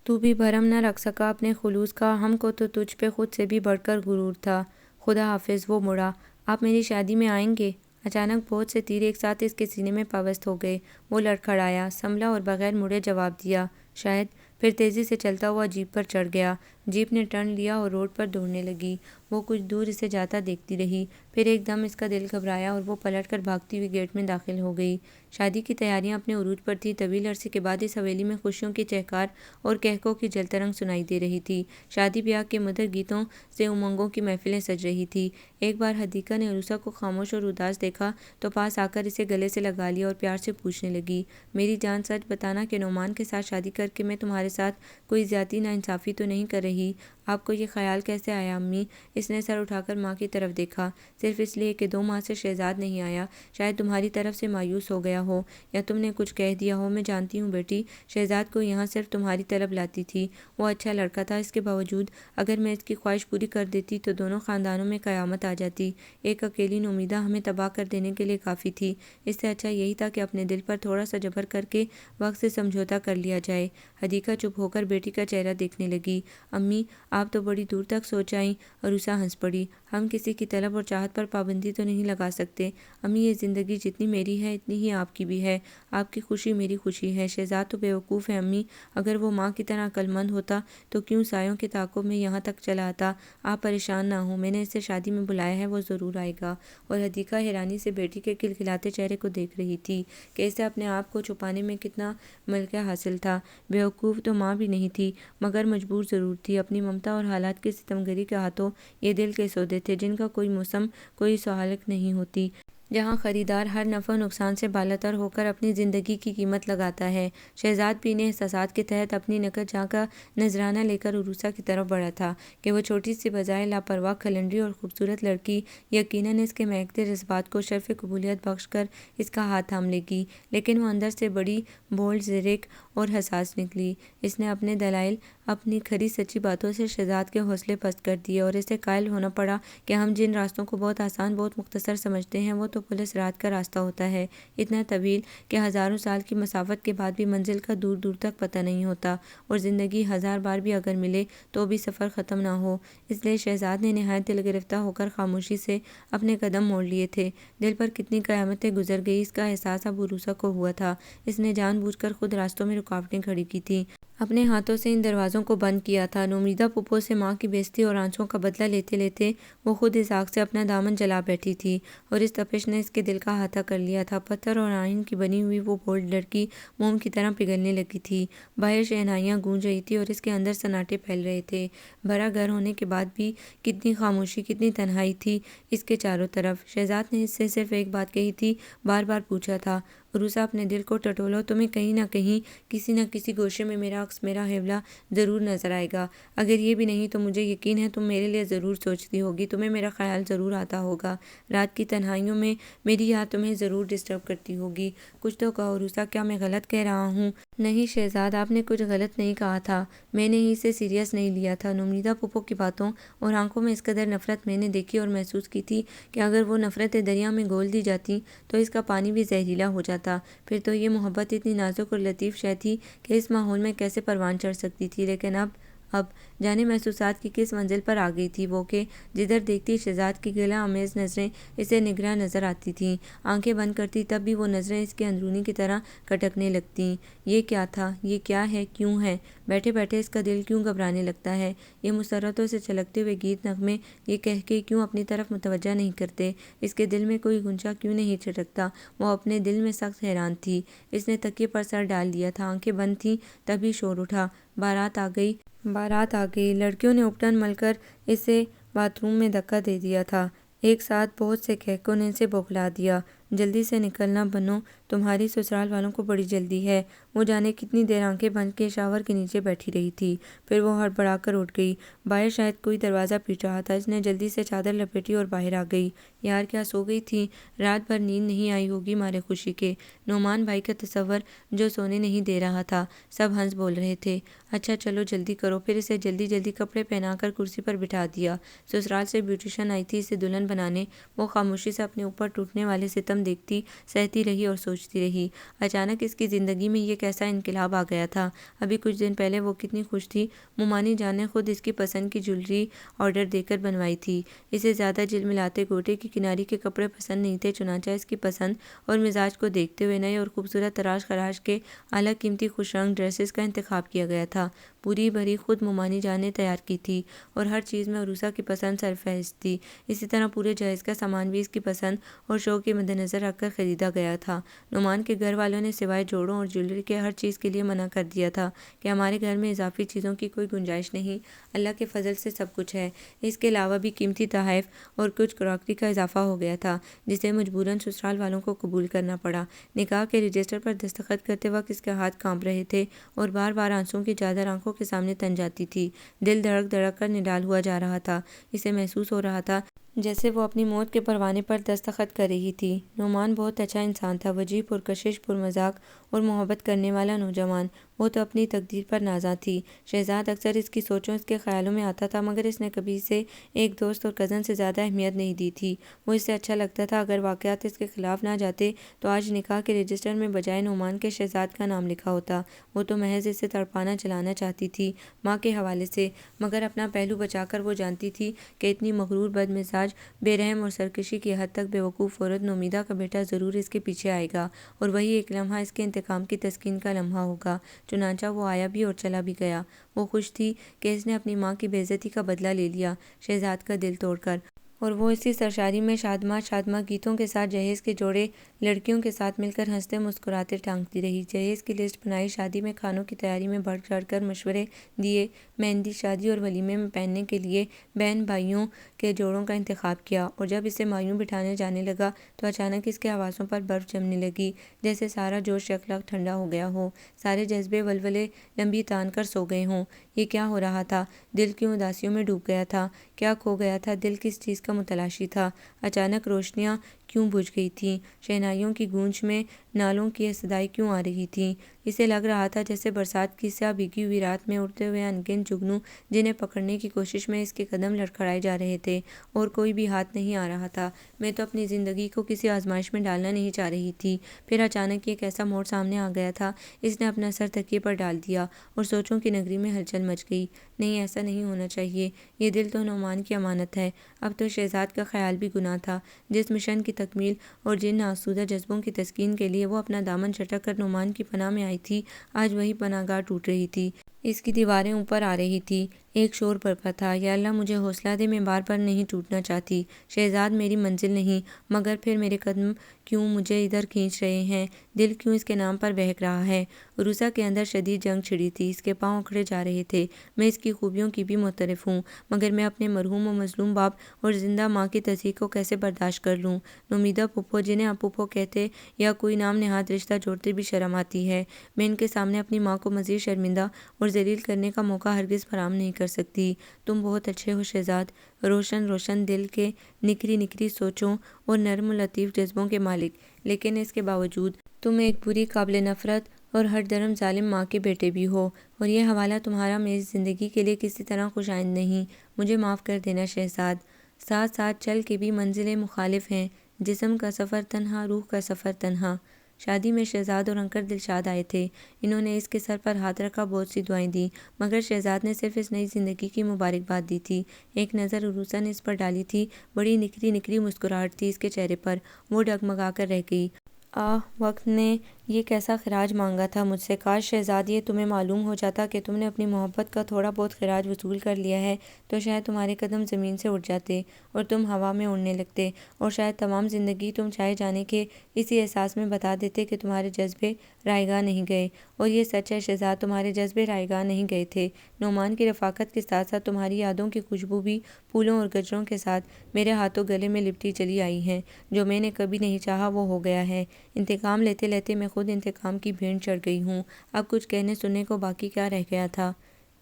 تو بھی بھرم نہ رکھ سکا اپنے خلوص کا، ہم کو تو تجھ پہ خود سے بھی بڑھ کر غرور تھا۔ خدا حافظ۔ وہ مڑا۔ آپ میری شادی میں آئیں گے؟ اچانک بہت سے تیر ایک ساتھ اس کے سینے میں پیوست ہو گئے۔ وہ لڑکھڑایا، سنبھلا اور بغیر مڑے جواب دیا، شاید۔ پھر تیزی سے چلتا ہوا جیپ پر چڑھ گیا۔ جیپ نے ٹرن لیا اور روڈ پر دوڑنے لگی۔ وہ کچھ دور اسے جاتا دیکھتی رہی، پھر ایک دم اس کا دل گھبرایا اور وہ پلٹ کر بھاگتی ہوئی گیٹ میں داخل ہو گئی۔ شادی کی تیاریاں اپنے عروج پر تھیں۔ طویل عرصے کے بعد اس حویلی میں خوشیوں کی چہکار اور کہکہوں کی جلترنگ سنائی دے رہی تھی۔ شادی بیاہ کے مدھر گیتوں سے امنگوں کی محفلیں سج رہی تھیں۔ ایک بار حدیقہ نے عروسہ کو خاموش اور اداس دیکھا تو پاس آ کر اسے گلے سے لگا لیا اور پیار سے پوچھنے لگی، میری جان سچ بتانا کہ نعمان کے ساتھ شادی کر کے میں تمہارے ساتھ کوئی زیادتی ناانصافی تو نہیں کر رہی؟ آپ کو یہ خیال کیسے آیا امی؟ اس نے سر اٹھا کر ماں کی طرف دیکھا۔ صرف اس لیے کہ 2 ماہ سے شہزاد نہیں آیا، شاید تمہاری طرف سے مایوس ہو گیا ہو، یا تم نے کچھ کہہ دیا ہو۔ میں جانتی ہوں بیٹی، شہزاد کو یہاں صرف تمہاری طلب لاتی تھی۔ وہ اچھا لڑکا تھا، اس کے باوجود اگر میں اس کی خواہش پوری کر دیتی تو دونوں خاندانوں میں قیامت آ جاتی۔ ایک اکیلی نومیدہ ہمیں تباہ کر دینے کے لیے کافی تھی۔ اس سے اچھا یہی تھا کہ اپنے دل پر تھوڑا سا جبر کر کے وقت سے سمجھوتا کر لیا جائے۔ حدیقہ چپ ہو کر بیٹی کا چہرہ دیکھنے لگی۔ امی، آپ تو بڑی دور تک سوچ آئیں۔ عروسہ ہنس پڑی۔ ہم کسی کی طلب اور چاہت پر پابندی تو نہیں لگا سکتے۔ امی، یہ زندگی جتنی میری ہے اتنی ہی آپ کی بھی ہے۔ آپ کی خوشی میری خوشی ہے۔ شہزاد تو بیوقوف ہے امی، اگر وہ ماں کی طرح عقل مند ہوتا تو کیوں سایوں کے تعاقب میں یہاں تک چلا آتا۔ آپ پریشان نہ ہوں، میں نے اسے شادی میں بلایا ہے، وہ ضرور آئے گا۔ اور حدیقہ حیرانی سے بیٹی کے کھلکھلاتے چہرے کو دیکھ رہی تھی کہ اسے اپنے آپ کو چھپانے میں کتنا ملکہ حاصل تھا۔ بیوقوف تو ماں بھی نہیں تھی، مگر مجبور ضرور تھی۔ اپنی ممتا اور حالات کی ستمگری کے ہاتھوں یہ دل کے سودے تھے جن کا کوئی موسم، کوئی سہولت نہیں ہوتی، جہاں خریدار ہر نفع و نقصان سے بالاتر ہو کر اپنی زندگی کی قیمت لگاتا ہے۔ شہزاد بھی انہیں احساسات کے تحت اپنی نقد جاں کا نذرانہ لے کر عروسہ کی طرف بڑھا تھا کہ وہ چھوٹی سی بظاہر لاپرواہ کھلنڈری اور خوبصورت لڑکی یقیناً اس کے مہکتے جذبات کو شرف قبولیت بخش کر اس کا ہاتھ تھام لے گی، لیکن وہ اندر سے بڑی بولڈ، زرک اور حساس نکلی۔ اس نے اپنے دلائل، اپنی کھری سچی باتوں سے شہزاد کے حوصلے پست کر دیے اور اسے قائل ہونا پڑا کہ ہم جن راستوں کو بہت آسان، بہت مختصر سمجھتے ہیں، وہ تو پولیس رات کا راستہ ہوتا ہے، اتنا طویل کہ ہزاروں سال کی مسافت کے بعد بھی منزل کا دور دور تک پتہ نہیں ہوتا، اور زندگی ہزار بار بھی اگر ملے تو بھی سفر ختم نہ ہو۔ اس لیے شہزاد نے نہایت دل گرفتہ ہو کر خاموشی سے اپنے قدم موڑ لیے تھے۔ دل پر کتنی قیامتیں گزر گئی، اس کا احساس اب عروسہ کو ہوا تھا۔ اس نے جان بوجھ کر خود راستوں میں رکاوٹیں کھڑی کی تھیں، اپنے ہاتھوں سے ان دروازوں کو بند کیا تھا۔ نومیدہ پھپھو سے ماں کی بے عزتی اور آنسوؤں کا بدلہ لیتے لیتے وہ خود اس آگ سے اپنا دامن جلا بیٹھی تھی، اور اس تپش نے اس کے دل کا احاطہ کر لیا تھا۔ پتھر اور آئن کی بنی ہوئی وہ بولڈ لڑکی موم کی طرح پگھلنے لگی تھی۔ باہر شہنائیاں گونج رہی تھیں اور اس کے اندر سناٹے پھیل رہے تھے۔ بھرا گھر ہونے کے بعد بھی کتنی خاموشی، کتنی تنہائی تھی اس کے چاروں طرف۔ شہزاد نے اس سے صرف ایک بات کہی تھی، بار بار پوچھا تھا، عروسہ اپنے دل کو ٹٹولو، تمہیں کہیں نہ کہیں، کسی نہ کسی گوشے میں میرا عکس، میرا حوالہ ضرور نظر آئے گا۔ اگر یہ بھی نہیں تو مجھے یقین ہے تم میرے لیے ضرور سوچتی ہوگی، تمہیں میرا خیال ضرور آتا ہوگا، رات کی تنہائیوں میں میری یاد تمہیں ضرور ڈسٹرب کرتی ہوگی۔ کچھ تو کہو عروسہ، کیا میں غلط کہہ رہا ہوں؟ نہیں شہزاد، آپ نے کچھ غلط نہیں کہا تھا، میں نے ہی اسے سیریس نہیں لیا تھا۔ نومیدہ پھپھو کی باتوں اور آنکھوں میں اس قدر نفرت میں نے دیکھی اور محسوس کی تھی کہ اگر وہ نفرتیں دریا میں گھول دی جاتی تو اس کا پانی بھی زہریلا ہو جاتا۔ پھر تو یہ محبت اتنی نازک اور لطیف شے تھی کہ اس ماحول میں کیسے پروان چڑھ سکتی تھی، لیکن اب جانے محسوسات کی کس منزل پر آ گئی تھی وہ کہ جدھر دیکھتی شہزاد کی گلہ آمیز نظریں اسے نگراں نظر آتی تھیں۔ آنکھیں بند کرتی تب بھی وہ نظریں اس کے اندرونی کی طرح کھٹکنے لگتیں۔ یہ کیا تھا، یہ کیا ہے، کیوں ہے؟ بیٹھے بیٹھے اس کا دل کیوں گھبرانے لگتا ہے؟ یہ مسرتوں سے چھلکتے ہوئے گیت نغمے یہ کہہ کے کیوں اپنی طرف متوجہ نہیں کرتے؟ اس کے دل میں کوئی غنچہ کیوں نہیں چھٹکتا؟ وہ اپنے دل میں سخت حیران تھی۔ اس نے تکیے پر سر ڈال دیا تھا، آنکھیں بند تھیں، تبھی شور اٹھا، بارات آ گئی، بارات آ گئی۔ لڑکیوں نے اپٹن مل کر اسے باتھ روم میں دھکا دے دیا تھا، ایک ساتھ بہت سے کہکوں نے اسے بوکھلا دیا۔ جلدی سے نکلنا بنو، تمہاری سسرال والوں کو بڑی جلدی ہے۔ وہ جانے کتنی دیر آنکھیں بند کیے شاور کے نیچے بیٹھی رہی تھی، پھر وہ ہڑبڑا کر اٹھ گئی۔ باہر شاید کوئی دروازہ پیٹ رہا تھا، اس نے جلدی سے چادر لپیٹی اور باہر آ گئی۔ یار کیا سو گئی تھی؟ رات بھر نیند نہیں آئی ہوگی مارے خوشی کے۔ نعمان بھائی کا تصور جو سونے نہیں دے رہا تھا۔ سب ہنس بول رہے تھے۔ اچھا چلو جلدی کرو۔ پھر اسے جلدی جلدی کپڑے پہنا کر کرسی پر بٹھا دیا۔ سسرال سے بیوٹیشن آئی تھی اسے دلہن بنانے۔ وہ خاموشی سے اپنے اوپر ٹوٹنے والے ستم دیکھتی، سہتی رہی اور سوچتی رہی۔ اچانک اس کی زندگی میں یہ کیسا انقلاب آ گیا تھا؟ ابھی کچھ دن پہلے وہ کتنی خوش تھی، مومانی جان نے خود اس کی پسند کی جویلری آرڈر دے کر بنوائی تھی۔ اسے زیادہ جھلملاتے گوٹے کی کناری کے کپڑے پسند نہیں تھے، چنانچہ اس کی پسند اور مزاج کو دیکھتے ہوئے نئے اور خوبصورت تراش خراش کے اعلیٰ قیمتی خوش رنگ ڈریسز کا انتخاب کیا گیا تھا۔ پوری بھری خود مومانی جان نے تیار کی تھی، اور ہر چیز میں عروسہ کی پسند سرفہرست تھی۔ اسی طرح پورے جہیز کا سامان بھی اس کی پسند اور شوق کے مد نظر رکھ کر خریدا گیا تھا۔ نعمان کے گھر والوں نے سوائے جوڑوں اور جویلری کے ہر چیز کے لیے منع کر دیا تھا کہ ہمارے گھر میں اضافی چیزوں کی کوئی گنجائش نہیں، اللہ کے فضل سے سب کچھ ہے۔ اس کے علاوہ بھی قیمتی تحائف اور کچھ کراکری کا اضافہ ہو گیا تھا، جسے مجبوراً سسرال والوں کو قبول کرنا پڑا۔ نکاح کے رجسٹر پر دستخط کرتے وقت اس کے ہاتھ کانپ رہے تھے اور بار بار آنسوؤں کی چادر آنکھوں کے سامنے تن جاتی تھی۔ دل دھڑک دھڑک کر نڈال ہوا جا رہا تھا۔ اسے محسوس ہو رہا تھا جیسے وہ اپنی موت کے پروانے پر دستخط کر رہی تھی۔ نعمان بہت اچھا انسان تھا، وجیح، پرکشش، پرمذاق اور محبت کرنے والا نوجوان، وہ تو اپنی تقدیر پر نازاں تھی۔ شہزاد اکثر اس کی سوچوں، اس کے خیالوں میں آتا تھا، مگر اس نے کبھی اسے ایک دوست اور کزن سے زیادہ اہمیت نہیں دی تھی۔ وہ اس سے اچھا لگتا تھا اگر واقعات اس کے خلاف نہ جاتے تو آج نکاح کے رجسٹر میں بجائے نعمان کے شہزاد کا نام لکھا ہوتا۔ وہ تو محض اسے تڑپانا چلانا چاہتی تھی ماں کے حوالے سے، مگر اپنا پہلو بچا کر وہ جانتی تھی کہ اتنی مغرور، بد مزاج، بے رحم اور سرکشی کی حد تک بیوقوف عورت نومیدہ کا بیٹا ضرور اس کے پیچھے آئے گا، اور وہی ایک لمحہ اس کے انتقام کی تسکین کا لمحہ ہوگا۔ چنانچہ وہ آیا بھی اور چلا بھی گیا۔ وہ خوش تھی کہ اس نے اپنی ماں کی بے عزتی کا بدلہ لے لیا، شہزاد کا دل توڑ کر، اور وہ اسی سرشاری میں شادماں گیتوں کے ساتھ جہیز کے جوڑے لڑکیوں کے ساتھ مل کر ہنستے مسکراتے ٹانکتی رہی۔ جہیز کی لسٹ بنائی، شادی میں کھانوں کی تیاری میں بڑھ چڑھ کر مشورے دیے، مہندی، شادی اور ولیمے میں پہننے کے لیے بہن بھائیوں کے جوڑوں کا انتخاب کیا، اور جب اسے مایوں بٹھانے جانے لگا تو اچانک اس کے حواسوں پر برف جمنے لگی، جیسے سارا جوش یکلخت ٹھنڈا ہو گیا ہو، سارے جذبے ولولے لمبی تان کر سو گئے ہوں۔ یہ کیا ہو رہا تھا؟ دل کیوں اداسیوں میں ڈوب گیا تھا؟ کیا کھو گیا تھا؟ دل کس چیز کا متلاشی تھا؟ اچانک روشنیاں کیوں بجھ گئی تھیں؟ شہنائیوں کی گونج میں نالوں کی صدائیں کیوں آ رہی تھیں؟ اسے لگ رہا تھا جیسے برسات کی سیاہ بھیگی ہوئی رات میں اڑتے ہوئے انگن جگنو جنہیں پکڑنے کی کوشش میں اس کے قدم لڑکھڑائے جا رہے تھے، اور کوئی بھی ہاتھ نہیں آ رہا تھا۔ میں تو اپنی زندگی کو کسی آزمائش میں ڈالنا نہیں چاہ رہی تھی۔ پھر اچانک ایک ایسا موڑ سامنے آ گیا تھا، اس نے اپنا سر تکیے پر ڈال دیا، اور سوچوں کی نگری میں ہلچل مچ گئی۔ نہیں، ایسا نہیں ہونا چاہیے، یہ دل تو نعمان کی امانت ہے۔ اب تو شہزاد کا خیال بھی گناہ تھا۔ جس مشن کی تکمیل اور جن آسودہ جذبوں کی تسکین کے لیے وہ اپنا دامن جھٹک کر نعمان کی پناہ میں آئی تھی، آج وہی پناہ گاہ ٹوٹ رہی تھی، اس کی دیواریں اوپر آ رہی تھی۔ ایک شور برپا تھا، یا اللہ مجھے حوصلہ دے، میں بار بار نہیں ٹوٹنا چاہتی۔ شہزاد میری منزل نہیں، مگر پھر میرے قدم کیوں مجھے ادھر کھینچ رہے ہیں؟ دل کیوں اس کے نام پر بہک رہا ہے؟ عروسہ کے اندر شدید جنگ چھڑی تھی، اس کے پاؤں اکھڑے جا رہے تھے۔ میں اس کی خوبیوں کی بھی معترف ہوں، مگر میں اپنے مرحوم و مظلوم باپ اور زندہ ماں کی تصحیح کو کیسے برداشت کر لوں؟ نومیدہ پھپھو، جنہیں آپ پھپھو کہتے یا کوئی نام نہاد رشتہ جوڑتے بھی شرم آتی ہے، میں ان کے سامنے اپنی ماں کو مزید شرمندہ اور ذلیل کرنے کا موقع ہرگز فراہم نہیں کر سکتی۔ تم بہت اچھے ہو شہزاد، روشن دل کے، نکھری نکھری سوچوں اور نرم و لطیف جذبوں کے مالک، لیکن اس کے باوجود تم ایک بری، قابل نفرت اور ہر درم ظالم ماں کے بیٹے بھی ہو، اور یہ حوالہ تمہارا میری زندگی کے لیے کسی طرح خوش آئند نہیں۔ مجھے معاف کر دینا شہزاد۔ ساتھ ساتھ چل کے بھی منزلیں مخالف ہیں، جسم کا سفر تنہا، روح کا سفر تنہا۔ شادی میں شہزاد اور عنقر دلشاد آئے تھے، انہوں نے اس کے سر پر ہاتھ رکھا، بہت سی دعائیں دیں، مگر شہزاد نے صرف اس نئی زندگی کی مبارکباد دی تھی۔ ایک نظر عروسہ نے اس پر ڈالی تھی، بڑی نکھری نکھری مسکراہٹ تھی اس کے چہرے پر، وہ ڈگمگا کر رہ گئی۔ آہ، وقت نے یہ کیسا خراج مانگا تھا مجھ سے، کاش شہزاد یہ تمہیں معلوم ہو جاتا کہ تم نے اپنی محبت کا تھوڑا بہت خراج وصول کر لیا ہے تو شاید تمہارے قدم زمین سے اٹھ جاتے اور تم ہوا میں اڑنے لگتے، اور شاید تمام زندگی تم چاہے جانے کے اسی احساس میں بتا دیتے کہ تمہارے جذبے رائے گاہ نہیں گئے۔ اور یہ سچ ہے شہزاد، تمہارے جذبے رائے گاہ نہیں گئے تھے۔ نعمان کی رفاقت کے ساتھ ساتھ تمہاری یادوں کی خوشبو بھی پھولوں اور گجروں کے ساتھ میرے ہاتھوں گلے میں لپٹی چلی آئی ہے۔ جو میں نے کبھی نہیں چاہا وہ ہو گیا ہے۔ انتقام لیتے لیتے میں خود انتقام کی بھیڑ چڑھ گئی ہوں۔ اب کچھ کہنے سننے کو باقی کیا رہ گیا تھا؟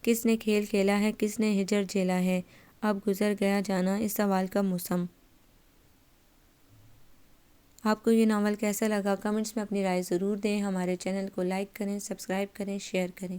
کس نے کھیل کھیلا ہے، کس نے ہجر جھیلا ہے؟ اب گزر گیا جانا اس سوال کا موسم۔ آپ کو یہ ناول کیسا لگا؟ کمنٹس میں اپنی رائے ضرور دیں۔ ہمارے چینل کو لائک کریں، سبسکرائب کریں، شیئر کریں۔